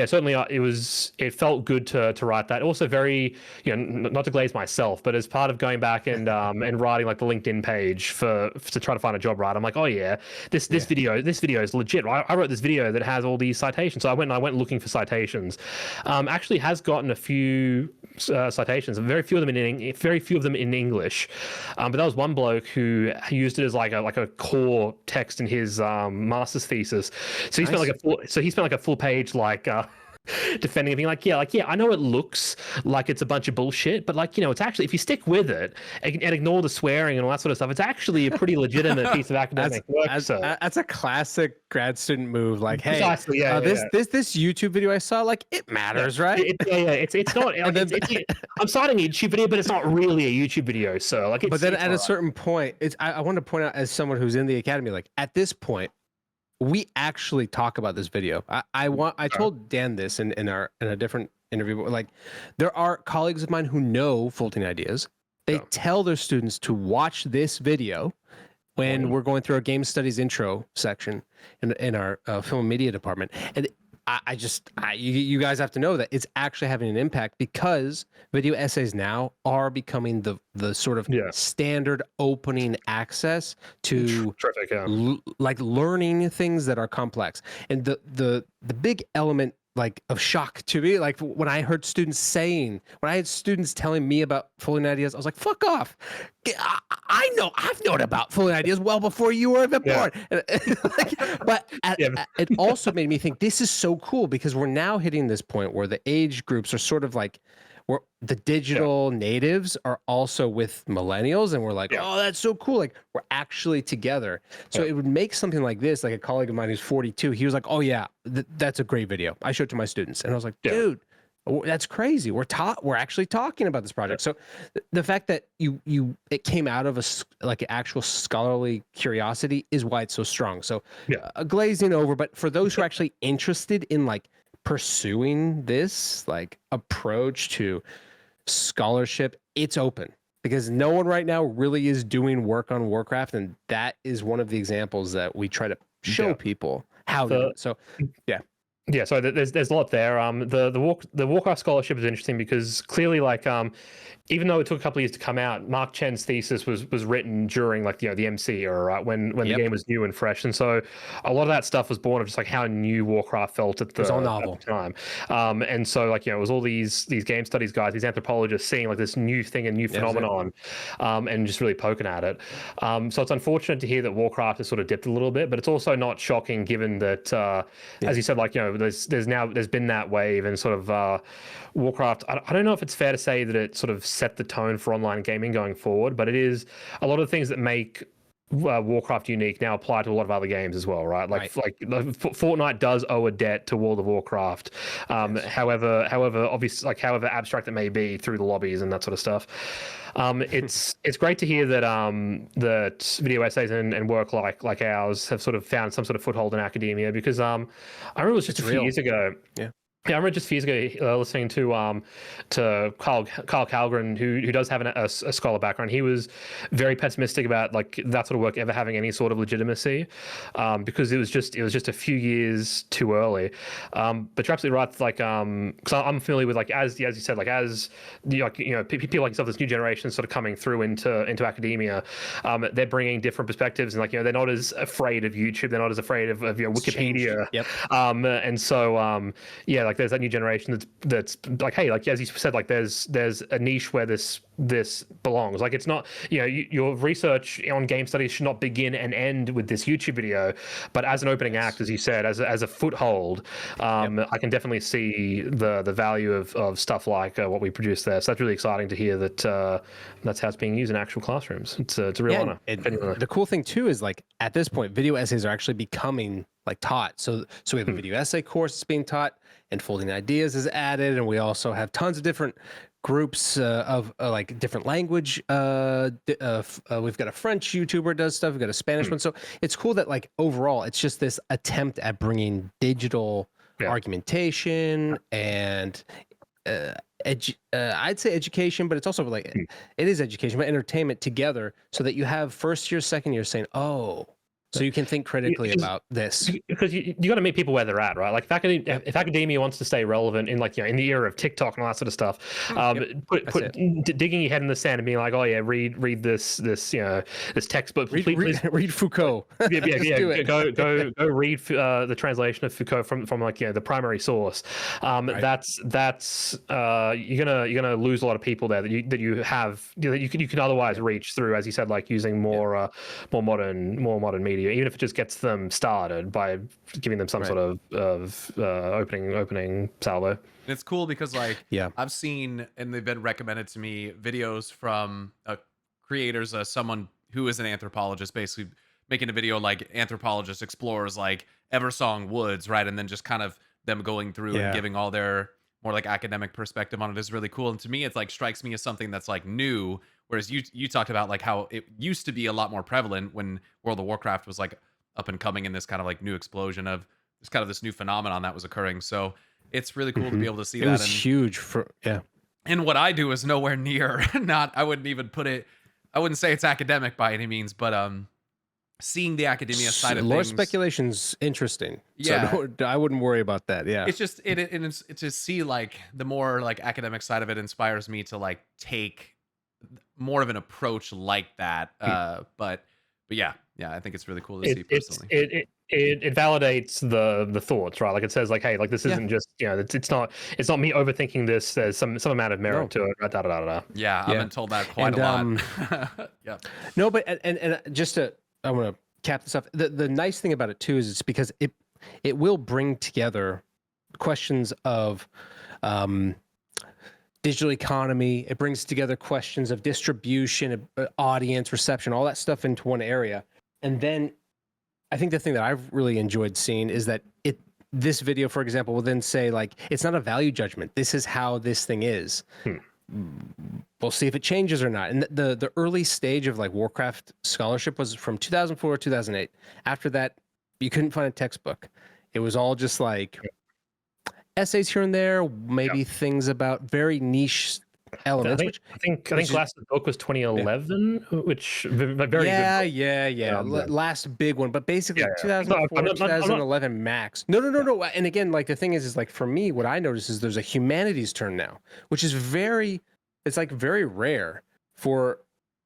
certainly it felt good to write that. Also very, not to glaze myself, but as part of going back and writing like the LinkedIn page to try to find a job, right? I'm like, oh yeah, this video is legit. I wrote this video that has all these citations. So I went looking for citations. Actually has gotten a few citations, very few of them in English. But that was one bloke who used it as like a core text in his master's thesis. So he spent like a full page defending it, being like, I know it looks like it's a bunch of bullshit, but it's actually, if you stick with it and ignore the swearing and all that sort of stuff, it's actually a pretty legitimate piece of academic work.
That's a classic grad student move. Like, hey, this YouTube video I saw, like, it matters, right?
It's not. I'm citing a YouTube video, but it's not really a YouTube video. So like,
but then at a certain point, I want to point out as someone who's in the academy, like at this point, we actually talk about this video. I told Dan this in a different interview, but like there are colleagues of mine who know Fulton Ideas. They tell their students to watch this video when we're going through our game studies intro section in our film and media department. And you guys have to know that it's actually having an impact, because video essays now are becoming the sort of standard opening access to
Terrific,
like learning things that are complex. And the big element like of shock to me, like when I had students telling me about folding ideas, I was like, fuck off. I've known about folding ideas well before you were even born. But it also made me think, this is so cool, because we're now hitting this point where the age groups are sort of like, where the digital natives are also with millennials, and we're like, oh, that's so cool. Like, we're actually together. So it would make something like this, like a colleague of mine who's 42, he was like, oh yeah, that's a great video. I showed it to my students. And I was like, dude, that's crazy. We're actually talking about this project. So the fact that it came out of like an actual scholarly curiosity is why it's so strong. So glazing over, but for those who are actually interested in like pursuing this like approach to scholarship, it's open, because no one right now really is doing work on Warcraft, and that is one of the examples that we try to show people how to do it. So
yeah, so there's a lot there. The Warcraft scholarship is interesting because clearly, like, even though it took a couple of years to come out, Mark Chen's thesis was written during like the MC era, right, when the game was new and fresh, and so a lot of that stuff was born of just like how new Warcraft felt at the time. And so like, it was all these game studies guys, these anthropologists seeing like this new thing and new phenomenon, and just really poking at it. So it's unfortunate to hear that Warcraft has sort of dipped a little bit, but it's also not shocking given that, as you said, like, there's been that wave, and sort of Warcraft, I don't know if it's fair to say that it sort of set the tone for online gaming going forward, but it is a lot of things that make Warcraft unique now apply to a lot of other games as well, right? Like Fortnite does owe a debt to World of Warcraft. However obvious, like however abstract it may be through the lobbies and that sort of stuff. It's great to hear that that video essays and work like ours have sort of found some sort of foothold in academia, because I remember it was just a few years ago. Yeah, I remember just a few years ago listening to Kyle Calgren, who does have a scholar background. He was very pessimistic about like that sort of work ever having any sort of legitimacy, because it was just a few years too early. But you're absolutely right. Like, because I'm familiar with, like, as you said, like, as people like yourself, this new generation sort of coming through into academia, they're bringing different perspectives, and like, they're not as afraid of YouTube, they're not as afraid of Wikipedia. And so like, there's that new generation that's like, hey, like, as you said, like, there's a niche where this belongs. Like, it's not, your research on game studies should not begin and end with this YouTube video, but as an opening act, as you said, as a foothold, I can definitely see the value of stuff like what we produce there. So that's really exciting to hear that that's how it's being used in actual classrooms. It's a real honor.
The cool thing too is, like, at this point, video essays are actually becoming like taught. So we have a video essay course that's being taught, and folding ideas is added, and we also have tons of different groups of like different language. We've got a French YouTuber does stuff. We've got a Spanish one. So it's cool that, like, overall, it's just this attempt at bringing digital argumentation and I'd say education, but it's also like it is education, but entertainment together, so that you have first year, second year saying, oh. So you can think critically about this,
because you got to meet people where they're at, right? Like, if academia wants to stay relevant in, like, in the era of TikTok and all that sort of stuff, digging your head in the sand and being like, oh yeah, read this textbook.
Read Foucault.
Go read the translation of Foucault from like the primary source. That's you're gonna lose a lot of people there that you can otherwise reach through, as you said, like, using more modern media, even if it just gets them started by giving them some sort of opening salvo. And
it's cool because, like, I've seen, and they've been recommended to me, videos from creators, someone who is an anthropologist, basically making a video like anthropologist explores like Eversong Woods, right? And then just kind of them going through and giving all their more like academic perspective on it is really cool. And to me, it's like strikes me as something that's like new. Whereas you talked about like how it used to be a lot more prevalent when World of Warcraft was like up and coming in this kind of like new explosion of this new phenomenon that was occurring. So it's really cool to be able to see that.
It was huge
And what I do is nowhere near I wouldn't even put it. I wouldn't say it's academic by any means, but seeing the academia side of
lore
things.
speculation's interesting.
Yeah.
So I wouldn't worry about that. Yeah.
It's just it's to see like the more like academic side of it inspires me to like take more of an approach like that. But yeah, I think it's really cool to see personally.
It validates the thoughts, right? Like it says like, hey, like this isn't just, you know, it's not me overthinking this. There's some amount of merit to it. Right? Da, da, da, da.
Yeah, I've been told that quite a lot. Yeah.
No, but and just to, I want to cap this off. The nice thing about it too is it's because it will bring together questions of digital economy. It brings together questions of distribution, audience, reception, all that stuff into one area. And then I think the thing that I've really enjoyed seeing is that this video, for example, will then say like, it's not a value judgment. This is how this thing is. We'll see if it changes or not. And the early stage of like Warcraft scholarship was from 2004 to 2008. After that, you couldn't find a textbook. It was all just like essays here and there, maybe things about very niche elements.
I think last book was 2011, which very good.
Yeah. Last big one, but basically 2004, 2011 max. No. And again, like the thing is like for me, what I notice is there's a humanities turn now, which is very rare for.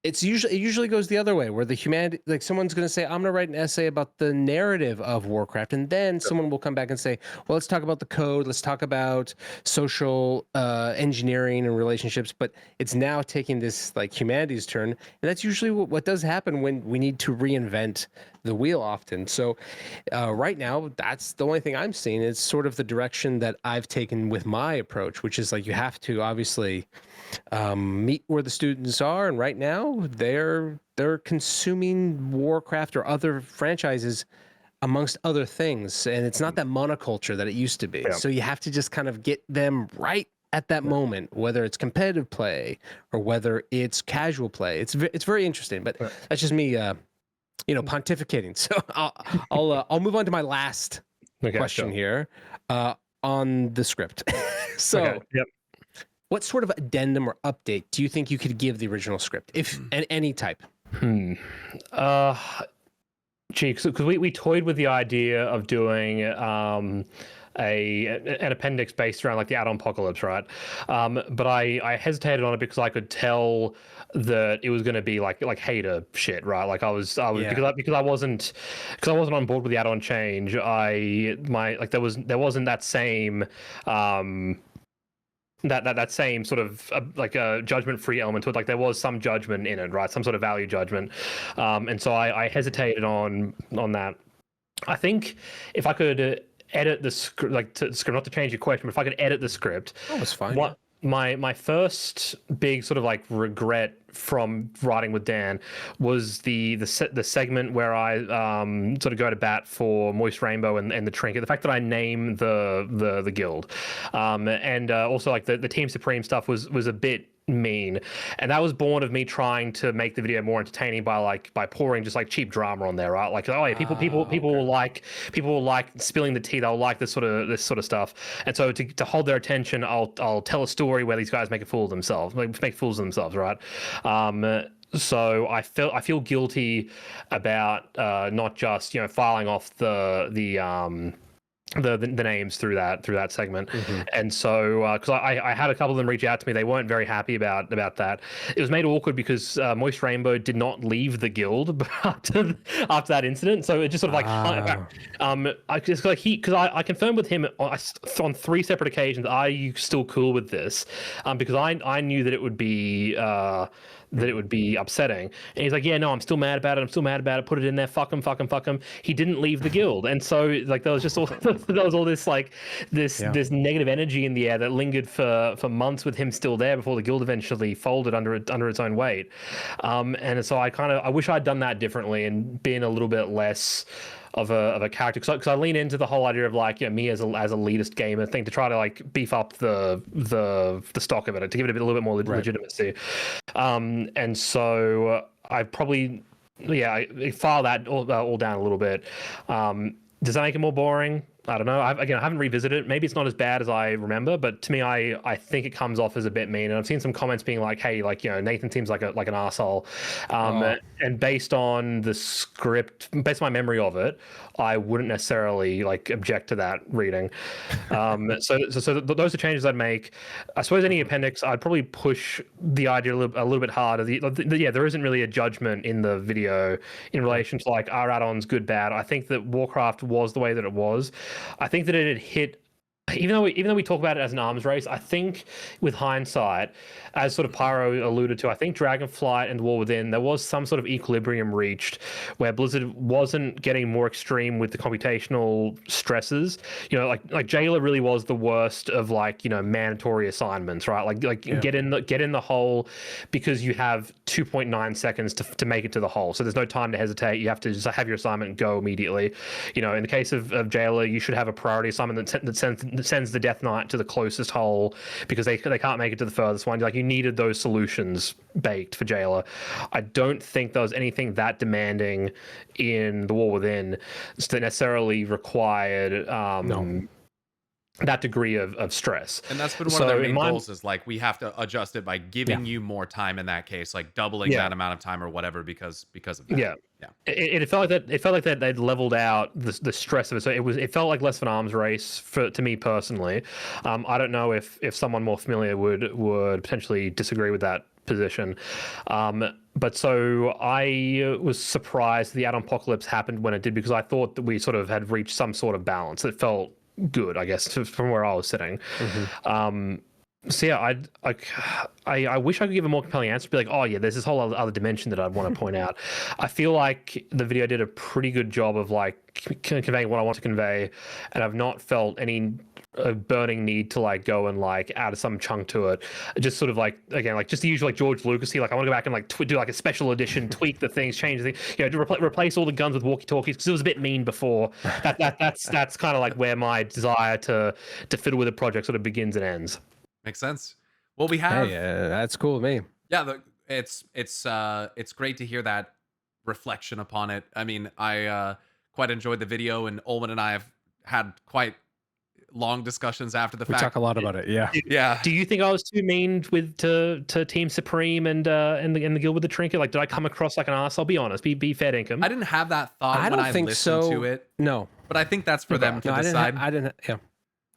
It usually goes the other way, where the humanity, like someone's going to say, I'm going to write an essay about the narrative of Warcraft. And then someone will come back and say, well, let's talk about the code. Let's talk about social engineering and relationships. But it's now taking this like humanities turn. And that's usually what does happen when we need to reinvent the wheel often. So right now, that's the only thing I'm seeing. It's sort of the direction that I've taken with my approach, which is like you have to obviously meet where the students are, and right now they're consuming Warcraft or other franchises amongst other things, and it's not that monoculture that it used to be. So you have to just kind of get them right at that moment, whether it's competitive play or whether it's casual play. It's very interesting, but that's just me pontificating. So I'll move on to my last question here on the script. So what sort of addendum or update do you think you could give the original script, if and any type?
Because we toyed with the idea of doing an appendix based around like the Addon apocalypse, right? But I hesitated on it because I could tell that it was going to be like hater shit, right? Like I was because I wasn't on board with the Addon change. There wasn't that same that same sort of like a judgment-free element to it. Like there was some judgment in it, right? Some sort of value judgment. And so I hesitated on that. I think if I could edit the script, not to change your question, but if I could edit the script,
that's fine.
My first big sort of like regret from writing with Dan was the segment where I sort of go to bat for Moist Rainbow and the Trinket. The fact that I name the guild, and also like the Team Supreme stuff was a bit mean, and that was born of me trying to make the video more entertaining by pouring just like cheap drama on there, right? Like, oh yeah, people will like spilling the tea. They'll like this sort of stuff. And so to hold their attention, I'll tell a story where these guys make fools of themselves, right? So I feel guilty about not just filing off the names through that segment. And so because I had a couple of them reach out to me, they weren't very happy about that. It was made awkward because Moist Rainbow did not leave the guild after that incident, so it just sort of I confirmed with him on 3 separate occasions, are you still cool with this, because I knew that it would be upsetting. And he's like, yeah, no, I'm still mad about it. Put it in there. Fuck him. He didn't leave the guild. And so like there was just all this like this negative energy in the air that lingered for months with him still there before the guild eventually folded under its own weight. And so I wish I'd done that differently and been a little bit less of a character, because I lean into the whole idea of like me as a elitist gamer thing to try to like beef up the stock of it, to give it a little bit more legitimacy. And so I probably I file that all down a little bit. Does that make it more boring? I don't know. I haven't revisited it. Maybe it's not as bad as I remember, but to me, I think it comes off as a bit mean. And I've seen some comments being like, "Hey, like, you know, Nathan seems like an asshole." And based on the script, based on my memory of it, I wouldn't necessarily like object to that reading. So those are changes I'd make. I suppose any appendix, I'd probably push the idea a little bit harder. There isn't really a judgment in the video in relation to like are add-ons good, bad. I think that Warcraft was the way that it was. I think that it had hit, even though we talk about it as an arms race, I think with hindsight, as sort of Pyro alluded to, I think Dragonflight and War Within, there was some sort of equilibrium reached where Blizzard wasn't getting more extreme with the computational stresses. You know, like Jailer really was the worst of like, you know, mandatory assignments, right? Like get in the hole because you have 2.9 seconds to make it to the hole. So there's no time to hesitate. You have to just have your assignment go immediately. You know, in the case of Jailer, you should have a priority assignment that sends the Death Knight to the closest hole because they can't make it to the furthest one. Like, you needed those solutions baked for Jailer. I don't think there was anything that demanding in the War Within that necessarily required that degree of stress.
And that's been one of their main goals, is like, we have to adjust it by giving you more time in that case, like doubling that amount of time or whatever because of that. It felt like that they'd leveled out the stress of it. So it felt like less of an arms race to me personally. I don't know if someone more familiar would potentially disagree with that position. But so I was surprised the Addon apocalypse happened when it did, because I thought that we sort of had reached some sort of balance. It felt good, I guess, from where I was sitting. So yeah, I wish I could give a more compelling answer. Be like, oh yeah, there's this whole other dimension that I'd want to point out. I feel like the video did a pretty good job of like conveying what I want to convey, and I've not felt any burning need to like go and like add some chunk to it. Just sort of like, again, like just the usual like George Lucas-y, like I want to go back and like do like a special edition, tweak the things, change the thing, you know, to replace all the guns with walkie-talkies, because it was a bit mean before. That's kind of like where my desire to fiddle with a project sort of begins and ends. Makes sense. Well, we have.
Hey, that's cool with me.
Yeah, it's great to hear that reflection upon it. I mean, I quite enjoyed the video, and Olwen and I have had quite long discussions after the fact.
We talk a lot about it. Yeah.
Yeah.
Do you think I was too mean to Team Supreme and the Guild with the Trinket? Like, did I come across like an ass? I'll be honest. Be fair dinkum.
I didn't have that thought when I listened to it.
No.
But I think that's for them to decide.
I didn't.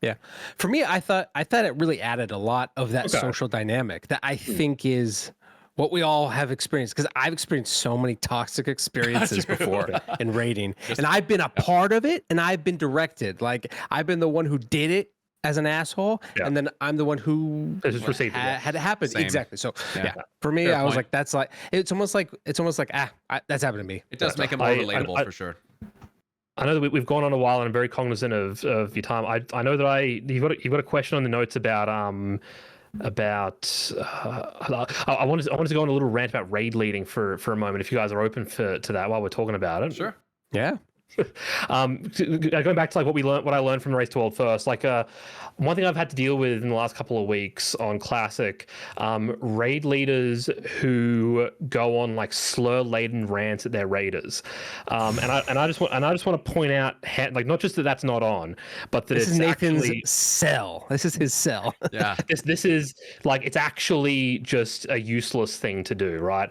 Yeah. For me, I thought it really added a lot of that social dynamic that I think is what we all have experienced, because I've experienced so many toxic experiences before in raiding, and I've been a part of it, and I've been directed. Like, I've been the one who did it as an asshole, and then I'm the one who had it happen. Same. Exactly. So for me, I was like, that's like, it's almost like that's happened to me.
It does make it more relatable for sure.
I know that we've gone on a while, and I'm very cognizant of your time. I know that you've got a question on the notes about I wanted to go on a little rant about raid leading for a moment, if you guys are open to that while we're talking about it.
Sure.
Yeah.
Going back to like what I learned from the Race to World first, like one thing I've had to deal with in the last couple of weeks on Classic, raid leaders who go on like slur-laden rants at their raiders, and I just want to point out, like, not just that that's not on, but that
this
it's
is Nathan's
actually
cell. This is his cell.
Yeah.
This is like, it's actually just a useless thing to do, right?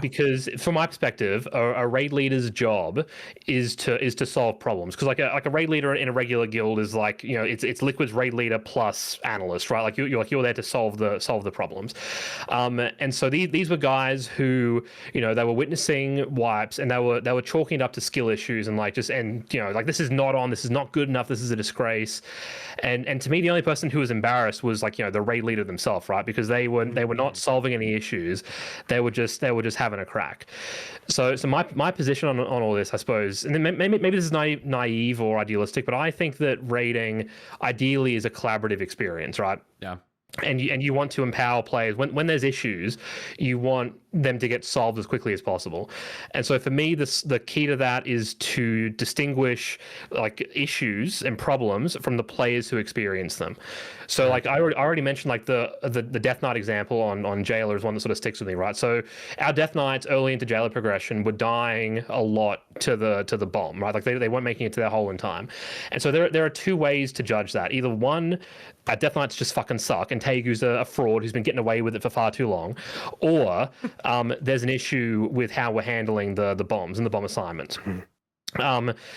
Because from my perspective, a raid leader's job is to solve problems, because like a raid leader in a regular guild is like, you know, it's Liquid's raid leader plus analyst, right? Like you're there to solve the problems, and so these were guys who, you know, they were witnessing wipes, and they were chalking it up to skill issues, and like you know, like, this is not on, this is not good enough, this is a disgrace, and to me the only person who was embarrassed was, like, you know, the raid leader themselves, right? Because they were not solving any issues, they were just having a crack. So my position on all this, I suppose, and then maybe this is naive or idealistic, but I think that raiding ideally is a collaborative experience, right?
Yeah.
and you want to empower players when there's issues, you want them to get solved as quickly as possible. And so for me, the key to that is to distinguish like issues and problems from the players who experience them. So like I already mentioned, like the Death Knight example on Jailer is one that sort of sticks with me, right? So our Death Knights early into Jailer progression were dying a lot to the bomb, right? Like they weren't making it to their hole in time. And so there are two ways to judge that. Either one, our Death Knights just fucking suck and Tegu's a fraud who's been getting away with it for far too long, or there's an issue with how we're handling the bombs and the bomb assignments.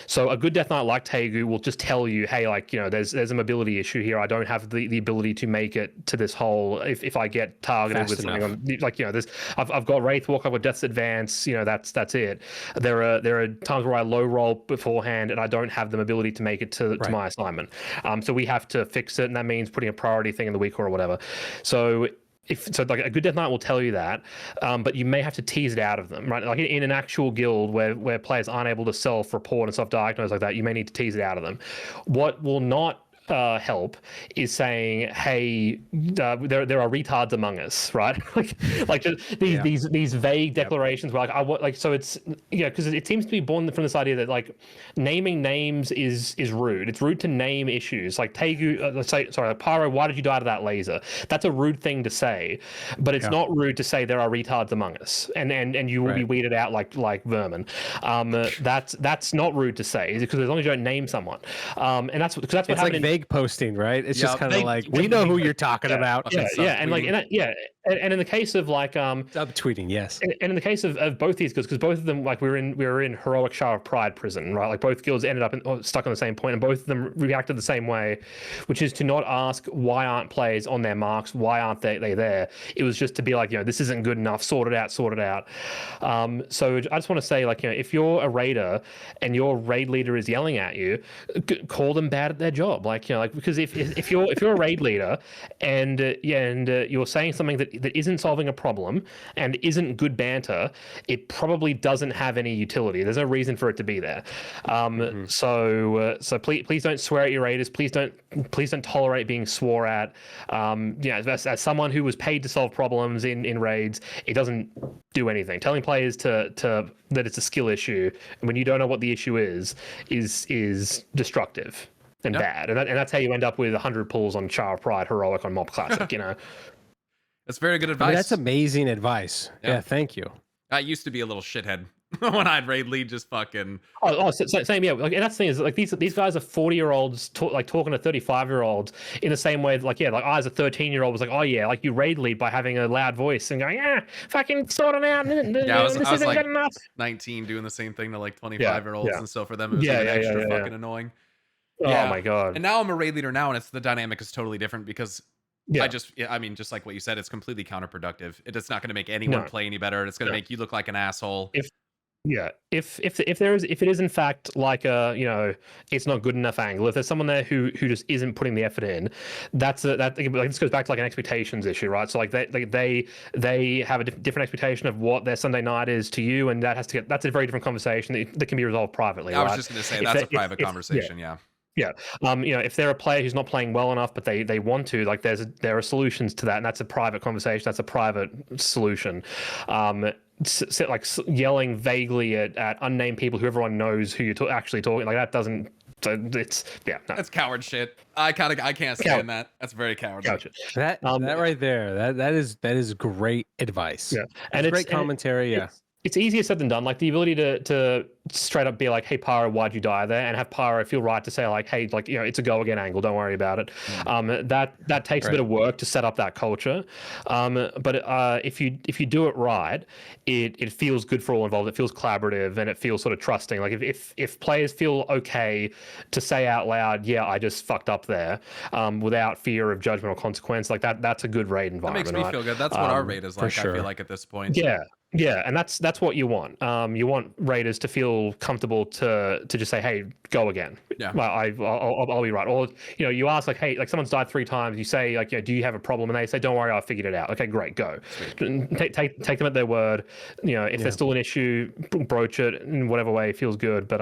So a good Death Knight like Tegu will just tell you, hey, like, you know, there's a mobility issue here. I don't have the ability to make it to this hole if I get targeted
Fast
with
enough.
something on, like, you know, I've got Wraithwalk, I've got Death's Advance, you know, that's it. There are times where I low roll beforehand and I don't have the ability to make it to my assignment. So we have to fix it, and that means putting a priority thing in the week or whatever. So like a good Death Knight will tell you that, but you may have to tease it out of them, right? Like in an actual guild where players aren't able to self-report and self-diagnose like that, you may need to tease it out of them. What will not help is saying, hey, there are retards among us, right? like just these vague declarations where so it's, you know, because it seems to be born from this idea that like naming names is rude. It's rude to name issues. Like Tegu, let's say, sorry, like Pyro, why did you die to that laser? That's a rude thing to say, but it's not rude to say there are retards among us, and you will be weeded out like vermin. That's not rude to say, because as long as you don't name someone, and that's what happened.
Like vague posting, right? It's just kind of like, we know who you're talking about. And
in the case of like
subtweeting, yes.
And in the case of both these guilds, because both of them, like we were in heroic Shah of Pride prison, right? Like both guilds ended up stuck on the same point, and both of them reacted the same way, which is to not ask why aren't players on their marks, why aren't they there? It was just to be like, you know, this isn't good enough, sort it out. So I just want to say, like, you know, if you're a raider and your raid leader is yelling at you, call them bad at their job. Like, you know, like, because if you're a raid leader and you're saying something that isn't solving a problem and isn't good banter, it probably doesn't have any utility. There's no reason for it to be there. So please don't swear at your raiders. Please don't tolerate being swore at. As someone who was paid to solve problems in raids, it doesn't do anything. Telling players that it's a skill issue when you don't know what the issue is destructive and bad, and that's how you end up with 100 pulls on Shah of Pride heroic on MoP Classic. You know,
that's very good advice.
I mean, that's amazing advice. Yeah, thank you.
I used to be a little shithead when I'd raid lead, just fucking.
Same, yeah. Like, and that's the thing is, like, these guys are 40-year-olds talking to 35-year-olds in the same way. Like, like I as a 13-year-old was like, oh yeah, like you raid lead by having a loud voice and going, yeah, fucking sort it out.
I was like good enough. 19 doing the same thing to like 25-year-olds, and so for them it was extra fucking annoying.
Oh my god!
And now I'm a raid leader now, and the dynamic is totally different because I mean, just like what you said, it's completely counterproductive. It's not going to make anyone play any better. It's going to make you look like an asshole. If it is in fact like a, you know, it's not good enough angle, if there's someone there who just isn't putting the effort in, like, this goes back to like an expectations issue, right? So like they have a different expectation of what their Sunday night is to you, and that's a very different conversation that can be resolved privately. I was just going to say that's a private conversation.
Yeah. You know, if they're a player who's not playing well enough, but they want to, like, there are solutions to that, and that's a private conversation. That's a private solution. Like yelling vaguely at unnamed people who everyone knows who you're actually talking, like that doesn't. So it's that's
coward shit. I can't stand that. That's very cowardly.
Gotcha.
That right there. That is great advice.
Yeah,
and it's great commentary.
It's easier said than done. Like the ability to straight up be like, hey, Pyro, why'd you die there? And have Pyro feel right to say like, hey, like, you know, it's a go again angle. Don't worry about it. That takes a bit of work to set up that culture. But if you do it right, it feels good for all involved. It feels collaborative and it feels sort of trusting. Like if players feel okay to say out loud, yeah, I just fucked up there, without fear of judgment or consequence, like that's a good raid environment.
That makes me feel good. That's what our raid is like. Sure. I feel like at this point.
Yeah, and that's what you want. You want raiders to feel comfortable to just say, "Hey, go again."
Yeah,
I'll be right. Or, you know, you ask like, "Hey, like someone's died 3 times." You say like, "Yeah, do you have a problem?" And they say, "Don't worry, I figured it out." Okay, great, go. Take them at their word. You know, if there's still an issue, broach it in whatever way feels good. But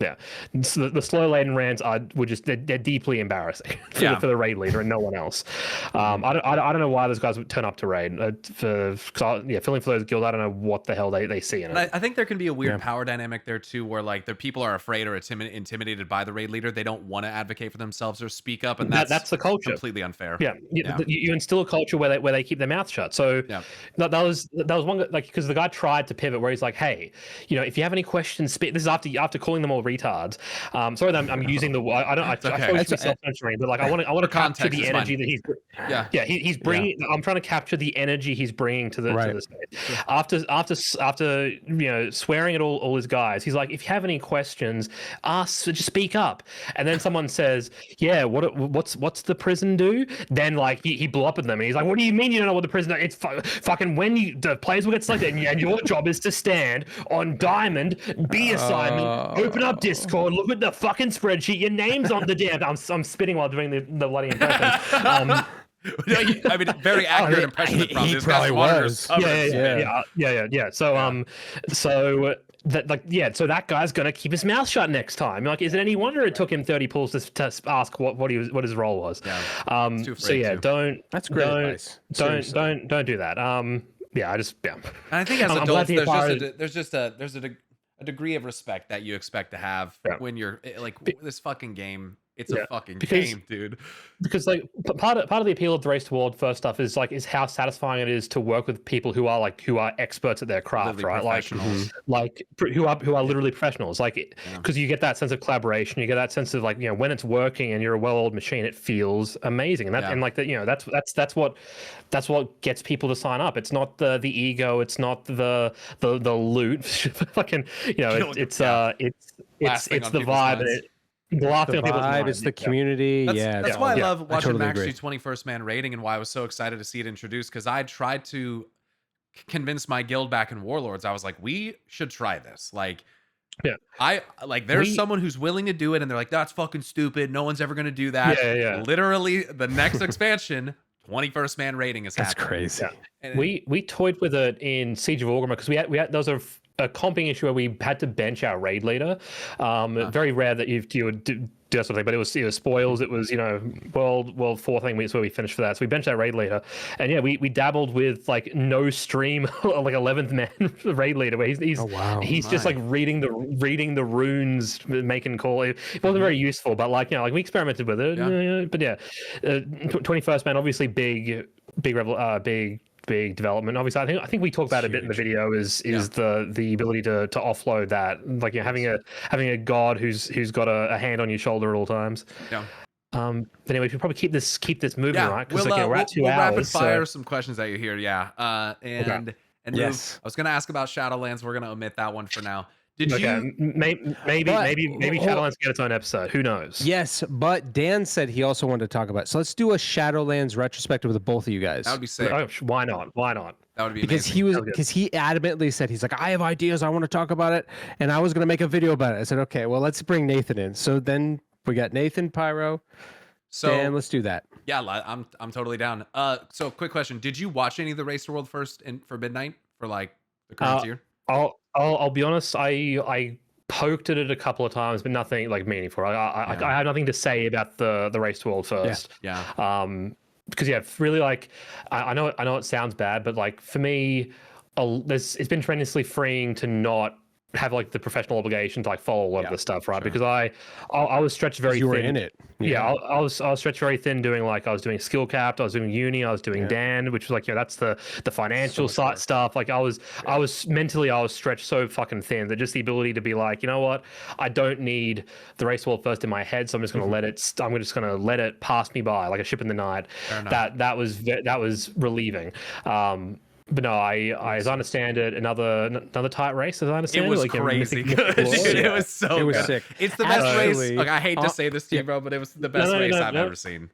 Yeah, so the slow laden rants they're deeply embarrassing for the raid leader and no one else. I don't know why those guys would turn up to raid feeling for those guilds. I don't know what the hell they see in it.
I think there can be a weird power dynamic there too, where like the people are afraid or intimidated by the raid leader. They don't want to advocate for themselves or speak up, and that's
the culture.
Completely unfair.
Yeah, you instill a culture where they keep their mouth shut. So that was one, like, because the guy tried to pivot where he's like, hey, if you have any questions, speak. This is after calling them all retards. Sorry that I'm using the I don't. I suppose to be self-censoring, but like I want to capture the energy that he's bringing. I'm trying to capture the energy he's bringing to the space. After swearing at all his guys, he's like, if you have any questions, just speak up. And then someone says, yeah, what's the prison do? Then like he blew up at them and he's like, what do you mean you don't know what the prison do? It's fucking when the players will get selected and your job is to stand on Diamond, B assignment, open up Discord, look at the fucking spreadsheet, your name's on the damn. I'm spitting while doing the bloody impression.
I mean, very accurate impression.
He probably was.
Yeah. So that guy's gonna keep his mouth shut next time. Like, is it any wonder it took him 30 pulls to ask what his role was? Don't. That's great advice. Don't do that. And
I think as adults, there's just a degree of respect that you expect to have when you're like this fucking game. It's a fucking game, dude.
Because like part of the appeal of the Race to WoD first stuff is how satisfying it is to work with people who are experts at their craft, right? Like who are literally professionals. Like because you get that sense of collaboration, you get that sense of when it's working and you're a well-oiled machine, it feels amazing. And that's what gets people to sign up. It's not the ego, it's not the loot. Fucking it's the vibe. The
vibe, it's the community.
That's why I love watching Max do 21st Man raiding and why I was so excited to see it introduced, because I tried to convince my guild back in Warlords. I was like, we should try this. There's someone who's willing to do it, and they're like, that's fucking stupid. No one's ever going to do that. Literally, the next expansion, 21st Man raiding is happening.
That's crazy.
And we toyed with it in Siege of Orgrimmar because we had those are a comping issue where we had to bench our raid leader. Very rare that you would do that sort of thing, but it was spoils. It was World 4 thing. It's where we finished for that. So we benched our raid leader, and we dabbled with no stream 11th man raid leader where he's just like reading the runes, making call. It wasn't very useful, but we experimented with it. But 21st man, obviously big development. Obviously, I think we talked about it a bit in the video. Is the ability to offload that, having a god who's got a hand on your shoulder at all times. But anyway, we should probably keep this moving, right? Because we're at 2 hours.
Rapid fire some questions at you here. And yes, I was gonna ask about Shadowlands. We're gonna omit that one for now.
Maybe Shadowlands get its own episode. Who knows?
Yes, but Dan said he also wanted to talk about it. So let's do a Shadowlands retrospective with both of you guys.
That would be sick.
Oh, why not?
That would be
amazing. Because he adamantly said, he's like, I have ideas, I want to talk about it, and I was going to make a video about it. I said, okay, well, let's bring Nathan in. So then we got Nathan, Pyro, Dan, let's do that.
Yeah, I'm totally down. So quick question: did you watch any of the Race to World first for Midnight for the current year?
I'll be honest. I poked at it a couple of times, but nothing meaningful. I have nothing to say about the Race to World first. Because really I know it sounds bad, but for me, it's been tremendously freeing to not have the professional obligation to follow all of this stuff, right? Sure. Because I was stretched very thin.
You were in it.
I was stretched very thin doing I was doing skill capped, I was doing uni, I was doing Dan, which was that's the financial side stuff. I was mentally stretched so fucking thin that just the ability to be you know what, I don't need the Race World first in my head, so I'm just gonna let it pass me by like a ship in the night. That was relieving. But no, as I understand it, another tight race. As I understand
it was crazy good. Dude, it was so
it was
good.
Sick.
It's the best race. I hate to say this to you, bro, but it was the best race I've ever seen.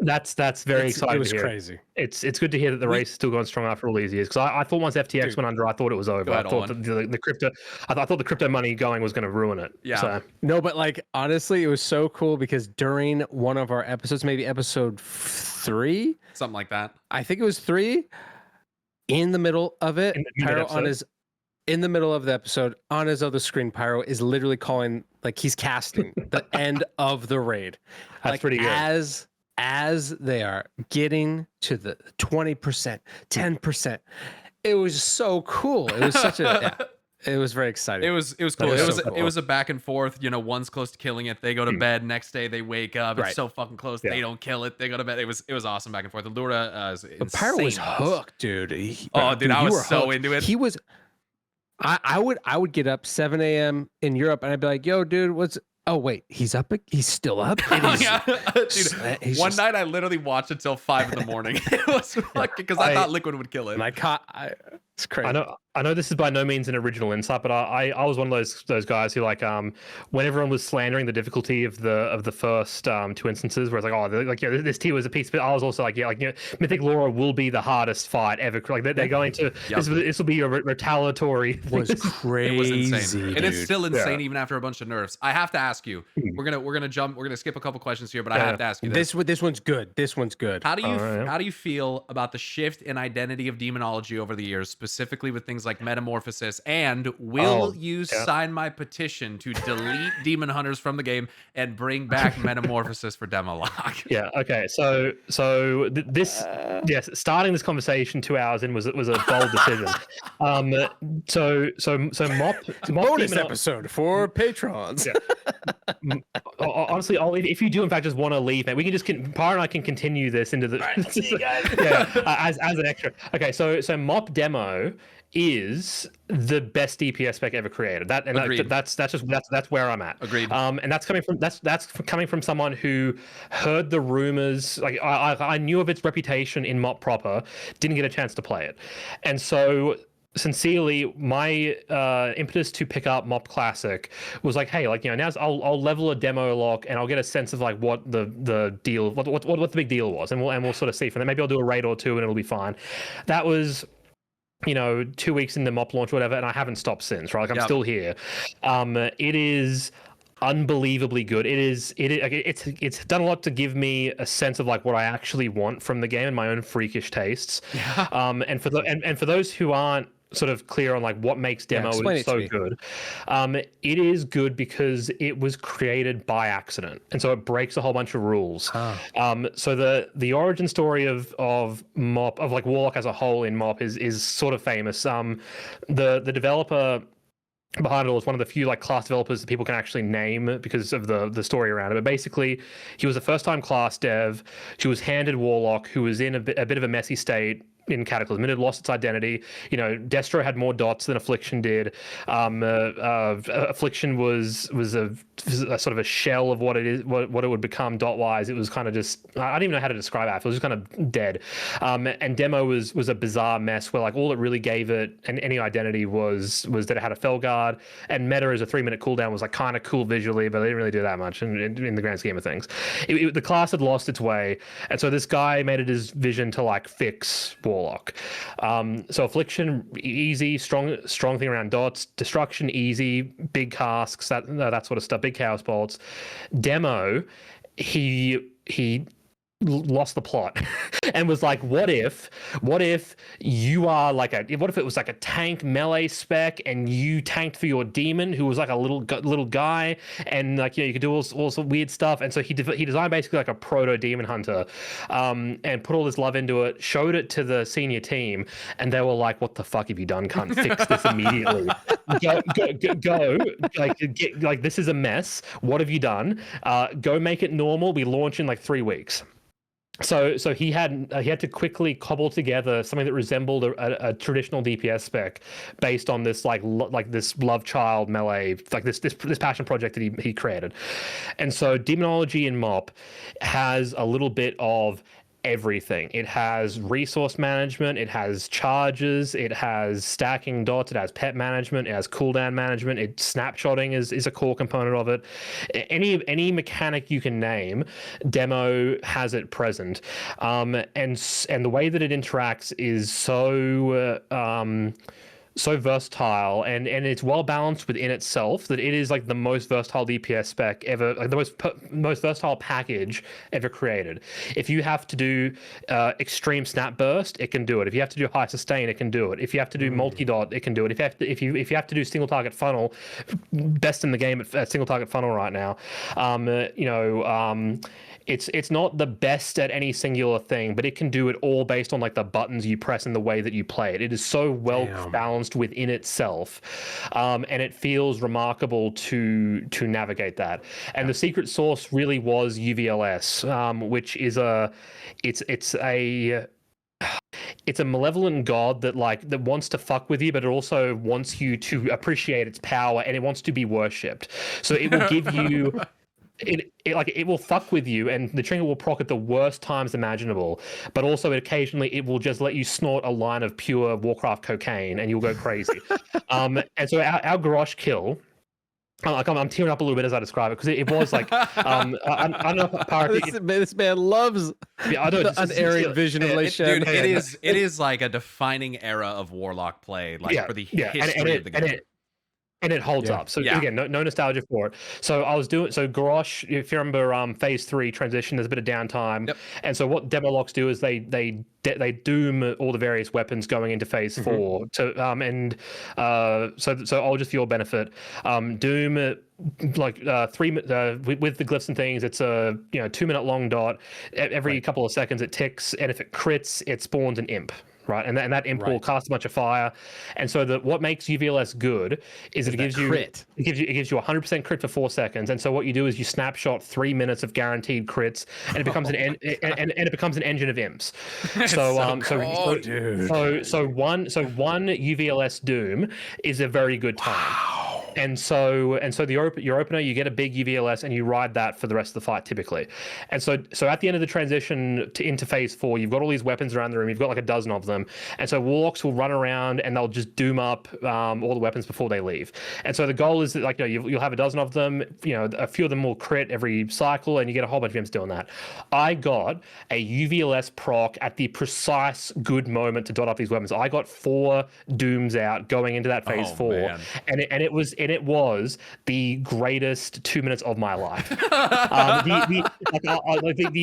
That's very exciting.
It was
to hear.
Crazy.
It's good to hear that the race is still going strong after all these years. Because I thought once FTX went under, I thought it was over. I thought the crypto, I thought the crypto money going was going to ruin it.
Yeah.
So.
No, but honestly, it was so cool because during one of our episodes, maybe episode 3,
something like that.
I think it was 3. In the middle of it, Pyro in the middle of the episode, on his other screen, Pyro is literally calling, like he's casting the end of the raid.
That's
like,
pretty good.
As they are getting to the 20%, 10%, it was so cool. It was such a, it was very exciting.
It was cool. It was a back and forth. You know, one's close to killing it. They go to bed. Next day they wake up. It's so fucking close. Yeah. They don't kill it. They go to bed. It was awesome back and forth. Allura is insane.
Pyro was hooked, dude.
Dude, I was so into it.
He was. I would get up 7 a.m. in Europe and I'd be like, "Yo, dude, what's?" Oh wait, he's up. He's still up.
Yeah. Dude, one night I literally watched it till 5 in the morning. It was fucking because I thought Liquid would kill it.
And it's crazy.
I know this is by no means an original insight, but I was one of those guys who like when everyone was slandering the difficulty of the first 2 instances where it's like, oh, like, yeah, this tier was a piece, but I was also like, yeah, like, you know, Mythic Laura will be the hardest fight ever. Like they're going to this will be a retaliatory.
It was crazy.
It was insane,
dude.
and it's still insane even after a bunch of nerfs. I have to ask you. We're gonna skip a couple questions here, but I have to ask you
this one's good. This one's good.
How do you feel about the shift in identity of demonology over the years, specifically with things like metamorphosis? And will you sign my petition to delete demon hunters from the game and bring back metamorphosis for demo lock?
Yeah. Okay. So this starting this conversation 2 hours in was a bold decision. So MoP
bonus episode for patrons.
Yeah. Honestly, if you do in fact just want to leave, man, we can just Pyro and I can continue this into the
see you guys.
as an extra. Okay. So MoP demo is the best DPS spec ever created. That's where I'm at.
Agreed.
And that's coming from someone who heard the rumors. Like I knew of its reputation in MoP proper, didn't get a chance to play it, and so sincerely, my impetus to pick up MoP Classic was like, hey, like, you know, now I'll level a demo lock and I'll get a sense of like what the deal, what the big deal was, and we'll sort of see from there. Maybe I'll do a raid or two and it'll be fine. That was, you know, 2 weeks into MoP launch, whatever, and I haven't stopped since. Right, like I'm still here. It is unbelievably good. It's done a lot to give me a sense of like what I actually want from the game and my own freakish tastes. Yeah. And for those who aren't sort of clear on like what makes demo so good, it is good because it was created by accident, and so it breaks a whole bunch of rules. So the origin story of MoP, of like Warlock as a whole in MoP is sort of famous. The developer behind it all is one of the few like class developers that people can actually name because of the story around it. But basically, he was a first-time class dev. She was handed Warlock, who was in a bit of a messy state in Cataclysm. It had lost its identity. You know, Destro had more dots than Affliction did. Affliction was a sort of a shell of what it is, what it would become dot wise. It was kind of just, I don't even know how to describe it. It was just kind of dead. And demo was a bizarre mess where like all it really gave it and any identity was that it had a Felguard, and meta as a 3-minute cooldown was like kind of cool visually, but they didn't really do that much in the grand scheme of things. The class had lost its way, and so this guy made it his vision to like fix Warlock. So Affliction easy, strong thing around dots. Destruction easy, big casks, that sort of stuff, big chaos bolts. Demo, he lost the plot and was like, what if you are like what if it was like a tank melee spec and you tanked for your demon who was like a little guy, and like, you know, you could do all sorts of weird stuff. And so he designed basically like a proto demon hunter, and put all this love into it, showed it to the senior team, and they were like, what the fuck have you done, cunt? Fix this immediately. go like this is a mess. What have you done? Go make it normal. We launch in like 3 weeks. So he had to quickly cobble together something that resembled a traditional DPS spec based on this like this love child melee, like this passion project that he created. And so demonology in MoP has a little bit of everything. It has resource management, it has charges, it has stacking dots, it has pet management, it has cooldown management, snapshotting is a core component of it. Any mechanic you can name, demo has it present. And the way that it interacts is so so versatile, and it's well balanced within itself, that it is like the most versatile DPS spec ever, like the most versatile package ever created. If you have to do extreme snap burst, it can do it. If you have to do high sustain, it can do it. If you have to do multi-dot, it can do it. If you have to do single target funnel, best in the game at single target funnel right now. It's not the best at any singular thing, but it can do it all based on like the buttons you press and the way that you play it. It is so well balanced within itself, and it feels remarkable to navigate that. And the secret sauce really was UVLS, which is it's a malevolent god that wants to fuck with you, but it also wants you to appreciate its power, and it wants to be worshipped. So it will give you. It will fuck with you, and the trinket will proc at the worst times imaginable, but also occasionally it will just let you snort a line of pure Warcraft cocaine and you'll go crazy. And so our Garrosh kill, I'm tearing up a little bit as I describe it, because it was like I don't know if Pyro,
this man loves the unerring vision of Leishen.
Dude, it is like a defining era of Warlock play, like for the history of the game.
And it holds up. So again, no nostalgia for it. So Garrosh, if you remember, phase 3 transition, there's a bit of downtime. Yep. And so what demo locks do is they doom all the various weapons going into phase 4. So I'll just for your benefit, doom with the glyphs and things, it's a 2-minute long dot. Every couple of seconds it ticks, and if it crits, it spawns an imp. Right, and that imp will cast a bunch of fire, and so what makes UVLS good is it gives you 100% crit for 4 seconds, and so what you do is you snapshot 3 minutes of guaranteed crits, and it becomes and it becomes an engine of imps. So one UVLS Doom is a very good time. Wow. And so your opener, you get a big UVLS and you ride that for the rest of the fight typically. And so at the end of the transition into phase 4, you've got all these weapons around the room. You've got like a dozen of them. And so Warlocks will run around and they'll just doom up all the weapons before they leave. And so the goal is that you'll have a dozen of them. A few of them will crit every cycle, and you get a whole bunch of imps doing that. I got a UVLS proc at the precise good moment to dot up these weapons. I got 4 dooms out going into that phase 4, man. and it was the greatest 2 minutes of my life. The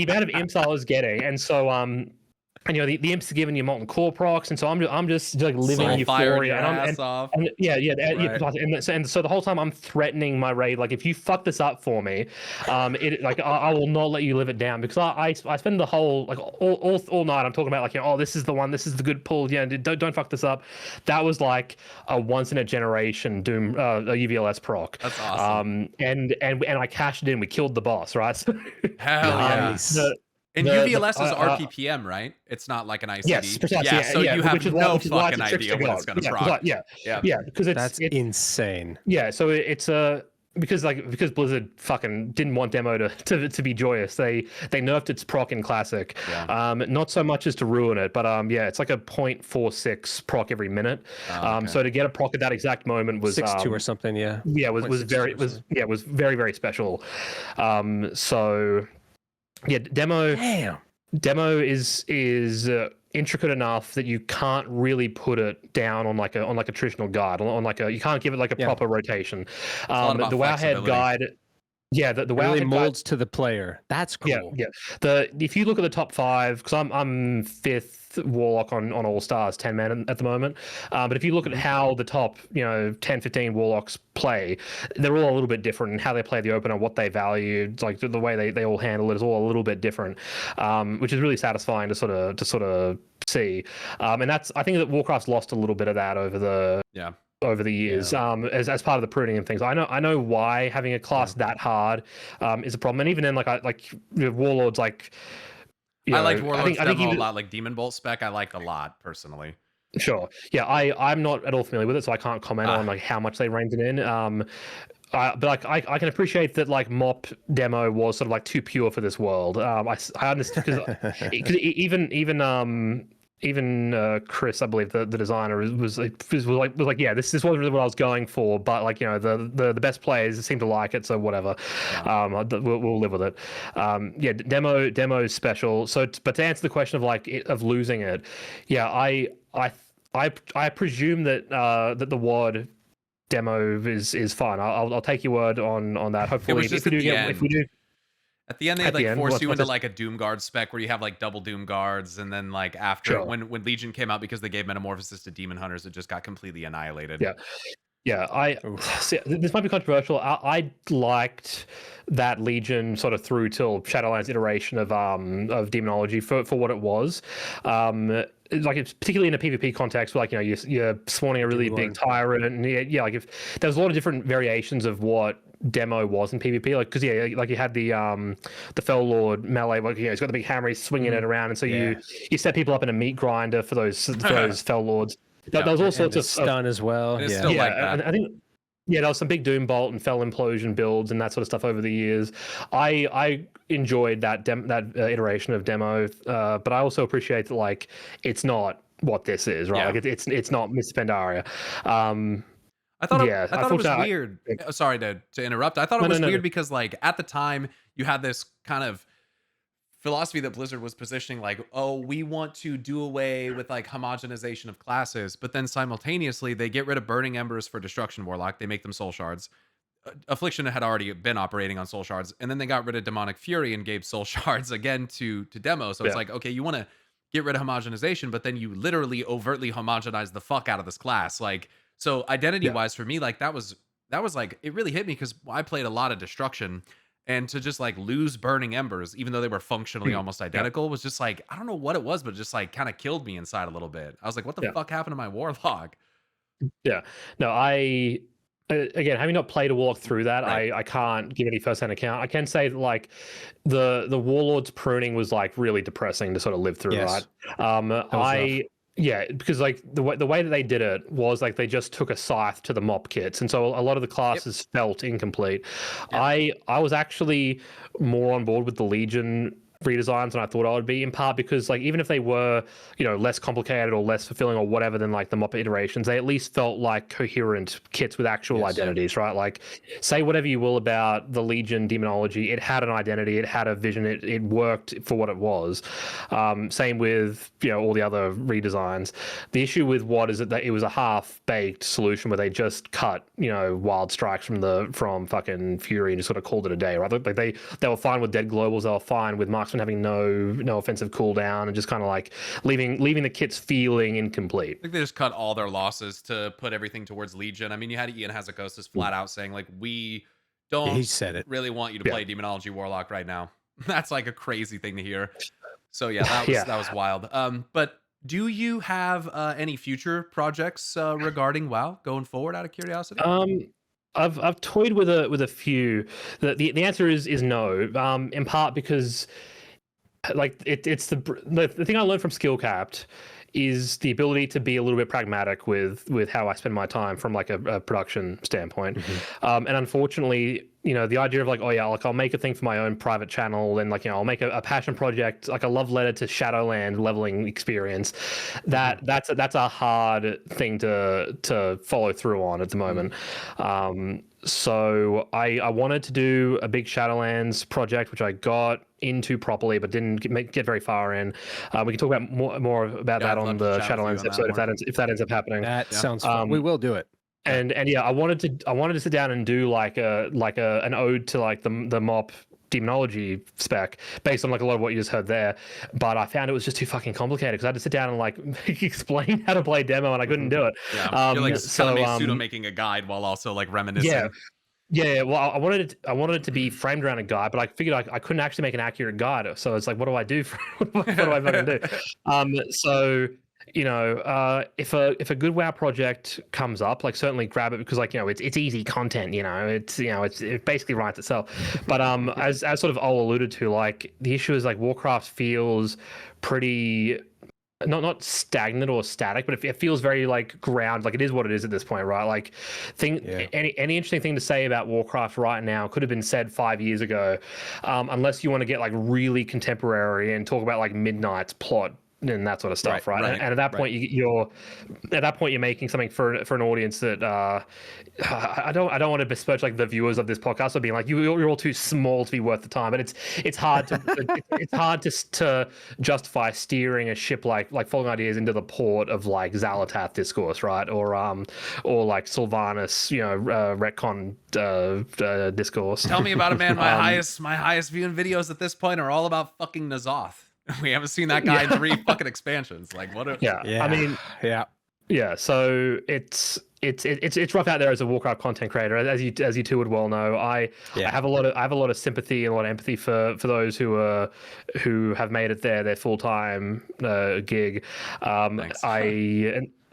amount of imps I was getting, and so the imps are giving you molten core procs, and so I'm just like living in euphoria, and so the whole time I'm threatening my raid, like, if you fuck this up for me, I will not let you live it down, because I spend the whole all night I'm talking about this is the one, this is the good pull, don't fuck this up. That was like a once in a generation Doom a UVLS proc. That's awesome. And I cashed it in. We killed the boss, right? So,
hell yes. And UVLS is RPPM, right? It's not like an ICD.
Yes, precisely.
So you have no fucking idea what it's going to proc.
Because
that's insane.
Yeah, so it's because Blizzard fucking didn't want demo to be joyous. They nerfed its proc in Classic. Yeah. Not so much as to ruin it, but it's like a 0.46 proc every minute. So to get a proc at that exact moment was
6.2 or something. Yeah.
Yeah, was very very special. Demo is intricate enough that you can't really put it down on like a traditional guide, you can't give it like a proper rotation. The Wowhead guide. Yeah, the
WoW really molds to the player. That's cool.
Yeah. If you look at the top 5, because I'm 5th Warlock on All Stars 10-man at the moment, but if you look at how the top 10-15 Warlocks play, they're all a little bit different in how they play the opener, what they value, like the way they all handle it is all a little bit different, which is really satisfying to sort of see. And I think that Warcraft's lost a little bit of that over the years, as part of the pruning and things. I know why having a class that hard is a problem, and even then, Warlords, I
liked Warlords demo a lot, like Demon Bolt spec. I liked a lot personally.
Sure, yeah, I'm not at all familiar with it, so I can't comment on how much they reined it in. But I can appreciate that MoP demo was sort of too pure for this world. I understand, because even Chris, I believe the designer was like, yeah, this wasn't really what I was going for, but the best players seem to like it, so whatever. We'll live with it. Demo is special. So, but to answer the question of losing it, yeah, I I presume that that the WoD demo is fine. I'll take your word on that. Hopefully, if we do.
At the end, they like force you into like a Doom Guard spec where you have like double Doom Guards, and then like after when Legion came out, because they gave Metamorphosis to Demon Hunters, it just got completely annihilated.
Yeah. See, this might be controversial. I liked that Legion sort of through till Shadowlands iteration of Demonology for what it was. Like it's particularly in a PvP context, where like you're spawning a really big tyrant, and like if there's a lot of different variations of what demo was in PvP, like because like you had the Fell Lord melee, like he's got the big hammer, he's swinging it around, and so you set people up in a meat grinder for those Fell Lords. There was all sorts of
stun as well.
It's still like that.
And I think there was some big Doom Bolt and Fell Implosion builds and that sort of stuff over the years. I enjoyed that iteration of demo, but I also appreciate that like it's not what this is, right? Like it's not Mr. Pandaria.
I thought it was weird. Sorry to interrupt. I thought it was weird because like at the time you had this kind of philosophy that Blizzard was positioning, like, oh, we want to do away with like homogenization of classes, but then simultaneously they get rid of Burning Embers for Destruction Warlock, they make them Soul Shards. Affliction had already been operating on Soul Shards, and then they got rid of Demonic Fury and gave Soul Shards again to Demo. So it's like, okay, you want to get rid of homogenization, but then you literally overtly homogenize the fuck out of this class. Like, so identity wise for me, like that was like, it really hit me because I played a lot of Destruction. And to just like lose Burning Embers, even though they were functionally almost identical, was just like, I don't know what it was, but just like kind of killed me inside a little bit. I was like, what the fuck happened to my Warlock?
Yeah. No, again, having not played a Warlock through that, I can't give any first-hand account. I can say that like the Warlord's pruning was like really depressing to sort of live through, right? Yeah, because like the way that they did it was like they just took a scythe to the MoP kits, and so a lot of the classes felt incomplete. I was actually more on board with the Legion redesigns than I thought I would be, in part because like even if they were less complicated or less fulfilling or whatever than like the MoP iterations, they at least felt like coherent kits with actual identities, right? Like say whatever you will about the Legion Demonology, it had an identity, it had a vision, it worked for what it was. Same with all the other redesigns. The issue with WoD is that it was a half-baked solution where they just cut wild strikes from fucking Fury and just sort of called it a day, right? Like they were fine with dead globals, they were fine with marksman having no offensive cooldown, and just kind of like leaving the kits feeling incomplete.
I think they just cut all their losses to put everything towards Legion. I mean, you had Ian Hazakosis flat out saying like, we don't really want you to play Demonology Warlock right now. That's like a crazy thing to hear. So that was wild. But do you have any future projects regarding WoW going forward, out of curiosity?
I've toyed with a few. The answer is no. In part because like it's the thing I learned from Skill Capped is the ability to be a little bit pragmatic with how I spend my time from like a production standpoint. And unfortunately, the idea of like, oh yeah, like I'll make a thing for my own private channel, and like I'll make a passion project, like a love letter to Shadowland leveling experience. That's a hard thing to follow through on at the moment. So I wanted to do a big Shadowlands project, which I got into properly, but didn't get very far in. We can talk about more about that on the Shadowlands episode if that ends up happening.
That sounds fun. We will do it.
And yeah, I wanted to sit down and do like an ode to like the MoP Demonology spec based on like a lot of what you just heard there, but I found it was just too fucking complicated because I had to sit down and like explain how to play demo, and I couldn't do it.
You're like pseudo making a guide while also like reminiscing.
Yeah. Well, I wanted it to be framed around a guide, but I figured I couldn't actually make an accurate guide. So it's like, what do I do? What do I fucking do? So if a good WoW project comes up, like certainly grab it, because like it's easy content. It basically writes itself. But as sort of Ol alluded to, like the issue is like Warcraft feels pretty not stagnant or static, but it feels very like ground, like it is what it is at this point, right? Like any interesting thing to say about Warcraft right now could have been said 5 years ago, unless you want to get like really contemporary and talk about like Midnight's plot and that sort of stuff, right?
Right.
And at that point, you're making something for an audience that I don't want to besmirch like the viewers of this podcast or being like you're all too small to be worth the time, but it's hard to it's hard to justify steering a ship like Falling Ideas into the port of like Xalatath discourse, right? Or like Sylvanas, retcon discourse.
Tell me about it, man. My highest viewing videos at this point are all about fucking N'Zoth. We haven't seen that guy in 3 fucking expansions. Like what?
I mean, yeah. So it's rough out there as a Warcraft content creator, as you two would well know. I have a lot of sympathy and a lot of empathy for those who have made it their full-time gig.
Thanks.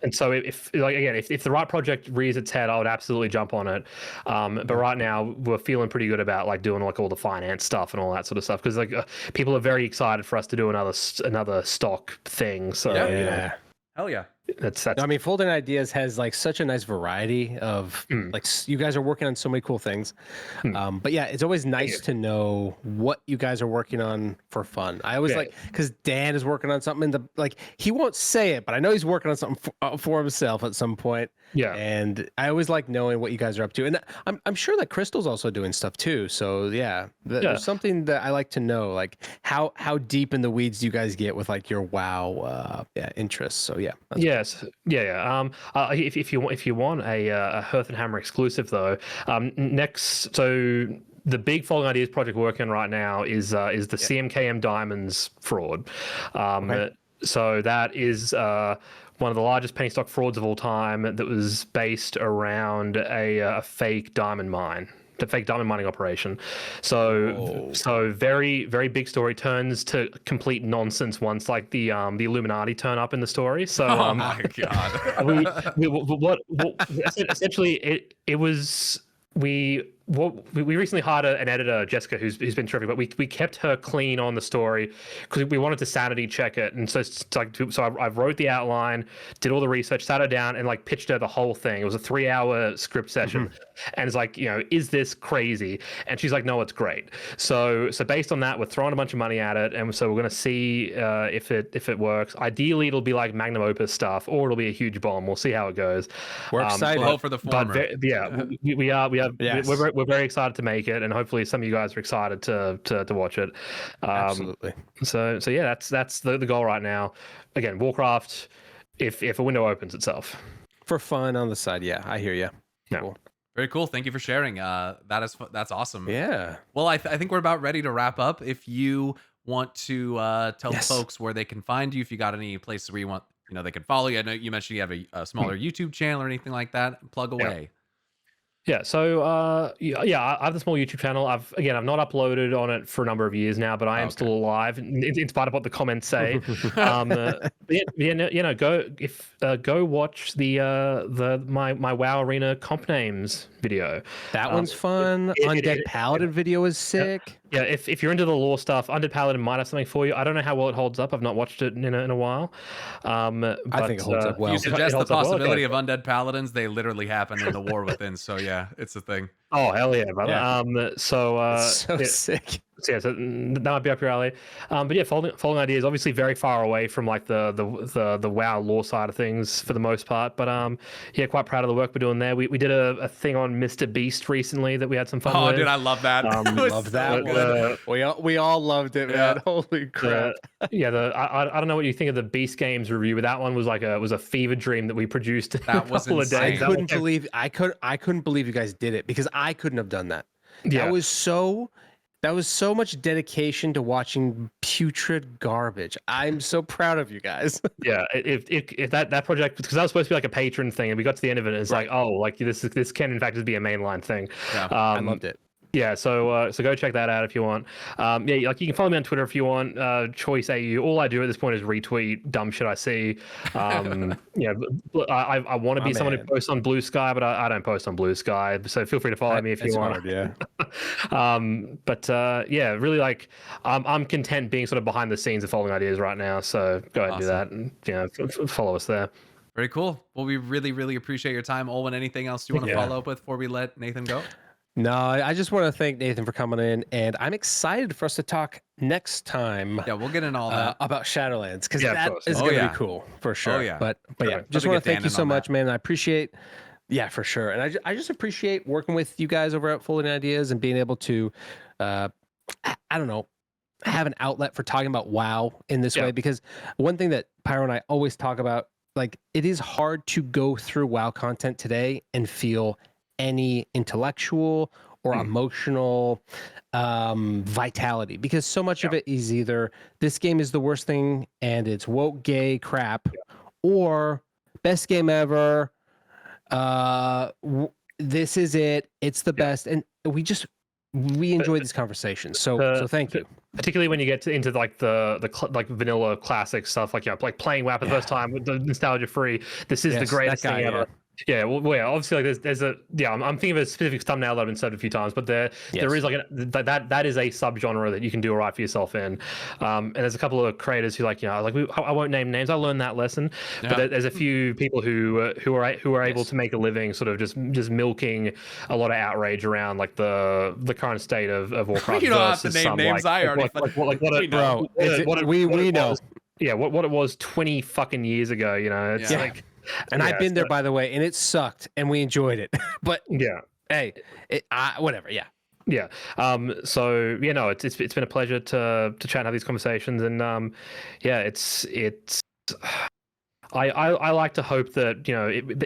And so if the right project rears its head, I would absolutely jump on it. But right now we're feeling pretty good about like doing like all the finance stuff and all that sort of stuff because like people are very excited for us to do another stock thing. So
hell yeah.
That's
I mean, Folding Ideas has like such a nice variety of like you guys are working on so many cool things. But yeah, it's always nice to know what you guys are working on for fun. I always like because Dan is working on something like he won't say it, but I know he's working on something for himself at some point. Yeah, and I always like knowing what you guys are up to, and I'm sure that Crystal's also doing stuff too. So there's something that I like to know, like how deep in the weeds do you guys get with like your WoW interests. So
Yes. Yeah. If you want a Hearth and Hammer exclusive though, next, so the big Falling Ideas project we're working on right now is the CMKM Diamonds fraud. So that is one of the largest penny stock frauds of all time that was based around a fake diamond mine. The fake diamond mining operation. So very, very big story, turns to complete nonsense once like the Illuminati turn up in the story. So
oh my god.
Essentially it was we recently hired an editor, Jessica, who's been terrific, but we kept her clean on the story because we wanted to sanity check it. And so I wrote the outline, did all the research, sat her down and like pitched her the whole thing. It was a 3-hour script session. And it's like, is this crazy? And she's like, no, it's great. So based on that, we're throwing a bunch of money at it. And so we're going to see if it works. Ideally, it'll be like magnum opus stuff, or it'll be a huge bomb. We'll see how it goes.
We're excited.
We'll hope for the former.
We're very excited to make it, and hopefully some of you guys are excited to watch it.
Absolutely.
So yeah, that's the goal right now. Again, Warcraft, if a window opens itself
for fun on the side. Yeah, I hear you.
Yeah.
Cool.
Very cool. Thank you for sharing. That's awesome.
Yeah.
Well, I think we're about ready to wrap up. If you want to tell folks where they can find you, if you got any places where you want they can follow you. I know you mentioned you have a smaller YouTube channel or anything like that. Plug away.
Yeah, so I have the small YouTube channel. I've not uploaded on it for a number of years now, but I am still alive, in spite of what the comments say. Go watch my WoW Arena comp names video.
That one's fun. Undead Paladin video is sick.
Yeah, if you're into the lore stuff, Undead Paladin might have something for you. I don't know how well it holds up. I've not watched it in a while.
I think it holds up well.
If you suggest the possibility of Undead Paladins, they literally happen in the War Within. So yeah, it's a thing.
Oh hell yeah, brother!
Yeah.
So
sick.
So that might be up your alley. But yeah, Falling Ideas obviously very far away from like the WoW lore side of things for the most part. But quite proud of the work we're doing there. We did a thing on Mr. Beast recently that we had some fun with.
Oh, dude, I love that.
Love that one. We all loved it, man. Holy crap!
I don't know what you think of the Beast Games review, but that one was like a fever dream that we produced.
That was insane.
I couldn't believe you guys did it because I couldn't have done that.
Yeah.
That was so much dedication to watching putrid garbage. I'm so proud of you guys.
Yeah, if that project, because that was supposed to be like a patron thing, and we got to the end of it, and it's like, oh, like this can in fact just be a mainline thing.
Yeah, I loved it.
Yeah, so go check that out if you want. Like you can follow me on Twitter if you want. Choice AU. All I do at this point is retweet dumb shit I see. I want to be someone who posts on Blue Sky, but I don't post on Blue Sky. So feel free to follow me if you want. Really like I'm content being sort of behind the scenes of Falling Ideas right now. So go ahead and do that, and follow us there.
Very cool. Well, we really, really appreciate your time. Olwen, anything else you want to follow up with before we let Nathan go?
No, I just want to thank Nathan for coming in, and I'm excited for us to talk next time.
Yeah, we'll get in all that
about Shadowlands, because
Yeah,
that is going to be cool for sure.
Oh yeah,
but yeah, just want to thank you so much, man. I appreciate. Yeah, for sure, and I just appreciate working with you guys over at Folding Ideas and being able to, I don't know, have an outlet for talking about WoW in this way, because one thing that Pyro and I always talk about, like, it is hard to go through WoW content today and feel any intellectual or emotional vitality, because so much of it is either this game is the worst thing and it's woke gay crap, or best game ever, this is it's the best, and we enjoy these conversations, so thank you.
Particularly when you get into like the vanilla classic stuff, like like playing WoW for the first time with the nostalgia free. This is the greatest thing ever. Yeah, well, obviously, like there's a I'm thinking of a specific thumbnail that I've been said a few times, but there is like that is a subgenre that you can do all right for yourself in. And there's a couple of creators who I won't name names. I learned that lesson, but there's a few people who are able to make a living, sort of just milking a lot of outrage around like the current state of Warcraft.
You don't have to name names. I already
we know.
Yeah, what it was 20 fucking years ago. You know, it's like.
And I've been there, by the way, and it sucked, and we enjoyed it. But hey, whatever. Yeah.
So it's been a pleasure to chat and have these conversations, and I like to hope that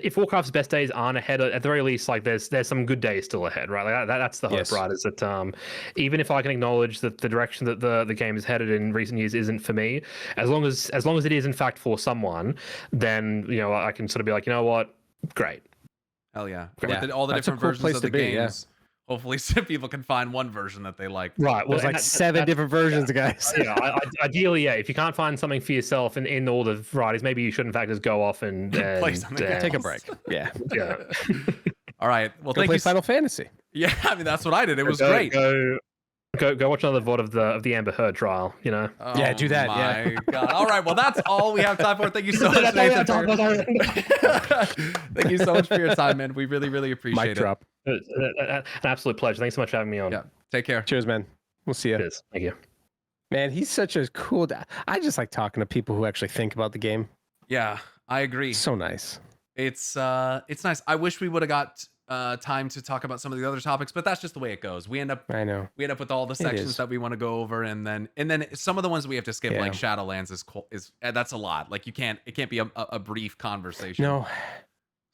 if Warcraft's best days aren't ahead, at the very least, like there's some good days still ahead, right? Like that's the hope, right? Is that even if I can acknowledge that the direction that the game is headed in recent years isn't for me, as long as it is in fact for someone, then I can sort of be like, you know what, great,
hell yeah, with all the different versions of the games. Hopefully, some people can find one version that they like.
Right.
Well, there's like 7 different versions, guys.
Ideally, if you can't find something for yourself in all the varieties, maybe you should in fact just go off and
play something.
Take a break. Yeah.
All right. Well,
thank you. Final Fantasy.
Yeah, I mean that's what I did. It was great.
Go watch another VOD of the Amber Heard trial.
Oh,
yeah, do that.
My God. All right. Well, that's all we have time for. Thank you so much, Nathan. Thank you so much for your time, man. We really, really appreciate it.
Drop. An absolute pleasure. Thanks so much for having me on.
Yeah. Take care.
Cheers, man. We'll see you.
Cheers. Thank you.
Man, he's such a cool guy. I just like talking to people who actually think about the game.
Yeah, I agree.
So nice.
It's nice. I wish we would have got time to talk about some of the other topics, but that's just the way it goes. We end up with all the sections that we want to go over, and then some of the ones that we have to skip, like Shadowlands is that's a lot. Like it can't be a brief conversation.
No.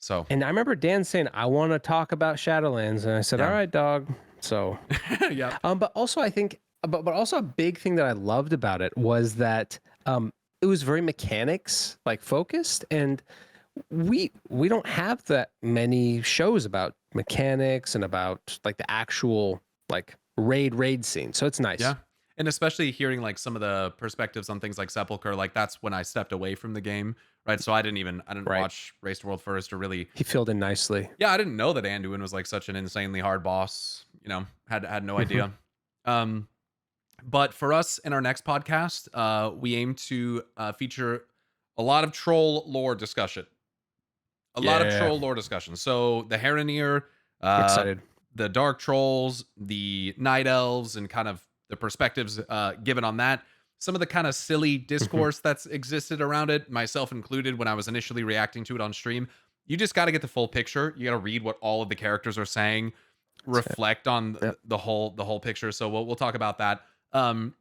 So,
and I remember Dan saying, I want to talk about Shadowlands, and I said, all right, dog. So
yeah.
But also I think but also a big thing that I loved about it was that it was very mechanics like focused, and we don't have that many shows about mechanics and about like the actual like raid scene. So it's nice.
Yeah. And especially hearing like some of the perspectives on things like Sepulchre, like that's when I stepped away from the game, right? So I didn't watch Race to World first, or really.
He filled in nicely.
Yeah, I didn't know that Anduin was like such an insanely hard boss. Had no idea. But for us in our next podcast, we aim to feature a lot of troll lore discussion. A lot of troll lore discussion. So the Heronir,
excited.
The Dark Trolls, the Night Elves, and kind of the perspectives given on that. Some of the kind of silly discourse that's existed around it, myself included, when I was initially reacting to it on stream. You just got to get the full picture. You got to read what all of the characters are saying, reflect on the whole picture. So we'll talk about that.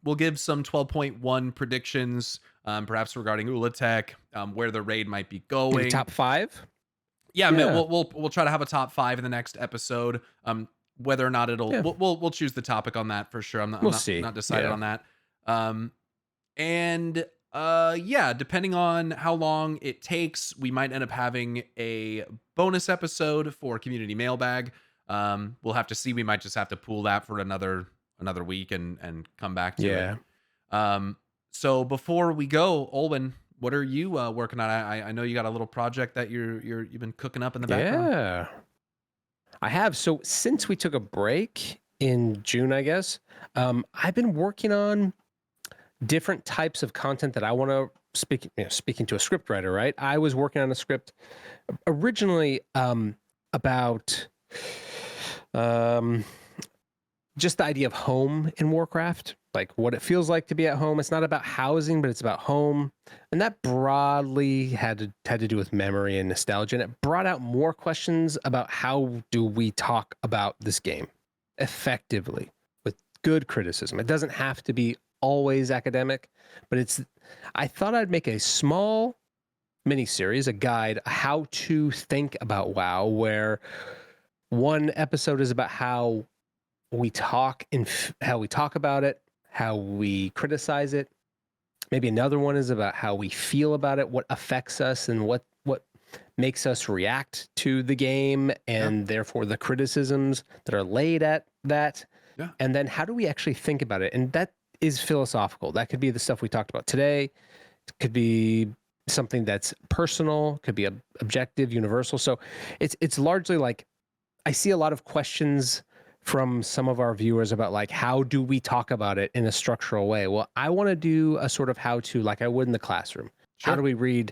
We'll give some 12.1 predictions, perhaps regarding Ulatech, where the raid might be going.
Maybe top 5.
Yeah, man, we'll try to have a top 5 in the next episode. Whether or not we'll choose the topic on that for sure. I'm not decided on that. Depending on how long it takes, we might end up having a bonus episode for community mailbag. We'll have to see. We might just have to pool that for another week and come back to it. So before we go, Olwen, what are you working on? I know you got a little project that you've been cooking up in the background.
Yeah, I have. So since we took a break in June, I guess, I've been working on different types of content that I want to speaking to a script writer, right? I was working on a script originally about Just the idea of home in Warcraft, like what it feels like to be at home. It's not about housing, but it's about home. And that broadly had to do with memory and nostalgia. And it brought out more questions about how do we talk about this game effectively with good criticism. It doesn't have to be always academic, but I thought I'd make a small mini-series, a guide, how to think about WoW, where one episode is about how we talk how we talk about it, how we criticize it. Maybe another one is about how we feel about it, what affects us, and what makes us react to the game, and therefore the criticisms that are laid at that. Yeah. And then how do we actually think about it? And that is philosophical. That could be the stuff we talked about today. It could be something that's personal, could be objective, universal. So it's largely like, I see a lot of questions from some of our viewers about like, how do we talk about it in a structural way? Well, I want to do a sort of how to, like I would in the classroom. Sure. How do we read,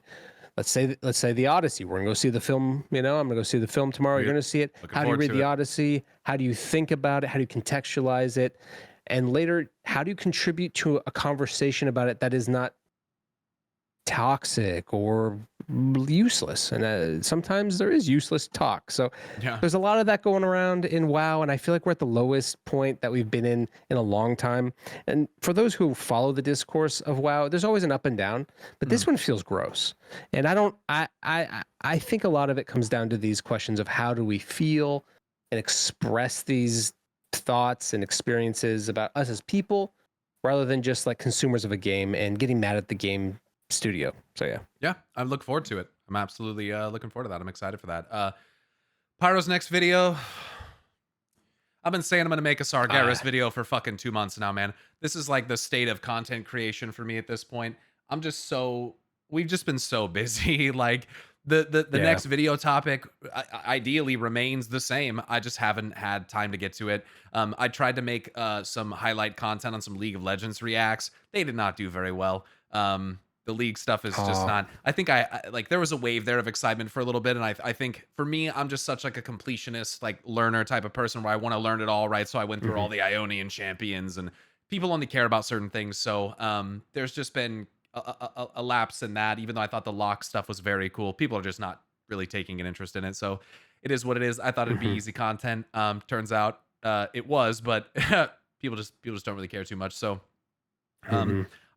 let's say the Odyssey. We're going to go see the film, I'm going to go see the film tomorrow. You're going to see it. How do you read the Odyssey? How do you think about it? How do you contextualize it? And later, how do you contribute to a conversation about it that is not toxic or useless? And sometimes there is useless talk. So there's a lot of that going around in WoW, and I feel like we're at the lowest point that we've been in a long time. And for those who follow the discourse of WoW, there's always an up and down, but this one feels gross. And I think a lot of it comes down to these questions of how do we feel and express these thoughts and experiences about us as people, rather than just like consumers of a game and getting mad at the game studio. So yeah,
I look forward to it. I'm absolutely looking forward to that. I'm excited for that. Pyro's next video, I've been saying I'm gonna make a Sargeras video for fucking 2 months now, man. This is like the state of content creation for me at this point. We've just been so busy. Like the next video topic ideally remains the same. I just haven't had time to get to it. I tried to make some highlight content on some League of Legends reacts. They did not do very well. The League stuff is just not. I think I like there was a wave there of excitement for a little bit, and I think for me, I'm just such like a completionist, like learner type of person where I want to learn it all, right? So I went through all the Ionian champions, and people only care about certain things. So there's just been a lapse in that. Even though I thought the lock stuff was very cool, people are just not really taking an interest in it. So it is what it is. I thought it'd be easy content. Turns out it was, but people just don't really care too much. So.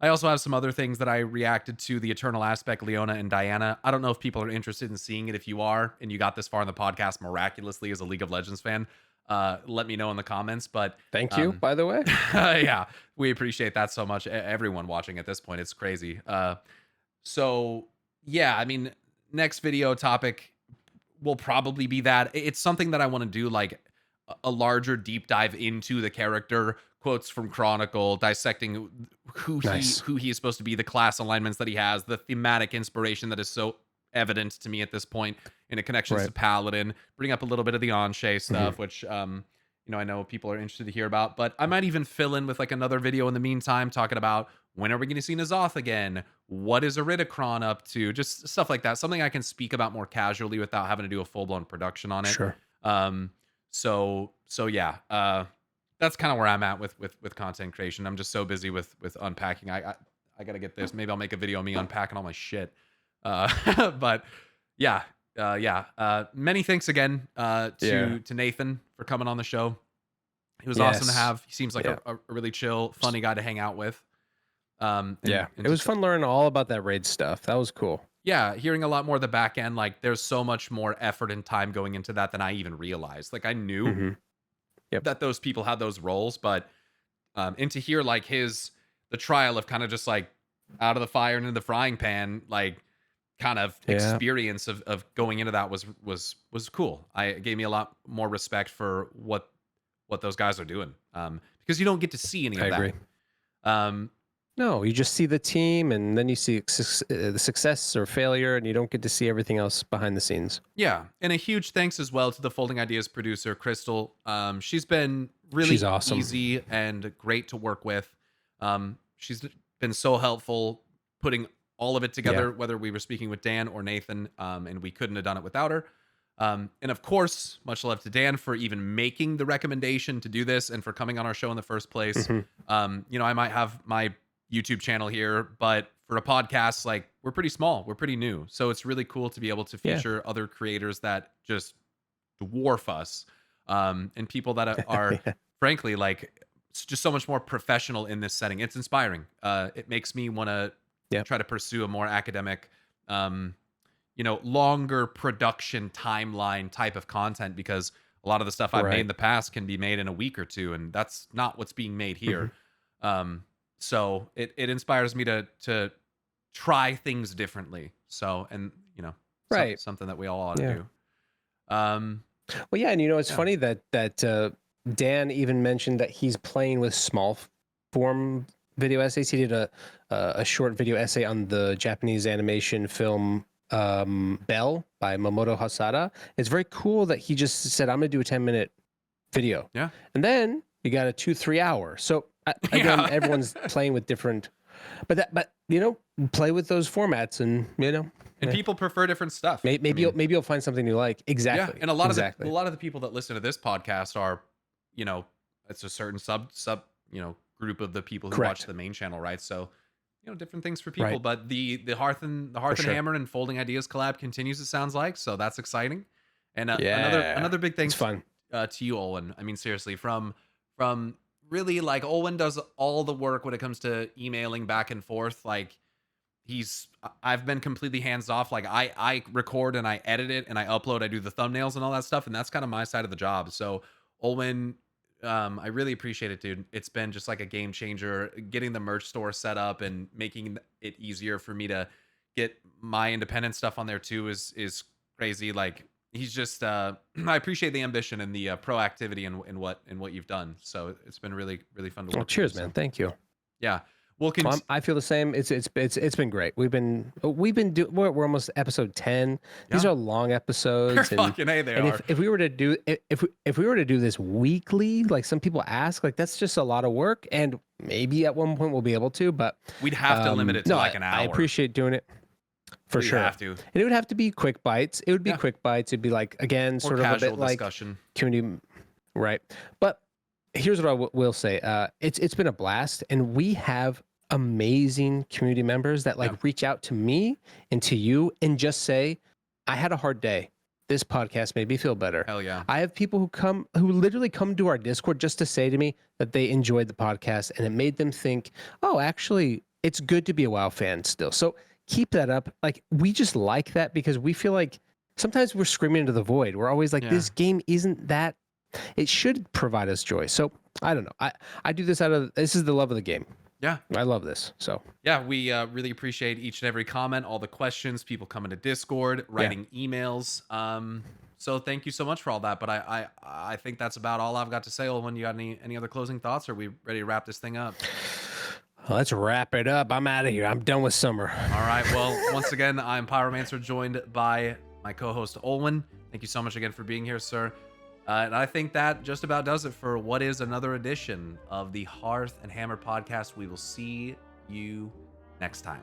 I also have some other things that I reacted to, the Eternal Aspect, Leona and Diana. I don't know if people are interested in seeing it. If you are, and you got this far in the podcast miraculously as a League of Legends fan, let me know in the comments. But
thank you, by the way.
Yeah, we appreciate that so much. Everyone watching at this point, it's crazy. So yeah, I mean, next video topic will probably be that. It's something that I want to do, like a larger deep dive into the character, quotes from Chronicle, dissecting who he is supposed to be, the class alignments that he has, the thematic inspiration that is so evident to me at this point in a connections to Paladin, bring up a little bit of the Anshe stuff, which I know people are interested to hear about, but I might even fill in with like another video in the meantime talking about when are we going to see N'Zoth again? What is Iridikron up to? Just stuff like that. Something I can speak about more casually without having to do a full-blown production on it.
Sure.
So yeah, that's kind of where I'm at with content creation. I'm just so busy with unpacking. I got to get this. Maybe I'll make a video of me unpacking all my shit. But yeah. Many thanks again to Nathan for coming on the show. It was awesome to have. He seems like a really chill, funny guy to hang out with.
It was fun learning all about that raid stuff. That was cool.
Yeah, hearing a lot more of the back end. Like, there's so much more effort and time going into that than I even realized. Like, I knew that those people had those roles, but and to hear like the trial of kind of just like out of the fire and into the frying pan, like kind of experience of going into that was cool. It gave me a lot more respect for what those guys are doing, because you don't get to see any of that.
Agree. No, you just see the team, and then you see the success or failure, and you don't get to see everything else behind the scenes.
Yeah, and a huge thanks as well to the Folding Ideas producer, Crystal. She's been really
awesome.
Easy and great to work with. She's been so helpful putting all of it together, whether we were speaking with Dan or Nathan, and we couldn't have done it without her. And of course, much love to Dan for even making the recommendation to do this and for coming on our show in the first place. You know, I might have my YouTube channel here, but for a podcast, like, we're pretty small, we're pretty new. So it's really cool to be able to feature other creators that just dwarf us, and people that are frankly, like, just so much more professional in this setting. It's inspiring. It makes me want to try to pursue a more academic, you know, longer production timeline type of content, because a lot of the stuff I've made in the past can be made in a week or two, and that's not what's being made here. So it inspires me to try things differently. So, and you know, something that we all ought to do.
Well, yeah, and you know, it's funny that Dan even mentioned that he's playing with small form video essays. He did a short video essay on the Japanese animation film Bell by Mamoto Hosoda. It's very cool that he just said, I'm gonna do a 10-minute video. Yeah. And then you got a 2-3 hour. So again, everyone's playing with different, but you know, play with those formats, and you know,
and people prefer different stuff.
Maybe you'll find something you like. Exactly.
Yeah. And a lot of the people that listen to this podcast are, you know, it's a certain sub you know, group of the people who watch the main channel, right? So, you know, different things for people. But the Hearth and Hammer and Folding Ideas collab continues, it sounds like. So that's exciting. And another big thanks to you, Olwen. I mean, seriously, from really, like, Olwen does all the work when it comes to emailing back and forth. Like, I've been completely hands off. Like, I record and I edit it and I upload, I do the thumbnails and all that stuff. And that's kind of my side of the job. So Olwen, I really appreciate it, dude. It's been just like a game changer, getting the merch store set up and making it easier for me to get my independent stuff on there too is crazy. Like, he's just, I appreciate the ambition and the proactivity in what you've done. So it's been really, really fun to work with.
Cheers, man. Thank you.
Yeah.
I feel the same. It's been great. We're almost episode 10. These are long episodes.
Fucking A, they are.
If we were to do if we were to do this weekly, like some people ask, like, that's just a lot of work. And maybe at one point we'll be able to, but
we'd have to limit it to like an hour.
I appreciate doing it. For sure.
Have to.
And it would have to be quick bites. It would be quick bites. It'd be like, again, sort of a bit
discussion.
Like community, right? But here's what I will say. It's been a blast, and we have amazing community members that reach out to me and to you and just say, I had a hard day. This podcast made me feel better.
Hell yeah.
I have people who literally come to our Discord just to say to me that they enjoyed the podcast and it made them think, oh, actually, it's good to be a WoW fan still. So keep that up. Like, we just like that because we feel like sometimes we're screaming into the void. We're always like, this game isn't that. It should provide us joy. So I don't know. I do this this is the love of the game.
Yeah.
I love this. So
yeah, we really appreciate each and every comment, all the questions, people coming to Discord, writing emails. So thank you so much for all that. But I think that's about all I've got to say. Olwen, you got any other closing thoughts? Or are we ready to wrap this thing up?
Let's wrap it up. I'm out of here. I'm done with summer.
All right. Well, once again, I'm Pyromancer, joined by my co-host Olwen. Thank you so much again for being here, sir. And I think that just about does it for what is another edition of the Hearth and Hammer podcast. We will see you next time.